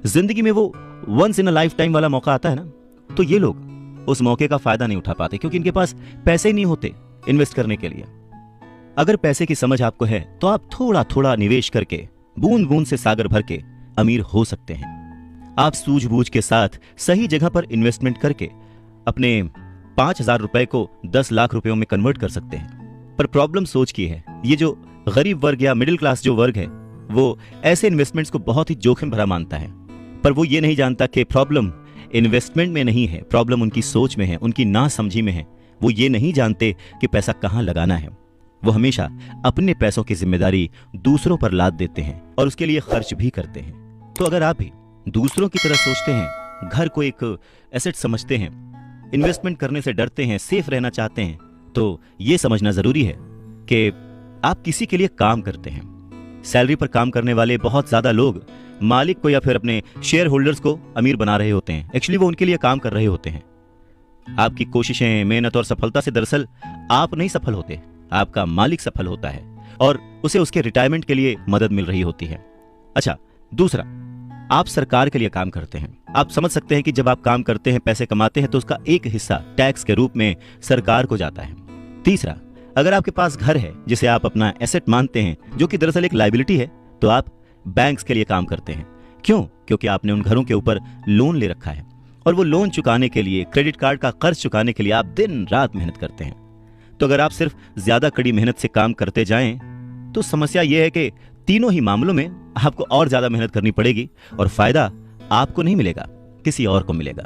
जिंदगी में वो once in a lifetime वाला मौका आता है ना, तो ये लोग उस मौके का फायदा नहीं उठा पाते, क्योंकि इनके पास पैसे ही नहीं होते इन्वेस्ट करने के लिए। अगर पैसे की समझ आपको है तो आप थोड़ा थोड़ा निवेश करके, बूंद बूंद से सागर भर के अमीर हो सकते हैं। आप सूझबूझ के साथ सही जगह पर इन्वेस्टमेंट करके अपने 5,000 रुपए को 10 लाख रुपयों में कन्वर्ट कर सकते हैं। पर प्रॉब्लम सोच की है, ये जो गरीब वर्ग या मिडिल क्लास जो वर्ग है, वो ऐसे इन्वेस्टमेंट्स को बहुत ही जोखिम भरा मानता है। पर वो ये नहीं जानता कि प्रॉब्लम इन्वेस्टमेंट में नहीं है, प्रॉब्लम उनकी सोच में है, उनकी नासमझी में है। वो ये नहीं जानते कि पैसा कहाँ लगाना है। वो हमेशा अपने पैसों की जिम्मेदारी दूसरों पर लाद देते हैं और उसके लिए खर्च भी करते हैं। तो अगर आप भी दूसरों की तरह सोचते हैं, घर को एक एसेट समझते हैं, इन्वेस्टमेंट करने से डरते हैं, सेफ रहना चाहते हैं, तो ये समझना जरूरी है कि आप किसी के लिए काम करते हैं। सैलरी पर काम करने वाले बहुत ज्यादा लोग मालिक को या फिर अपने शेयर होल्डर्स को अमीर बना रहे होते हैं। एक्चुअली वो उनके लिए काम कर रहे होते हैं। आपकी कोशिशें, मेहनत और सफलता से दरअसल आप नहीं सफल होते, आपका मालिक सफल होता है और उसे उसके रिटायरमेंट के लिए मदद मिल रही होती है। अच्छा, दूसरा, आप सरकार के लिए काम करते हैं। आप समझ सकते हैं कि जब आप काम करते हैं, पैसे कमाते हैं, तो उसका एक हिस्सा टैक्स के रूप में सरकार को जाता है। तीसरा, अगर आपके पास घर है जिसे आप अपना एसेट मानते हैं, जो कि दरअसल एक लायबिलिटी है, तो आप बैंक्स के लिए काम करते हैं। क्यों? क्योंकि आपने उन घरों के ऊपर लोन ले रखा है और वो लोन चुकाने के लिए, क्रेडिट कार्ड का कर्ज चुकाने के लिए आप दिन रात मेहनत करते हैं। तो अगर आप सिर्फ ज्यादा कड़ी मेहनत से काम करते जाएं, तो समस्या यह है कि तीनों ही मामलों में आपको और ज्यादा मेहनत करनी पड़ेगी और फायदा आपको नहीं मिलेगा, किसी और को मिलेगा।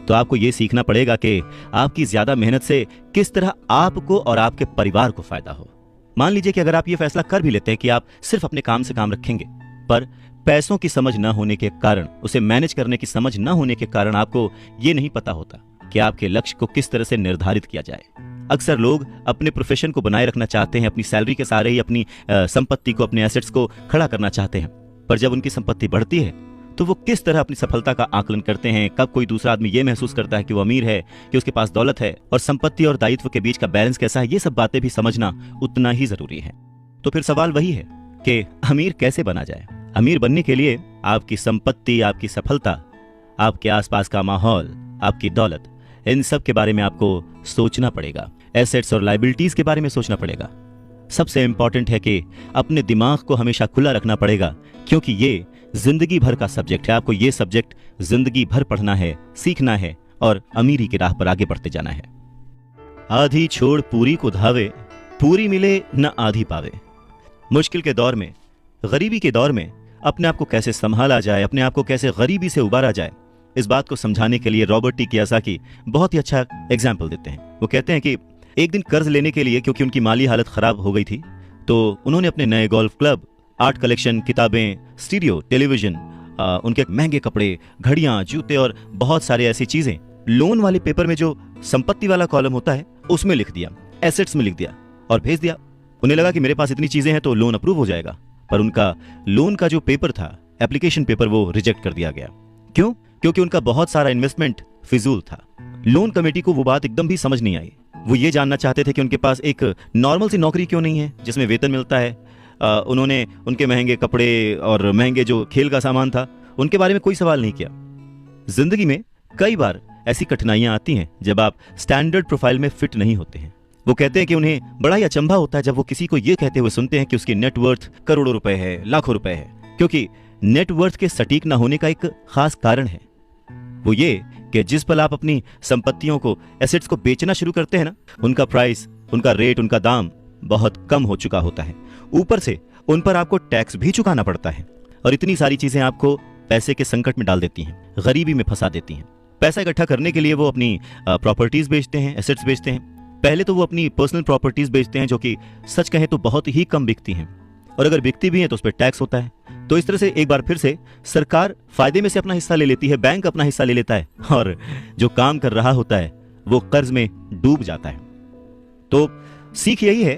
तो आपको यह सीखना पड़ेगा कि आपकी ज्यादा मेहनत से किस तरह आपको और आपके परिवार को फायदा हो। मान लीजिए कि अगर आप ये फैसला कर भी लेते हैं कि आप सिर्फ अपने काम से काम रखेंगे, पर पैसों की समझ न होने के कारण, उसे मैनेज करने की समझ न होने के कारण आपको ये नहीं पता होता कि आपके लक्ष्य को किस तरह से निर्धारित किया जाए। अक्सर लोग अपने प्रोफेशन को बनाए रखना चाहते हैं, अपनी सैलरी के सहारे ही अपनी संपत्ति को, अपने एसेट्स को खड़ा करना चाहते हैं। पर जब उनकी संपत्ति बढ़ती है तो वो किस तरह अपनी सफलता का आकलन करते हैं, कब कोई दूसरा आदमी ये महसूस करता है कि वो अमीर है, कि उसके पास दौलत है, और संपत्ति और दायित्व के बीच का बैलेंस कैसा है, ये सब बातें भी समझना उतना ही जरूरी है। तो फिर सवाल वही है कि अमीर कैसे बना जाए। अमीर बनने के लिए आपकी संपत्ति, आपकी सफलता, आपके आसपास का माहौल, आपकी दौलत, इन सब के बारे में आपको सोचना पड़ेगा। एसेट्स और लायबिलिटीज के बारे में सोचना पड़ेगा। सबसे इंपॉर्टेंट है कि अपने दिमाग को हमेशा खुला रखना पड़ेगा, क्योंकि ये जिंदगी भर का सब्जेक्ट है। आपको ये सब्जेक्ट जिंदगी भर पढ़ना है, सीखना है और अमीरी की राह पर आगे बढ़ते जाना है। आधी छोड़ पूरी को धावे, पूरी मिले न आधी पावे। मुश्किल के दौर में, गरीबी के दौर में अपने आप को कैसे संभाला जाए, अपने आप को कैसे गरीबी से उबारा जाए, इस बात को समझाने के लिए रॉबर्ट टी कियोसाकी बहुत ही अच्छा एग्जाम्पल देते हैं। वो कहते हैं कि एक दिन कर्ज लेने के लिए, क्योंकि उनकी माली हालत खराब हो गई थी, तो उन्होंने अपने नए गोल्फ क्लब, आर्ट कलेक्शन, किताबें, स्टीरियो, टेलीविजन, उनके महंगे कपड़े, घड़ियां, जूते और बहुत सारे ऐसी चीजें लोन वाले पेपर में जो संपत्ति वाला कॉलम होता है उसमें लिख दिया, एसेट्स में लिख दिया और भेज दिया। उन्हें लगा कि मेरे पास इतनी चीजें हैं तो लोन अप्रूव हो जाएगा, पर उनका लोन का जो पेपर था, एप्लीकेशन पेपर, वो रिजेक्ट कर दिया गया। क्यों? क्योंकि उनका बहुत सारा इन्वेस्टमेंट फिजूल था। लोन कमेटी को वो बात एकदम भी समझ नहीं आई। वो ये जानना चाहते थे कि उनके पास एक नॉर्मल सी नौकरी क्यों नहीं है जिसमें वेतन मिलता है। उन्होंने उनके महंगे कपड़े और महंगे जो खेल का सामान था उनके बारे में कोई सवाल नहीं किया। जिंदगी में कई बार ऐसी कठिनाइयां आती हैं जब आप स्टैंडर्ड प्रोफाइल में फिट नहीं होते हैं। वो कहते हैं कि उन्हें बड़ा ही अचंभा होता है जब वो किसी को ये कहते हुए सुनते हैं कि उसकी नेटवर्थ करोड़ों रुपए है, लाखों रुपए है, क्योंकि नेटवर्थ के सटीक ना होने का एक खास कारण है। वो ये कि जिस पल आप अपनी संपत्तियों को, एसेट्स को बेचना शुरू करते हैं ना, उनका प्राइस, उनका रेट, उनका दाम बहुत कम हो चुका होता है। ऊपर से उन पर आपको टैक्स भी चुकाना पड़ता है और इतनी सारी चीजें आपको पैसे के संकट में डाल देती हैं, गरीबी में फंसा देती हैं। पैसा इकट्ठा करने के लिए वो अपनी प्रॉपर्टीज बेचते हैं, एसेट्स बेचते हैं। पहले तो वो अपनी पर्सनल प्रॉपर्टीज बेचते हैं जो कि सच कहें तो बहुत ही कम बिकती हैं, और अगर बिकती भी हैं तो उस पर टैक्स होता है। तो इस तरह से एक बार फिर से सरकार फायदे में से अपना हिस्सा ले लेती है, बैंक अपना हिस्सा ले लेता है, और जो काम कर रहा होता है वो कर्ज में डूब जाता है। तो सीख यही है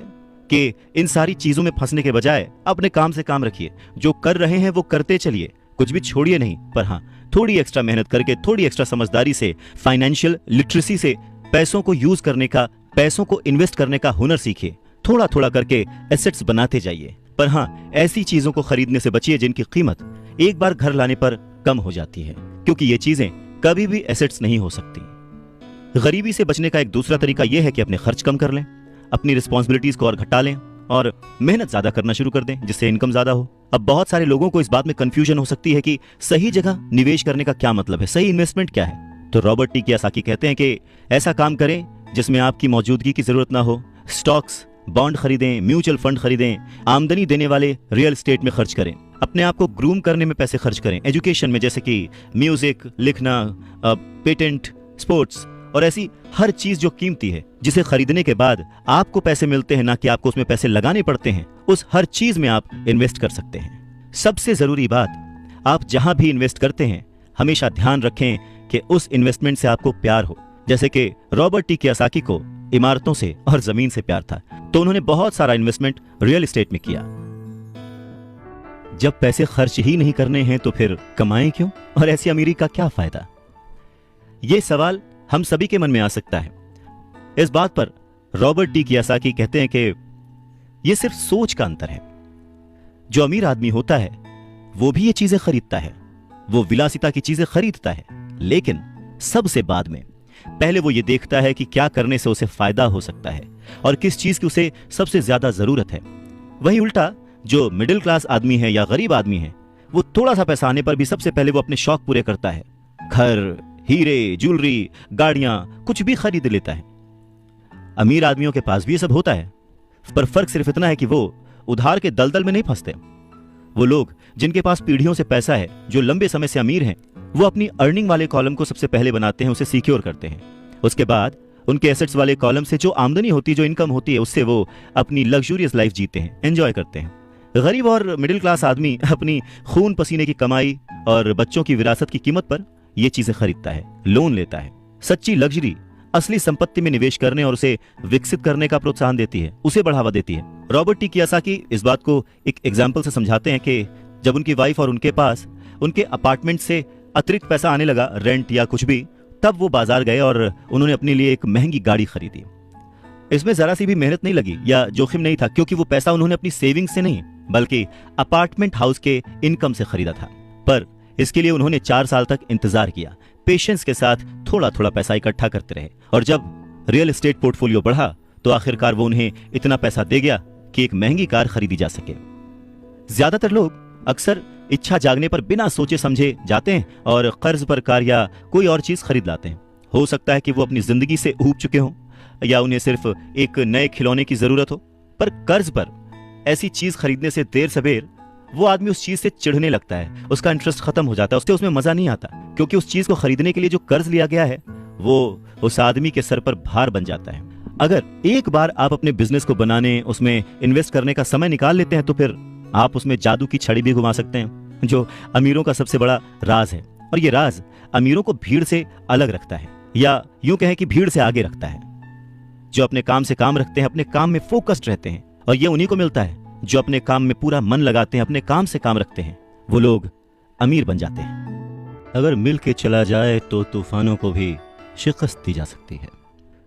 कि इन सारी चीजों में फंसने के बजाय अपने काम से काम रखिए। जो कर रहे हैं वो करते चलिए, कुछ भी छोड़िए नहीं, पर हाँ, थोड़ी एक्स्ट्रा मेहनत करके, थोड़ी एक्स्ट्रा समझदारी से, फाइनेंशियल लिटरेसी से पैसों को यूज करने का, पैसों को इन्वेस्ट करने का हुनर सीखिए। थोड़ा थोड़ा करके एसेट्स बनाते जाइए, पर हाँ, ऐसी चीजों को खरीदने से बचिए जिनकी कीमत एक बार घर लाने पर कम हो जाती है, क्योंकि ये चीजें कभी भी एसेट्स नहीं हो सकती। गरीबी से बचने का एक दूसरा तरीका यह है कि अपने खर्च कम कर लें, अपनी रिस्पॉन्सिबिलिटीज को और घटा लें और मेहनत ज्यादा करना शुरू कर दें, जिससे इनकम ज्यादा हो। अब बहुत सारे लोगों को इस बात में कंफ्यूजन हो सकती है कि सही जगह निवेश करने का क्या मतलब है, सही इन्वेस्टमेंट क्या है। तो रॉबर्ट टी कियोसाकी कहते हैं कि ऐसा काम करें जिसमें आपकी मौजूदगी की जरूरत ना हो। स्टॉक्स, बॉन्ड खरीदें, म्यूचुअल फंड खरीदें, आमदनी देने वाले रियल एस्टेट में खर्च करें, अपने आप को ग्रूम करने में पैसे खर्च करें, एजुकेशन में जैसे कि म्यूजिक, लिखना, पेटेंट, स्पोर्ट्स और ऐसी हर चीज जो कीमती है, जिसे खरीदने के बाद आपको पैसे मिलते हैं, ना कि आपको उसमें पैसे लगाने पड़ते हैं, उस हर चीज में आप इन्वेस्ट कर सकते हैं। सबसे जरूरी बात, आप जहां भी इन्वेस्ट करते हैं हमेशा ध्यान रखें कि उस इन्वेस्टमेंट से आपको प्यार हो। जैसे कि रॉबर्ट टी कियोसाकी को इमारतों से और जमीन से प्यार था, तो उन्होंने बहुत सारा इन्वेस्टमेंट रियल एस्टेट में किया। जब पैसे खर्च ही नहीं करने हैं तो फिर कमाएं क्यों, और ऐसी अमीरी का क्या फायदा? यह सवाल हम सभी के मन में आ सकता है। इस बात पर रॉबर्ट टी कियोसाकी कहते हैं कि यह सिर्फ सोच का अंतर है। जो अमीर आदमी होता है वो भी ये चीजें खरीदता है, वो विलासिता की चीजें खरीदता है, लेकिन सबसे बाद में पहले वो ये देखता है कि क्या करने से उसे फायदा हो सकता है और किस चीज की उसे सबसे ज्यादा जरूरत है। वहीं उल्टा जो मिडिल क्लास आदमी है या गरीब आदमी है, वो थोड़ा सा पैसा आने पर भी सबसे पहले वो अपने शौक पूरे करता है, घर, हीरे, ज्वेलरी, गाड़ियां, कुछ भी खरीद लेता है। अमीर आदमियों के पास भी ये सब होता है, पर फर्क सिर्फ इतना है कि वो उधार के दलदल में नहीं फंसते। वो लोग जिनके पास पीढ़ियों से पैसा है, जो लंबे समय से अमीर हैं, वो अपनी अर्निंग वाले कॉलम को सबसे पहले बनाते हैं, उसे सिक्योर करते हैं। उसके बाद उनके एसेट्स वाले कॉलम से जो आमदनी होती है, जो इनकम होती है, उससे वो अपनी लग्जूरियस लाइफ जीते हैं, एंजॉय करते हैं। गरीब और मिडिल क्लास आदमी अपनी खून पसीने की कमाई और बच्चों की विरासत की कीमत पर ये चीजें खरीदता है, लोन लेता है। सच्ची लग्जरी असली संपत्ति में निवेश करने और उसे विकसित करने का प्रोत्साहन देती है, उसे बढ़ावा देती है। रॉबर्ट टी कियोसाकी इस बात को एक एग्जाम्पल से समझाते हैं कि जब उनकी वाइफ और उनके पास उनके अपार्टमेंट से अतिरिक्त पैसा आने लगा, रेंट या कुछ भी, तब वो बाजार गए और उन्होंने अपने लिए एक महंगी गाड़ी खरीदी। इसमें जरा सी भी मेहनत नहीं लगी या जोखिम नहीं था, क्योंकि वो पैसा उन्होंने अपनी सेविंग से नहीं बल्कि अपार्टमेंट हाउस के इनकम से खरीदा था। पर इसके लिए उन्होंने 4 साल तक इंतजार किया, पेशेंस के साथ थोड़ा थोड़ा पैसा इकट्ठा करते रहे, और जब रियल एस्टेट पोर्टफोलियो बढ़ा तो आखिरकार वो उन्हें इतना पैसा दे गया कि एक महंगी कार खरीदी जा सके। ज्यादातर लोग अक्सर इच्छा जागने पर बिना सोचे समझे जाते हैं और कर्ज पर कार या कोई और चीज खरीद लाते हैं। हो सकता है कि वो अपनी जिंदगी से ऊब चुके हों या उन्हें सिर्फ एक नए खिलौने की जरूरत हो, पर कर्ज पर ऐसी चीज खरीदने से देर सवेर वो आदमी उस चीज से चिढ़ने लगता है, उसका इंटरेस्ट खत्म हो जाता है, उससे उसमें मजा नहीं आता, क्योंकि उस चीज को खरीदने के लिए जो कर्ज लिया गया है वो उस आदमी के सर पर भार बन जाता है। अगर एक बार आप अपने बिजनेस को बनाने, उसमें इन्वेस्ट करने का समय निकाल लेते हैं तो फिर आप उसमें जादू की छड़ी भी घुमा सकते हैं, जो अमीरों का सबसे बड़ा राज है। और ये राज अमीरों को भीड़ से अलग रखता है, या यूं कहें कि भीड़ से आगे रखता है। जो अपने काम से काम रखते हैं, अपने काम में फोकस्ड रहते हैं, और ये उन्हीं को मिलता है जो अपने काम में पूरा मन लगाते हैं, अपने काम से काम रखते हैं, वो लोग अमीर बन जाते हैं। अगर मिल के चला जाए तो तूफानों को भी शिकस्त दी जा सकती है।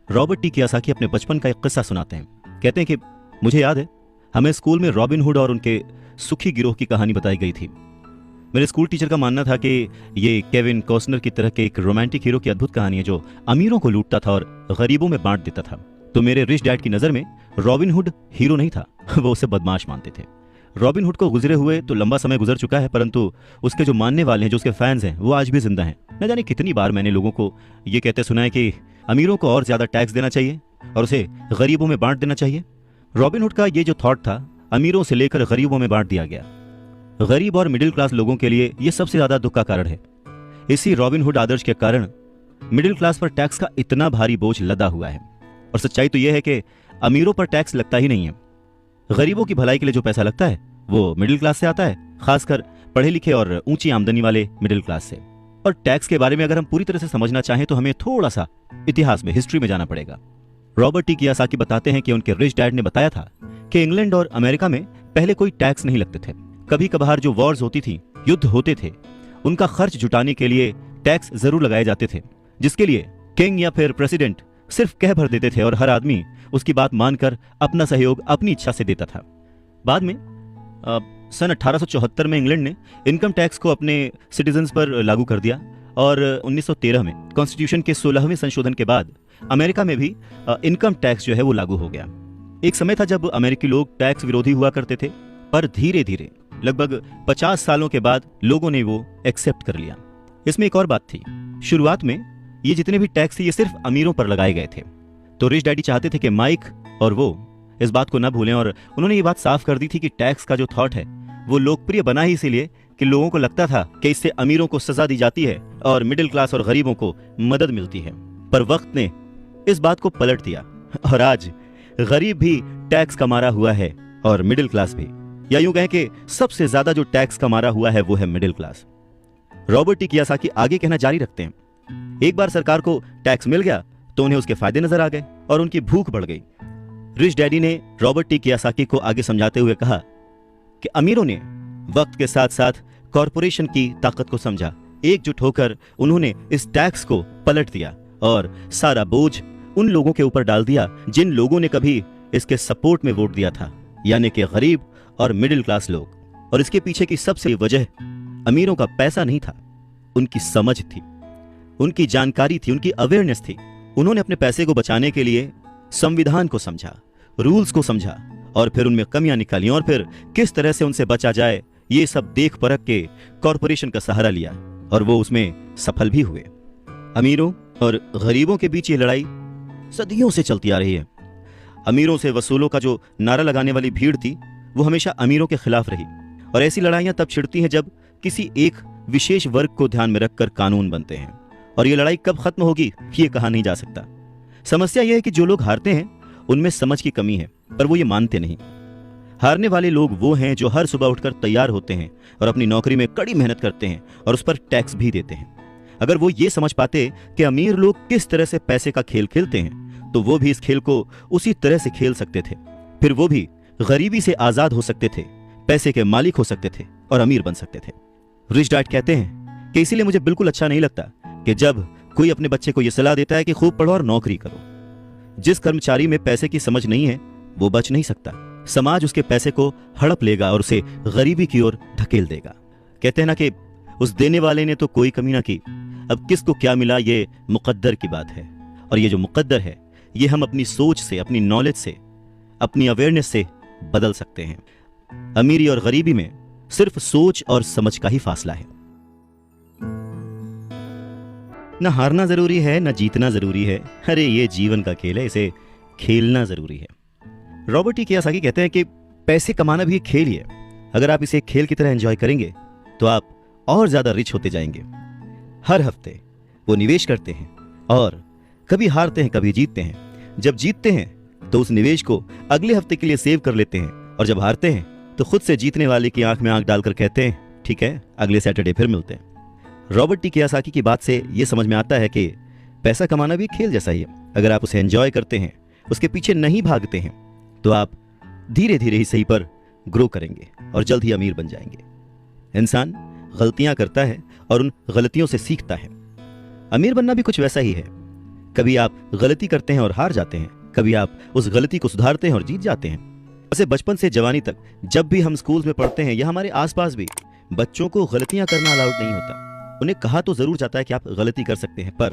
रॉबर्ट टी कियोसाकी अपने बचपन का एक किस्सा सुनाते हैं। कहते हैं कि मुझे याद है, हमें स्कूल में रॉबिन हुड और उनके सुखी गिरोह की कहानी बताई गई थी। मेरे स्कूल टीचर का मानना था कि ये केविन कॉस्नर की तरह के एक रोमांटिक हीरो की अद्भुत कहानी है जो अमीरों को लूटता था और गरीबों में बांट देता था। तो मेरे रिच डैड की नजर में रॉबिन हुड हीरो नहीं था, वो उसे बदमाश मानते थे। रॉबिन हुड को गुजरे हुए तो लंबा समय गुजर चुका है, परंतु उसके जो मानने वाले हैं, जो उसके फैंस हैं, वो आज भी जिंदा हैं। न जाने कितनी बार मैंने लोगों को ये कहते सुना है कि अमीरों को और ज्यादा टैक्स देना चाहिए और उसे गरीबों में बांट देना चाहिए। रॉबिन हुड का ये जो थॉट था, अमीरों से लेकर गरीबों में बांट दिया गया। गरीब और मिडिल क्लास लोगों के लिए यह सबसे ज्यादा दुख का कारण है। इसी रॉबिन हुड आदर्श के कारण मिडिल क्लास पर टैक्स का इतना भारी बोझ लदा हुआ है। और सच्चाई तो यह है कि अमीरों पर टैक्स लगता ही नहीं है। गरीबों की भलाई के लिए जो पैसा लगता है वो मिडिल क्लास से आता है, खासकर पढ़े लिखे और ऊंची आमदनी वाले मिडिल क्लास से। और टैक्स के बारे में अगर हम पूरी तरह से समझना चाहें तो हमें थोड़ा सा इतिहास में, हिस्ट्री में जाना पड़ेगा। रॉबर्ट टी कियोसाकी बताते हैं कि उनके रिच डैड ने बताया था कि इंग्लैंड और अमेरिका में पहले कोई टैक्स नहीं लगते थे। कभी कभार जो वॉर्स होती थी, युद्ध होते थे, उनका खर्च जुटाने के लिए टैक्स जरूर लगाए जाते थे, जिसके लिए किंग या फिर प्रेसिडेंट सिर्फ कह भर देते थे और हर आदमी उसकी बात मानकर अपना सहयोग अपनी इच्छा से देता था। बाद में सन 1874 में इंग्लैंड ने इनकम टैक्स को अपने सिटीजन्स पर लागू कर दिया और 1913 में कॉन्स्टिट्यूशन के 16वें संशोधन के बाद अमेरिका में भी इनकम टैक्स जो है वो लागू हो गया। एक समय था जब अमेरिकी लोग टैक्स विरोधी हुआ करते थे, पर धीरे धीरे लगभग 50 सालों के बाद लोगों ने वो एक्सेप्ट कर लिया। इसमें एक और बात थी, शुरुआत में ये जितने भी टैक्स थे ये सिर्फ अमीरों पर लगाए गए थे। तो रिच डैडी चाहते थे कि माइक और वो इस बात को ना भूलें, और उन्होंने ये बात साफ कर दी थी कि टैक्स का जो थॉट है वो लोकप्रिय बना ही इसीलिए कि लोगों को लगता था कि इससे अमीरों को सजा दी जाती है और मिडिल क्लास और गरीबों को मदद मिलती है। पर वक्त ने इस बात को पलट दिया और आज गरीब भी टैक्स का मारा हुआ है और मिडिल क्लास भी, या यूं कहें कि सबसे ज्यादा जो टैक्स का मारा हुआ है वो है middle class. Robert T Kiyosaki आगे कहना जारी रखते हैं, एक बार सरकार को टैक्स मिल गया तो उन्हें उसके फायदे नजर आ गए और उनकी भूख बढ़ गई। रिच डैडी ने रॉबर्ट टी कियोसाकी को आगे समझाते हुए कहा कि अमीरों ने वक्त के साथ साथ कॉरपोरेशन की ताकत को समझा। एकजुट होकर उन्होंने इस टैक्स को पलट दिया और सारा बोझ उन लोगों के ऊपर डाल दिया जिन लोगों ने कभी इसके सपोर्ट में वोट दिया था, यानी कि गरीब और मिडिल क्लास लोग। और इसके पीछे की सबसे वजह अमीरों का पैसा नहीं था, उनकी समझ थी, उनकी जानकारी थी, उनकी अवेयरनेस थी। उन्होंने अपने पैसे को बचाने के लिए संविधान को समझा, रूल्स को समझा और फिर उनमें कमियां निकाली और फिर किस तरह से उनसे बचा जाए ये सब देख परख के कॉरपोरेशन का सहारा लिया और वो उसमें सफल भी हुए। अमीरों और गरीबों के बीच ये लड़ाई सदियों से चलती आ रही है। अमीरों से वसूलों का जो नारा लगाने वाली भीड़ थी वो हमेशा अमीरों के खिलाफ रही, और ऐसी लड़ाइयां तब छिड़ती हैं जब किसी एक विशेष वर्ग को ध्यान में रखकर कानून बनते हैं, और ये लड़ाई कब खत्म होगी ये कहा नहीं जा सकता। समस्या यह है कि जो लोग हारते हैं उनमें समझ की कमी है, पर वो ये मानते नहीं। हारने वाले लोग वो हैं जो हर सुबह उठकर तैयार होते हैं और अपनी नौकरी में कड़ी मेहनत करते हैं और उस पर टैक्स भी देते हैं। अगर वो ये समझ पाते कि अमीर लोग किस तरह से पैसे का खेल खेलते हैं तो वो भी इस खेल को उसी तरह से खेल सकते थे। फिर वो भी गरीबी से आजाद हो सकते थे, पैसे के मालिक हो सकते थे और अमीर बन सकते थे। रिच डैड कहते हैं कि इसीलिए मुझे बिल्कुल अच्छा नहीं लगता कि जब कोई अपने बच्चे को यह सलाह देता है कि खूब पढ़ो और नौकरी करो। जिस कर्मचारी में पैसे की समझ नहीं है वो बच नहीं सकता। समाज उसके पैसे को हड़प लेगा और उसे गरीबी की ओर धकेल देगा। कहते हैं ना कि उस देने वाले ने तो कोई कमी ना की, अब किसको क्या मिला ये मुकद्दर की बात है। और ये जो मुकद्दर है ये हम अपनी सोच से, अपनी नॉलेज से, अपनी अवेयरनेस से बदल सकते हैं। अमीरी और गरीबी में सिर्फ सोच और समझ का ही फासला है। न हारना जरूरी है, न जीतना जरूरी है। अरे ये जीवन का खेल है, इसे खेलना जरूरी है। रॉबर्ट टी कियोसाकी कहते हैं कि पैसे कमाना भी एक खेल ही है। अगर आप इसे एक खेल की तरह एंजॉय करेंगे तो आप और ज्यादा रिच होते जाएंगे। हर हफ्ते वो निवेश करते हैं और कभी हारते हैं, कभी जीतते हैं। जब जीतते हैं तो उस निवेश को अगले हफ्ते के लिए सेव कर लेते हैं, और जब हारते हैं तो खुद से जीतने वाले की आंख में आंख डालकर कहते हैं, ठीक है, अगले सैटरडे फिर मिलते हैं। रॉबर्ट टी कियोसाकी की बात से यह समझ में आता है कि पैसा कमाना भी खेल जैसा ही है। अगर आप उसे एंजॉय करते हैं, उसके पीछे नहीं भागते हैं, तो आप धीरे धीरे ही सही पर ग्रो करेंगे और जल्द ही अमीर बन जाएंगे। इंसान गलतियां करता है और उन गलतियों से सीखता है। अमीर बनना भी कुछ वैसा ही है। कभी आप गलती करते हैं और हार जाते हैं, कभी आप उस गलती को सुधारते हैं और जीत जाते हैं। वैसे बचपन से जवानी तक जब भी हम स्कूल में पढ़ते हैं या हमारे आसपास भी, बच्चों को गलतियां करना अलाउड नहीं होता। उन्हें कहा तो जरूर जाता है कि आप गलती कर सकते हैं, पर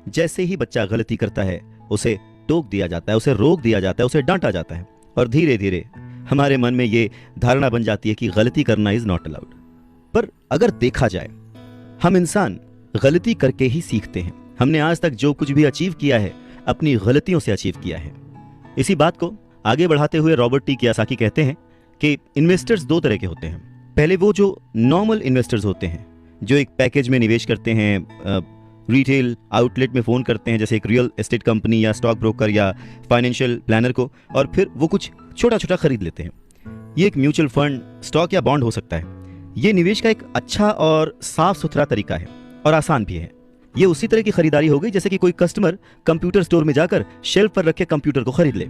जैसे ही बच्चा गलती करता है उसे टोक दिया जाता है, उसे रोक दिया जाता है, उसे डांटा जाता है, और धीरे धीरे हमारे मन में ये धारणा बन जाती है कि गलती करना इज नॉट अलाउड। पर अगर देखा जाए, हम इंसान गलती करके ही सीखते हैं। हमने आज तक जो कुछ भी अचीव किया है, अपनी गलतियों से अचीव किया है। इसी बात को आगे बढ़ाते हुए रॉबर्ट टी कियोसाकी कहते हैं कि इन्वेस्टर्स दो तरह के होते हैं। पहले वो जो नॉर्मल इन्वेस्टर्स होते हैं, जो एक पैकेज में निवेश करते हैं, रिटेल आउटलेट में फ़ोन करते हैं, जैसे एक रियल एस्टेट कंपनी या स्टॉक ब्रोकर या फाइनेंशियल प्लानर को, और फिर वो कुछ छोटा छोटा खरीद लेते हैं। ये एक म्यूचुअल फंड, स्टॉक या बॉन्ड हो सकता है। ये निवेश का एक अच्छा और साफ सुथरा तरीका है और आसान भी है। ये उसी तरह की खरीदारी हो गई जैसे कि कोई कस्टमर कंप्यूटर स्टोर में जाकर शेल्फ पर रखे कंप्यूटर को खरीद ले।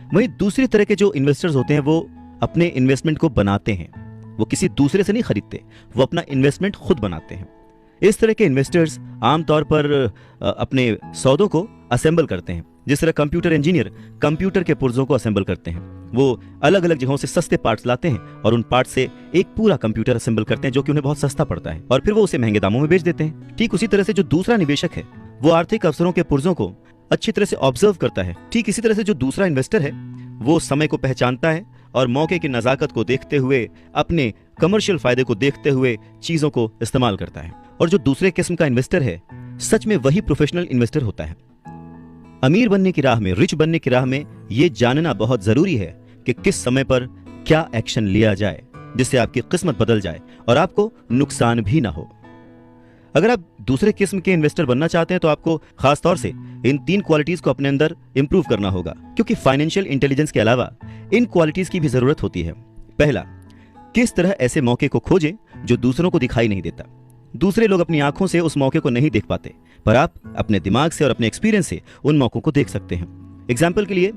वहीं दूसरी तरह के जो इन्वेस्टर्स होते हैं, वो अपने इन्वेस्टमेंट को बनाते हैं। वो किसी दूसरे से नहीं खरीदते, वो अपना इन्वेस्टमेंट खुद बनाते हैं। इस तरह के इन्वेस्टर्स आमतौर पर अपने सौदों को असेंबल करते हैं। जिस तरह कंप्यूटर इंजीनियर कंप्यूटर के पुर्जों को असेंबल करते हैं, वो अलग अलग जगहों से सस्ते पार्ट्स लाते हैं और उन पार्ट्स से एक पूरा कंप्यूटर असेंबल करते हैं, जो कि उन्हें बहुत सस्ता पड़ता है, और फिर वो उसे महंगे दामों में बेच देते हैं। ठीक उसी तरह से जो दूसरा निवेशक है, वो आर्थिक अवसरों के पुर्जों को अच्छी तरह से ऑब्जर्व करता है। ठीक इसी तरह से जो दूसरा इन्वेस्टर है, वो समय को पहचानता है और मौके की नजाकत को देखते हुए, अपने कमर्शियल फायदे को देखते हुए चीजों को इस्तेमाल करता है। और जो दूसरे किस्म का इन्वेस्टर है, सच में वही प्रोफेशनल इन्वेस्टर होता है। अमीर बनने की राह में, रिच बनने की राह में यह जानना बहुत जरूरी है कि किस समय पर क्या एक्शन लिया जाए जिससे आपकी किस्मत बदल जाए और आपको नुकसान भी ना हो। अगर आप दूसरे किस्म के इन्वेस्टर बनना चाहते हैं तो आपको खासतौर से इन 3 क्वालिटीज को अपने अंदर इंप्रूव करना होगा, क्योंकि फाइनेंशियल इंटेलिजेंस के अलावा इन क्वालिटीज की भी जरूरत होती है। पहला, किस तरह ऐसे मौके को खोजें जो दूसरों को दिखाई नहीं देता। दूसरे लोग अपनी आंखों से उस मौके को नहीं देख पाते, पर आप अपने दिमाग से और अपने एक्सपीरियंस से उन मौकों को देख सकते हैं। एग्जाम्पल के लिए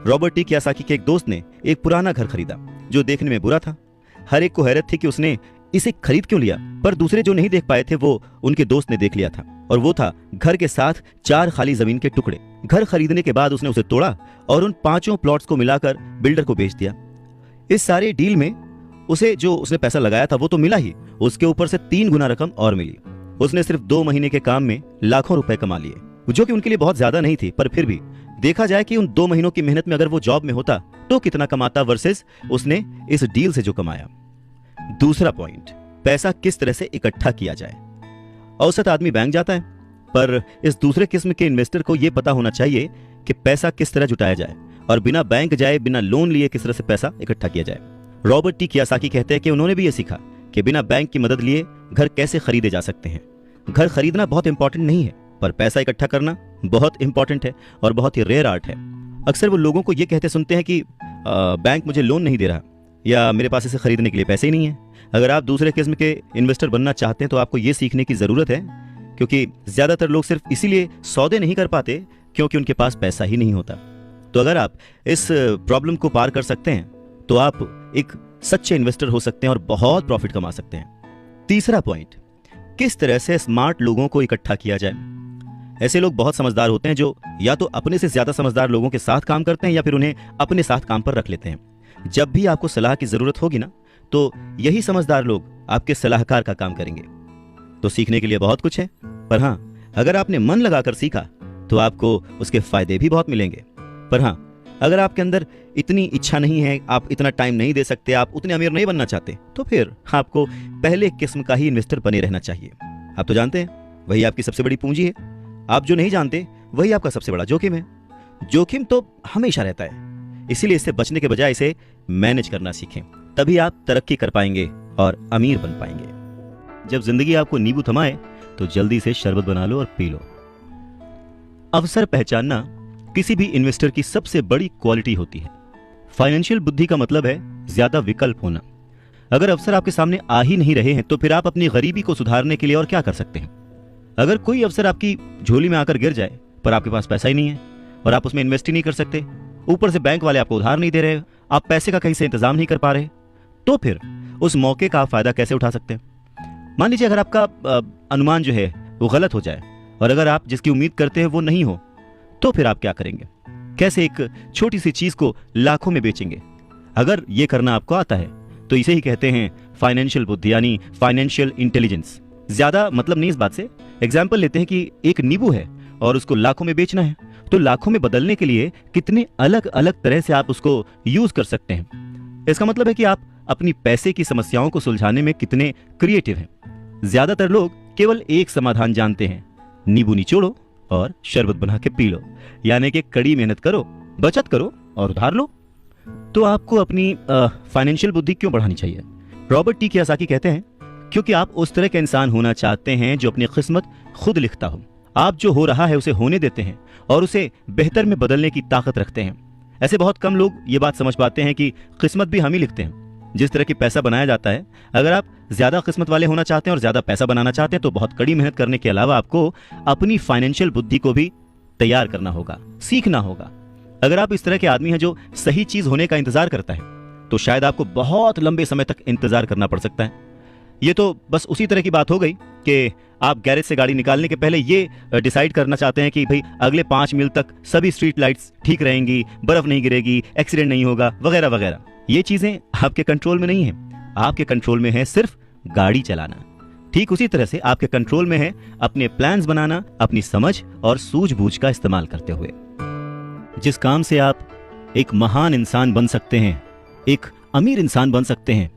रॉबर्ट टी कियोसाकी के एक दोस्त ने एक पुराना घर खरीदा जो देखने में बुरा था। हर एक को हैरत थी कि उसने इसे खरीद क्यों लिया, पर दूसरे जो नहीं देख पाए थे वो उनके दोस्त ने देख लिया था, और वो था घर के साथ 4 खाली जमीन के टुकड़े। घर खरीदने के बाद उसने उसे तोड़ा और उन 5 प्लॉट्स को मिलाकर बिल्डर को बेच दिया। इस सारे डील में उसे जो उसने पैसा लगाया था वो तो मिला ही, उसके ऊपर से 3 गुना रकम और मिली। उसने सिर्फ 2 महीने के काम में लाखों रुपए कमा लिए, जो कि उनके लिए बहुत ज्यादा नहीं थी, पर फिर भी देखा जाए कि उन 2 महीनों की मेहनत में अगर वो जॉब में होता तो कितना कमाता वर्सेस उसने इस डील से जो कमाया। दूसरा पॉइंट, पैसा किस तरह से इकट्ठा किया जाए। औसत आदमी बैंक जाता है, पर इस दूसरे किस्म के इन्वेस्टर को यह पता होना चाहिए कि पैसा किस तरह जुटाया जाए और बिना बैंक जाए, बिना लोन लिए किस तरह से पैसा इकट्ठा किया जाए। रॉबर्ट टी कियोसाकी कहते हैं कि उन्होंने भी यह सीखा कि बिना बैंक की मदद लिए घर कैसे खरीदे जा सकते हैं। घर खरीदना बहुत इंपॉर्टेंट नहीं है, पर पैसा इकट्ठा करना बहुत इंपॉर्टेंट है और बहुत ही रेयर आर्ट है। अक्सर वो लोगों को ये कहते सुनते हैं कि बैंक मुझे लोन नहीं दे रहा, या मेरे पास इसे खरीदने के लिए पैसे ही नहीं है। अगर आप दूसरे किस्म के इन्वेस्टर बनना चाहते हैं तो आपको ये सीखने की जरूरत है, क्योंकि ज्यादातर लोग सिर्फ इसीलिए सौदे नहीं कर पाते क्योंकि उनके पास पैसा ही नहीं होता। तो अगर आप इस प्रॉब्लम को पार कर सकते हैं तो आप एक सच्चे इन्वेस्टर हो सकते हैं और बहुत प्रॉफिट कमा सकते हैं। तीसरा पॉइंट, किस तरह से स्मार्ट लोगों को इकट्ठा किया जाए। ऐसे लोग बहुत समझदार होते हैं जो या तो अपने से ज्यादा समझदार लोगों के साथ काम करते हैं या फिर उन्हें अपने साथ काम पर रख लेते हैं। जब भी आपको सलाह की जरूरत होगी ना, तो यही समझदार लोग आपके सलाहकार का काम करेंगे। तो सीखने के लिए बहुत कुछ है, पर हाँ, अगर आपने मन लगाकर सीखा तो आपको उसके फायदे भी बहुत मिलेंगे। पर हाँ, अगर आपके अंदर इतनी इच्छा नहीं है, आप इतना टाइम नहीं दे सकते, आप उतने अमीर नहीं बनना चाहते, तो फिर आपको पहले किस्म का ही इन्वेस्टर बने रहना चाहिए। आप तो जानते हैं वही आपकी सबसे बड़ी पूंजी है। आप जो नहीं जानते वही आपका सबसे बड़ा जोखिम है। जोखिम तो हमेशा रहता है, इसीलिए इससे बचने के बजाय इसे मैनेज करना सीखें, तभी आप तरक्की कर पाएंगे और अमीर बन पाएंगे। जब जिंदगी आपको नींबू थमाए तो जल्दी से शरबत बना लो और पी लो। अवसर पहचानना किसी भी इन्वेस्टर की सबसे बड़ी क्वालिटी होती है। फाइनेंशियल बुद्धि का मतलब है ज्यादा विकल्प होना। अगर अवसर आपके सामने आ ही नहीं रहे हैं तो फिर आप अपनी गरीबी को सुधारने के लिए और क्या कर सकते हैं। अगर कोई अवसर आपकी झोली में आकर गिर जाए पर आपके पास पैसा ही नहीं है और आप उसमें इन्वेस्ट ही नहीं कर सकते, ऊपर से बैंक वाले आपको उधार नहीं दे रहे, आप पैसे का कहीं से इंतजाम नहीं कर पा रहे, तो फिर उस मौके का आप फायदा कैसे उठा सकते हैं। मान लीजिए अगर आपका अनुमान जो है वो गलत हो जाए और अगर आप जिसकी उम्मीद करते हैं वो नहीं हो, तो फिर आप क्या करेंगे? कैसे एक छोटी सी चीज को लाखों में बेचेंगे? अगर ये करना आपको आता है तो इसे ही कहते हैं फाइनेंशियल बुद्धि, यानी फाइनेंशियल इंटेलिजेंस। ज्यादा मतलब नहीं इस बात से। एग्जाम्पल लेते हैं कि एक नींबू है और उसको लाखों में बेचना है, तो लाखों में बदलने के लिए कितने अलग अलग तरह से आप उसको यूज कर सकते हैं। इसका मतलब है कि आप अपनी पैसे की समस्याओं को सुलझाने में कितने क्रिएटिव हैं। ज्यादातर लोग केवल एक समाधान जानते हैं, नींबू निचोड़ो और शरबत बना के पी लो, यानी कि कड़ी मेहनत करो, बचत करो और उधार लो। तो आपको अपनी फाइनेंशियल बुद्धि क्यों बढ़ानी चाहिए? रॉबर्ट टी कियोसाकी कहते हैं, क्योंकि आप उस तरह के इंसान होना चाहते हैं जो अपनी किस्मत खुद लिखता हो। आप जो हो रहा है उसे होने देते हैं और उसे बेहतर में बदलने की ताकत रखते हैं। ऐसे बहुत कम लोग ये बात समझ पाते हैं कि किस्मत भी हम ही लिखते हैं। जिस तरह की पैसा बनाया जाता है, अगर आप ज्यादा किस्मत वाले होना चाहते हैं और ज्यादा पैसा बनाना चाहते हैं तो बहुत कड़ी मेहनत करने के अलावा आपको अपनी फाइनेंशियल बुद्धि को भी तैयार करना होगा, सीखना होगा। अगर आप इस तरह के आदमी हैं जो सही चीज होने का इंतजार करता है, तो शायद आपको बहुत लंबे समय तक इंतजार करना पड़ सकता है। ये तो बस उसी तरह की बात हो गई कि आप गैरेज से गाड़ी निकालने के पहले ये डिसाइड करना चाहते हैं कि भाई अगले 5 मील तक सभी स्ट्रीट लाइट्स ठीक रहेंगी, बर्फ नहीं गिरेगी, एक्सीडेंट नहीं होगा, वगैरह वगैरह। ये चीजें आपके कंट्रोल में नहीं है। आपके कंट्रोल में है सिर्फ गाड़ी चलाना। ठीक उसी तरह से आपके कंट्रोल में है अपने प्लान्स बनाना, अपनी समझ और सूझबूझ का इस्तेमाल करते हुए। जिस काम से आप एक महान इंसान बन सकते हैं, एक अमीर इंसान बन सकते हैं,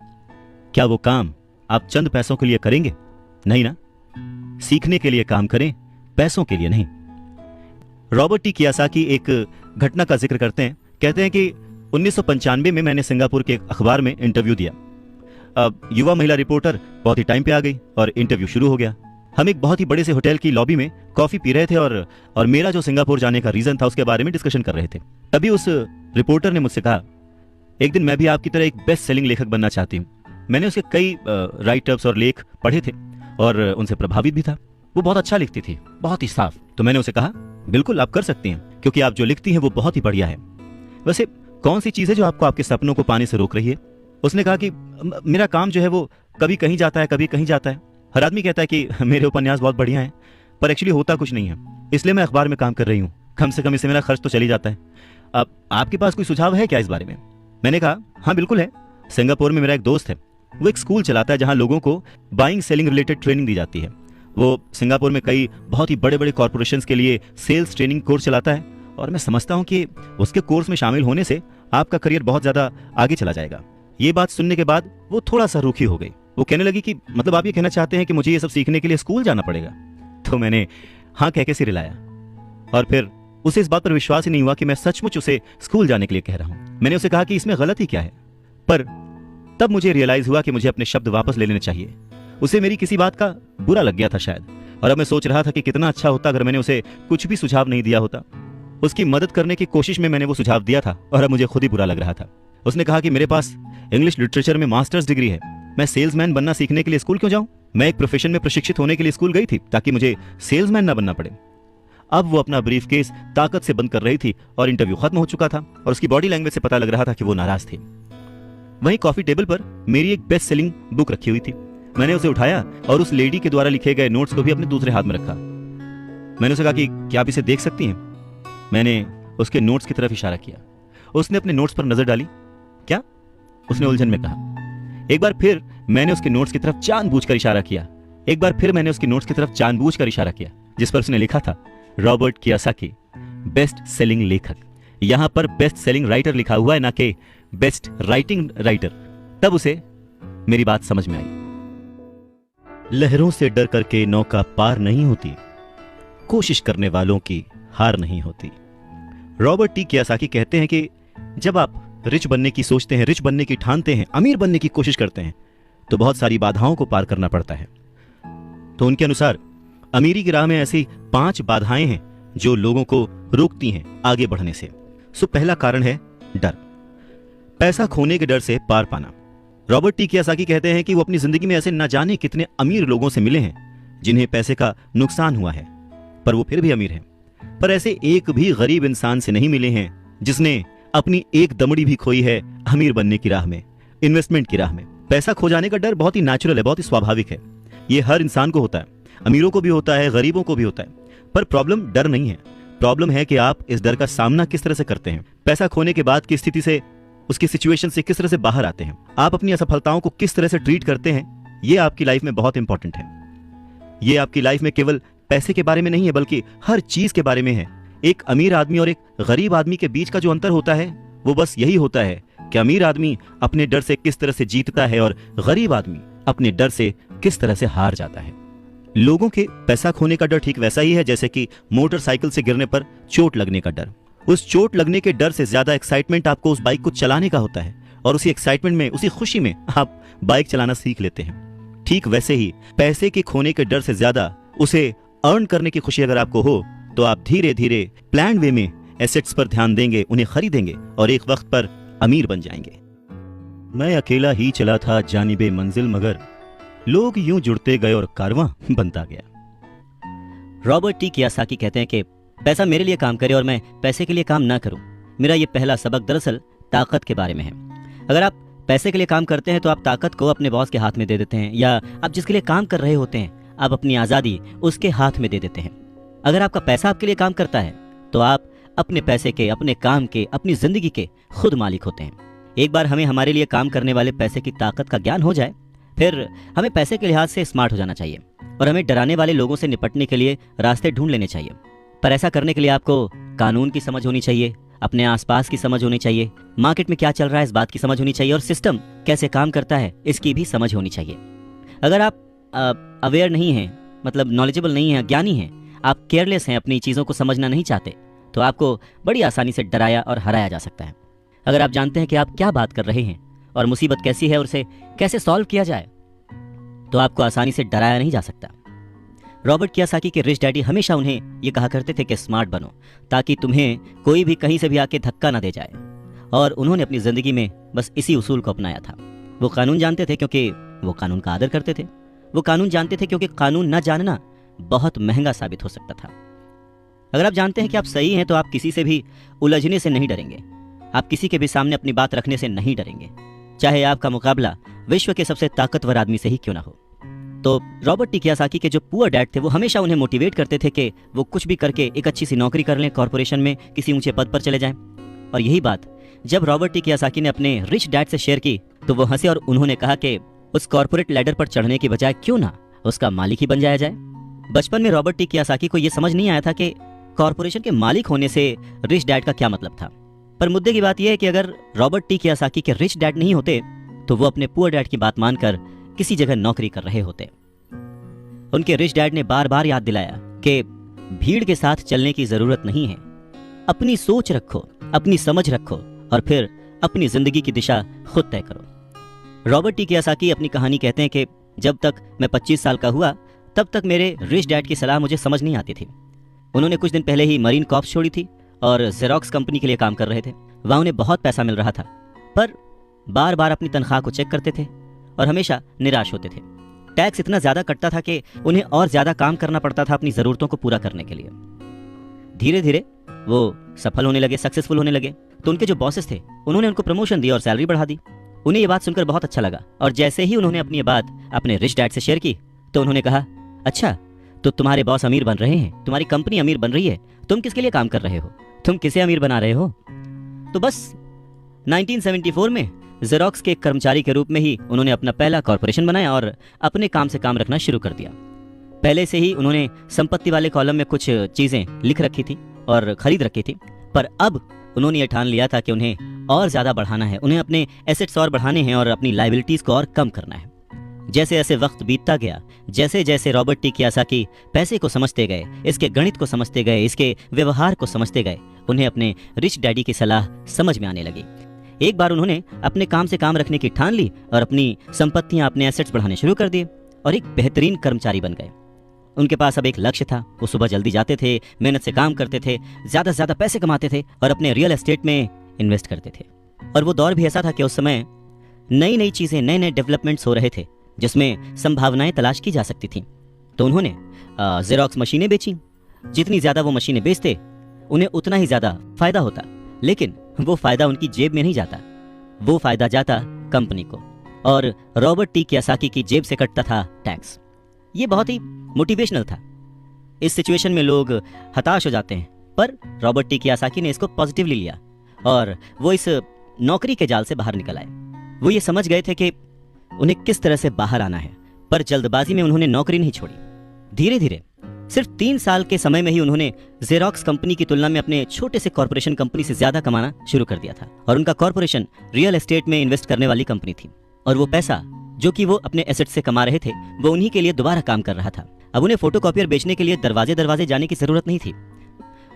क्या वो काम आप चंद पैसों के लिए करेंगे? नहीं ना। सीखने के लिए काम करें, पैसों के लिए नहीं। रॉबर्ट टी कियोसाकी एक घटना का जिक्र करते हैं। कहते हैं कि 1995 में मैंने सिंगापुर के एक अखबार में इंटरव्यू दिया। अब युवा महिला रिपोर्टर बहुत ही टाइम पे आ गई और इंटरव्यू शुरू हो गया। हम एक बहुत ही बड़े से होटल की लॉबी में कॉफी पी रहे थे और मेरा जो सिंगापुर जाने का रीजन था उसके बारे में डिस्कशन कर रहे थे। तभी उस रिपोर्टर ने मुझसे कहा, एक दिन मैं भी आपकी तरह एक बेस्ट सेलिंग लेखक बनना चाहती हूँ। मैंने उसके कई राइटअप्स और लेख पढ़े थे और उनसे प्रभावित भी था। वो बहुत अच्छा लिखती थी, बहुत ही साफ। तो मैंने उसे कहा, बिल्कुल आप कर सकती हैं, क्योंकि आप जो लिखती हैं वो बहुत ही बढ़िया है। वैसे कौन सी चीज है जो आपको आपके सपनों को पाने से रोक रही है? उसने कहा कि मेरा काम जो है वो कभी कहीं जाता है, कभी कहीं जाता है। हर आदमी कहता है कि मेरे उपन्यास बहुत बढ़िया हैं, पर एक्चुअली होता कुछ नहीं है। इसलिए मैं अखबार में काम कर रही हूँ, कम से कम इससे मेरा खर्च तो चली जाता है। अब आपके पास कोई सुझाव है क्या इस बारे में? मैंने कहा, हाँ बिल्कुल है। सिंगापुर में मेरा एक दोस्त है, वो एक स्कूल चलाता है जहाँ लोगों को बाइंग सेलिंग रिलेटेड ट्रेनिंग दी जाती है। वो सिंगापुर में कई बहुत ही बड़े बड़े कॉर्पोरेशंस के लिए सेल्स ट्रेनिंग कोर्स चलाता है और मैं समझता हूँ कि उसके कोर्स में शामिल होने से आपका करियर बहुत ज्यादा आगे चला जाएगा। ये बात सुनने के बाद वो थोड़ा सा रूखी हो गई। वो कहने लगी कि मतलब आप ये कहना चाहते हैं कि मुझे ये सब सीखने के लिए स्कूल जाना पड़ेगा? तो मैंने हाँ कह के सिर हिलाया और फिर उसे इस बात पर विश्वास ही नहीं हुआ कि मैं सचमुच उसे स्कूल जाने के लिए कह रहा हूँ। मैंने उसे कहा कि इसमें गलत ही क्या है, पर तब मुझे रियलाइज हुआ कि मुझे अपने शब्द वापस ले लेने चाहिए। उसे मेरी किसी बात का बुरा लग गया था शायद, और अब मैं सोच रहा था कि कितना अच्छा होता अगर मैंने उसे कुछ भी सुझाव नहीं दिया होता। उसकी मदद करने की कोशिश में मैंने वो सुझाव दिया था और अब मुझे खुद ही बुरा लग रहा था। उसने कहा कि मेरे पास इंग्लिश लिटरेचर में मास्टर्स डिग्री है, मैं सेल्समैन बनना सीखने के लिए स्कूल क्यों जाऊं? मैं एक प्रोफेशन में प्रशिक्षित होने के लिए स्कूल गई थी ताकि मुझे सेल्समैन ना बनना पड़े। अब वो अपना ब्रीफकेस ताकत से बंद कर रही थी और इंटरव्यू खत्म हो चुका था और उसकी बॉडी लैंग्वेज से पता लग रहा था कि वो नाराज थी। वहीं कॉफी टेबल पर मेरी एक बेस्ट सेलिंग बुक रखी हुई थी। मैंने उसे उठाया और उस लेडी के द्वारा लिखे गए नोट्स को भी अपने दूसरे हाथ में रखा। मैंने उसे कहा कि क्या आप इसे देख सकती हैं? मैंने उसके नोट्स की तरफ इशारा किया। उसने अपने नोट्स पर नजर डाली। क्या? उसने उलझन में कहा। एक बार फिर मैंने उसके नोट्स की तरफ जानबूझकर इशारा किया। एक बार फिर मैंने उसके नोट्स की तरफ जानबूझकर इशारा किया, जिस पर उसने लिखा था, रॉबर्ट कियोसाकी, बेस्ट सेलिंग लेखक। यहां पर बेस्ट सेलिंग राइटर लिखा हुआ है, ना कि बेस्ट राइटिंग राइटर। तब उसे मेरी बात समझ में आई। लहरों से डर करके नौका पार नहीं होती, कोशिश करने वालों की हार नहीं होती। रॉबर्ट टी कियोसाकी कहते हैं कि जब आप रिच बनने की सोचते हैं, रिच बनने की ठानते हैं, अमीर बनने की कोशिश करते हैं, तो बहुत सारी बाधाओं को पार करना पड़ता है। तो उनके अनुसार अमीरी की राह में ऐसी 5 बाधाएं हैं जो लोगों को रोकती हैं आगे बढ़ने से। सो पहला कारण है डर, पैसा खोने के डर से पार पाना। रॉबर्ट टी कियोसाकी कहते हैं कि वो अपनी जिंदगी में ऐसे न जाने कितने अमीर लोगों से मिले हैं जिन्हें पैसे का नुकसान हुआ है, पर वो फिर भी अमीर हैं। पर ऐसे एक भी गरीब इंसान से नहीं मिले हैं जिसने अपनी एक दमड़ी भी खोई है अमीर बनने की राह में, इन्वेस्टमेंट की राह में। पैसा खो जाने का डर बहुत ही नेचुरल है, बहुत ही स्वाभाविक है। ये हर इंसान को होता है, अमीरों को भी होता है, गरीबों को भी होता है। पर प्रॉब्लम डर नहीं है, प्रॉब्लम है कि आप इस डर का सामना किस तरह से करते हैं। पैसा खोने के बाद की स्थिति से, उसकी सिचुएशन से किस तरह से बाहर आते हैं, आप अपनी असफलताओं को किस तरह से ट्रीट करते हैं, ये आपकी लाइफ में बहुत इंपॉर्टेंट है। ये आपकी लाइफ में केवल पैसे के बारे में नहीं है, बल्कि हर चीज के बारे में है। एक अमीर आदमी और एक गरीब आदमी के बीच का जो अंतर होता है वो बस यही होता है कि अमीर आदमी अपने डर से किस तरह से जीतता है और गरीब आदमी अपने डर से किस तरह से हार जाता है। लोगों के पैसा खोने का डर ठीक वैसा ही है जैसे कि मोटरसाइकिल से गिरने पर चोट लगने का डर। उस चोट लगने के डर से ज्यादा एक्साइटमेंट आपको उस बाइक को चलाने का होता है, और उसी एक्साइटमेंट में, उसी खुशी में आप बाइक चलाना सीख लेते हैं। ठीक वैसे ही पैसे के खोने के डर से ज्यादा उसे अर्न करने की खुशी अगर आपको हो, तो आप धीरे धीरे प्लान वे में एसेट्स पर ध्यान देंगे, उन्हें खरीदेंगे और एक वक्त पर अमीर बन जाएंगे। मैं अकेला ही चला था जानिबे मंजिल, मगर लोग यूं जुड़ते गए और कारवां बनता गया। रॉबर्ट टी कियोसाकी कहते हैं कि पैसा मेरे लिए काम करे और मैं पैसे के लिए काम ना करूं। मेरा ये पहला सबक दरअसल ताकत के बारे में है। अगर आप पैसे के लिए काम करते हैं तो आप ताकत को अपने बॉस के हाथ में दे देते हैं, या आप जिसके लिए काम कर रहे होते हैं आप अपनी आज़ादी उसके हाथ में दे देते हैं। अगर आपका पैसा आपके लिए काम करता है तो आप अपने पैसे के, अपने काम के, अपनी जिंदगी के खुद मालिक होते हैं। एक बार हमें हमारे लिए काम करने वाले पैसे की ताकत का ज्ञान हो जाए, फिर हमें पैसे के लिहाज से स्मार्ट हो जाना चाहिए और हमें डराने वाले लोगों से निपटने के लिए रास्ते ढूंढ लेने चाहिए। पर ऐसा करने के लिए आपको कानून की समझ होनी चाहिए, अपने आसपास की समझ होनी चाहिए, मार्केट में क्या चल रहा है इस बात की समझ होनी चाहिए, और सिस्टम कैसे काम करता है इसकी भी समझ होनी चाहिए। अगर आप अवेयर नहीं हैं, मतलब नॉलेजेबल नहीं हैं, ज्ञानी हैं, आप केयरलेस हैं, अपनी चीज़ों को समझना नहीं चाहते, तो आपको बड़ी आसानी से डराया और हराया जा सकता है। अगर आप जानते हैं कि आप क्या बात कर रहे हैं और मुसीबत कैसी है और उसे कैसे सॉल्व किया जाए, तो आपको आसानी से डराया नहीं जा सकता। रॉबर्ट कियोसाकी के रिच डैडी हमेशा उन्हें ये कहा करते थे कि स्मार्ट बनो, ताकि तुम्हें कोई भी कहीं से भी आके धक्का ना दे जाए। और उन्होंने अपनी ज़िंदगी में बस इसी उसूल को अपनाया था। वो कानून जानते थे क्योंकि वो कानून का आदर करते थे। वो कानून जानते थे क्योंकि कानून न जानना बहुत महंगा साबित हो सकता था। अगर आप जानते हैं कि आप सही हैं तो आप किसी से भी उलझने से नहीं डरेंगे, आप किसी के भी सामने अपनी बात रखने से नहीं डरेंगे, चाहे आपका मुकाबला विश्व के सबसे ताकतवर आदमी से ही क्यों ना हो। तो रॉबर्ट टी कियोसाकी के जो पुअर डैड थे वो हमेशा उन्हें मोटिवेट करते थे कि वो कुछ भी करके एक अच्छी सी नौकरी कर लें, कॉर्पोरेशन में किसी ऊंचे पद पर चले जाएं। और यही बात जब रॉबर्ट टी कियोसाकी ने अपने रिच डैड से शेयर की तो वो हंसे और उन्होंने कहा कि उस कॉर्पोरेट लैडर पर चढ़ने की बजाय क्यों ना उसका मालिक ही बन जाया जाए। बचपन में रॉबर्ट टी कियोसाकी को यह समझ नहीं आया था कि कॉर्पोरेशन के मालिक होने से रिच डैड का क्या मतलब था। पर मुद्दे की बात यह है कि अगर रॉबर्ट टी कियोसाकी के रिच डैड नहीं होते तो वो अपने पुअर डैड की बात मानकर किसी जगह नौकरी कर रहे होते। उनके रिच डैड ने बार बार याद दिलाया कि भीड़ के साथ चलने की जरूरत नहीं है, अपनी सोच रखो, अपनी समझ रखो और फिर अपनी जिंदगी की दिशा खुद तय करो। रॉबर्ट टी कियोसाकी अपनी कहानी कहते हैं कि जब तक मैं 25 साल का हुआ तब तक मेरे रिच डैड की सलाह मुझे समझ नहीं आती थी। उन्होंने कुछ दिन पहले ही मरीन कॉर्प्स छोड़ी थी और जेरोक्स कंपनी के लिए काम कर रहे थे। वहां उन्हें बहुत पैसा मिल रहा था, पर बार बार अपनी तनख्वाह को चेक करते थे और हमेशा निराश होते थे। टैक्स इतना ज्यादा कटता था कि उन्हें और ज्यादा काम करना पड़ता था अपनी जरूरतों को पूरा करने के लिए। धीरे धीरे वो सफल होने लगे, सक्सेसफुल होने लगे। तो उनके जो बॉसेस थे उन्होंने उनको प्रमोशन दी और सैलरी बढ़ा दी। उन्हें ये बात सुनकर बहुत अच्छा लगा और जैसे ही उन्होंने अपनी ये बात अपने रिच डैड से शेयर की तो उन्होंने कहा, अच्छा तो तुम्हारे बॉस अमीर बन रहे हैं, तुम्हारी कंपनी अमीर बन रही है, तुम किसके लिए काम कर रहे हो, तुम किसे अमीर बना रहे हो। तो बस 1974 में जेरोक्स के कर्मचारी के रूप में ही उन्होंने अपना पहला कॉर्पोरेशन बनाया और अपने काम से काम रखना शुरू कर दिया। पहले से ही उन्होंने संपत्ति वाले कॉलम में कुछ चीजें लिख रखी थी और खरीद रखी थी, पर अब उन्होंने ये ठान लिया था कि उन्हें और ज्यादा बढ़ाना है, उन्हें अपने एसेट्स और बढ़ाने हैं और अपनी लायबिलिटीज को और कम करना है। जैसे जैसे वक्त बीतता गया, जैसे जैसे रॉबर्ट टी कियोसाकी पैसे को समझते गए, इसके गणित को समझते गए, इसके व्यवहार को समझते गए, उन्हें अपने रिच डैडी की सलाह समझ में आने लगी। एक बार उन्होंने अपने काम से काम रखने की ठान ली और अपनी संपत्तियां, अपने एसेट्स बढ़ाने शुरू कर दिए और एक बेहतरीन कर्मचारी बन गए। उनके पास अब एक लक्ष्य था। वो सुबह जल्दी जाते थे, मेहनत से काम करते थे, ज्यादा से ज्यादा पैसे कमाते थे और अपने रियल एस्टेट में इन्वेस्ट करते थे। और वो दौर भी ऐसा था कि उस समय नई नई चीजें, नए नए डेवलपमेंट्स हो रहे थे जिसमें संभावनाएं तलाश की जा सकती थी। तो उन्होंने जेरोक्स मशीनें बेची। जितनी ज्यादा वो मशीनें बेचते, उन्हें उतना ही ज्यादा फायदा होता, लेकिन वो फायदा उनकी जेब में नहीं जाता, वो फायदा जाता कंपनी को, और रॉबर्ट टी कियोसाकी की जेब से कटता था टैक्स। ये बहुत ही मोटिवेशनल था। इस सिचुएशन में लोग हताश हो जाते हैं, पर रॉबर्ट टी कियोसाकी ने इसको पॉजिटिवली लिया और वो इस नौकरी के जाल से बाहर निकल आए। वो ये समझ गए थे कि उन्हें किस तरह से बाहर आना है, पर जल्दबाजी में उन्होंने नौकरी नहीं छोड़ी। धीरे धीरे सिर्फ 3 साल के समय में ही उन्होंने जेरोक्स कंपनी की तुलना में अपने छोटे से कॉर्पोरेशन कंपनी से ज्यादा कमाना शुरू कर दिया था। और उनका कॉर्पोरेशन रियल एस्टेट में इन्वेस्ट करने वाली कंपनी थी, और वो पैसा जो कि वो अपने एसेट से कमा रहे थे, वो उन्हीं के लिए दोबारा काम कर रहा था। अब उन्हें फोटोकॉपियर बेचने के लिए दरवाजे दरवाजे जाने की जरूरत नहीं थी।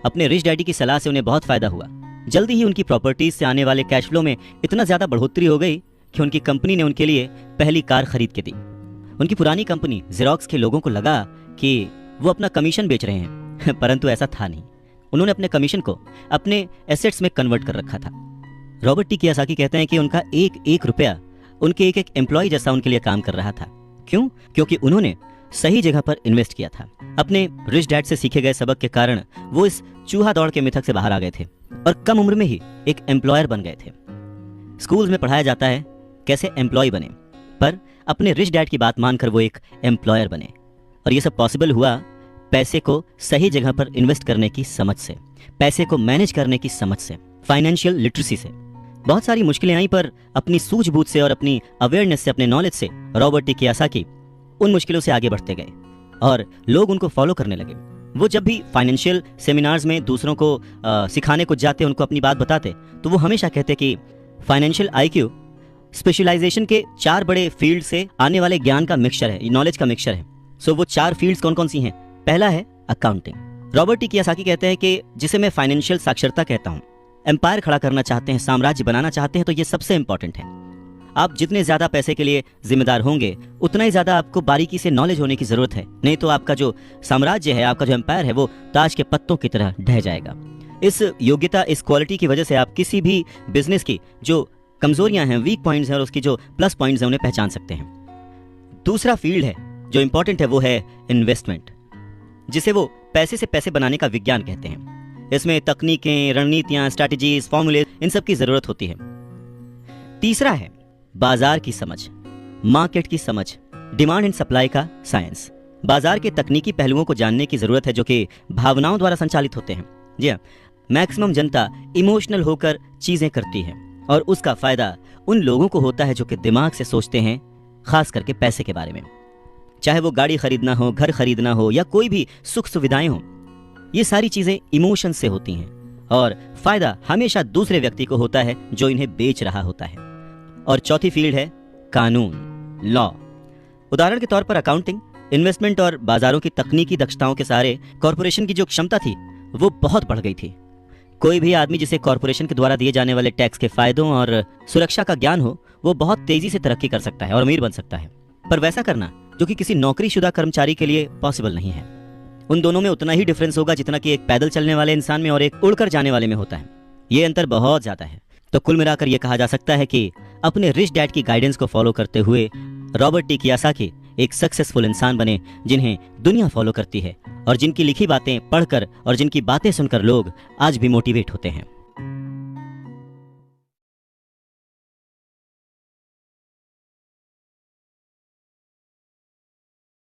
अपने रिच डैडी की सलाह से उन्हें बहुत फायदा हुआ। जल्दी ही उनकी प्रॉपर्टीज से आने वाले कैश फ्लो में इतना ज्यादा बढ़ोतरी हो गई कि उनकी कंपनी ने उनके लिए पहली कार खरीद के दी। उनकी पुरानी कंपनी जेरोक्स के लोगों को लगा कि वो अपना कमीशन बेच रहे हैं, परंतु ऐसा था नहीं। उन्होंने अपने कमीशन को अपने एसेट्स में कन्वर्ट कर रखा था। रॉबर्ट टी कियोसाकी कहते हैं कि उनका एक एक रुपया उनके एक एक एम्प्लॉय जैसा उनके लिए काम कर रहा था। क्यों? क्योंकि उन्होंने सही जगह पर इन्वेस्ट किया था। अपने रिच डैड से सीखे गए सबक के कारण वो इस चूहा दौड़ के मिथक से बाहर आ गए थे और कम उम्र में ही एक एम्प्लॉयर बन गए थे। स्कूल में पढ़ाया जाता है कैसे एम्प्लॉय बने, पर अपने रिच डैड की बात मानकर वो एक एम्प्लॉयर बने। और ये सब पॉसिबल हुआ पैसे को सही जगह पर इन्वेस्ट करने की समझ से, पैसे को मैनेज करने की समझ से, फाइनेंशियल लिटरेसी से। बहुत सारी मुश्किलें आई, पर अपनी सूझबूझ से और अपनी अवेयरनेस से, अपने नॉलेज से रॉबर्ट टी कियोसाकी उन मुश्किलों से आगे बढ़ते गए और लोग उनको फॉलो करने लगे। वो जब भी फाइनेंशियल सेमिनार्स में दूसरों को सिखाने को जाते, उनको अपनी बात बताते, तो वो हमेशा कहते कि फाइनेंशियल आईक्यू स्पेशलाइजेशन के 4 बड़े फील्ड से आने वाले ज्ञान का मिक्सचर है, नॉलेज का मिक्सचर है। सो वो 4 फील्ड्स कौन कौन सी हैं? पहला है अकाउंटिंग। रॉबर्ट टी कियोसाकी कहते हैं कि जिसे मैं फाइनेंशियल साक्षरता कहता हूँ, एम्पायर खड़ा करना चाहते हैं, साम्राज्य बनाना चाहते हैं, तो ये सबसे इंपॉर्टेंट है। आप जितने ज्यादा पैसे के लिए जिम्मेदार होंगे, उतना ही ज्यादा आपको बारीकी से नॉलेज होने की जरूरत है, नहीं तो आपका जो साम्राज्य है, आपका जो एम्पायर है, वो ताश के पत्तों की तरह ढह जाएगा। इस योग्यता, इस क्वालिटी की वजह से आप किसी भी बिजनेस की जो कमजोरियां हैं, वीक पॉइंट्स हैं, और उसकी जो प्लस पॉइंट्स हैं, उन्हें पहचान सकते हैं। दूसरा फील्ड है जो इंपॉर्टेंट है, वो है इन्वेस्टमेंट, जिसे वो पैसे से पैसे बनाने का विज्ञान कहते हैं। इसमें तकनीकें, रणनीतियां, स्ट्रैटेजीज, फॉर्मूले, इन सब की जरूरत होती है। तीसरा है बाजार की समझ, मार्केट की समझ, डिमांड एंड सप्लाई का साइंस। बाजार के तकनीकी पहलुओं को जानने की जरूरत है जो कि भावनाओं द्वारा संचालित होते हैं। जी हाँ, मैक्सिमम जनता इमोशनल होकर चीजें करती है और उसका फायदा उन लोगों को होता है जो कि दिमाग से सोचते हैं, खास करके पैसे के बारे में। चाहे वो गाड़ी खरीदना हो, घर खरीदना हो, या कोई भी सुख सुविधाएं हो, ये सारी चीजें इमोशन से होती हैं और फायदा हमेशा दूसरे व्यक्ति को होता है जो इन्हें बेच रहा होता है। और चौथी फील्ड है कानून, लॉ। उदाहरण के तौर पर अकाउंटिंग, इन्वेस्टमेंट और बाजारों की तकनीकी दक्षताओं के सहारे कॉर्पोरेशन की जो क्षमता थी वो बहुत बढ़ गई थी। कोई भी आदमी जिसे कॉर्पोरेशन के द्वारा दिए जाने वाले टैक्स के फायदों और सुरक्षा का ज्ञान हो, वो बहुत तेजी से तरक्की कर सकता है और अमीर बन सकता है। पर वैसा करना जो कि किसी नौकरीशुदा कर्मचारी के लिए पॉसिबल नहीं है। उन दोनों में उतना ही डिफरेंस होगा जितना कि एक पैदल चलने वाले इंसान में और एक उड़कर जाने वाले में होता है। ये अंतर बहुत ज्यादा है। तो कुल मिलाकर यह कहा जा सकता है कि अपने रिच डैड की गाइडेंस को फॉलो करते हुए रॉबर्ट टी कियोसाकी एक सक्सेसफुल इंसान बने, जिन्हें दुनिया फॉलो करती है और जिनकी लिखी बातें पढ़कर और जिनकी बातें सुनकर लोग आज भी मोटिवेट होते हैं।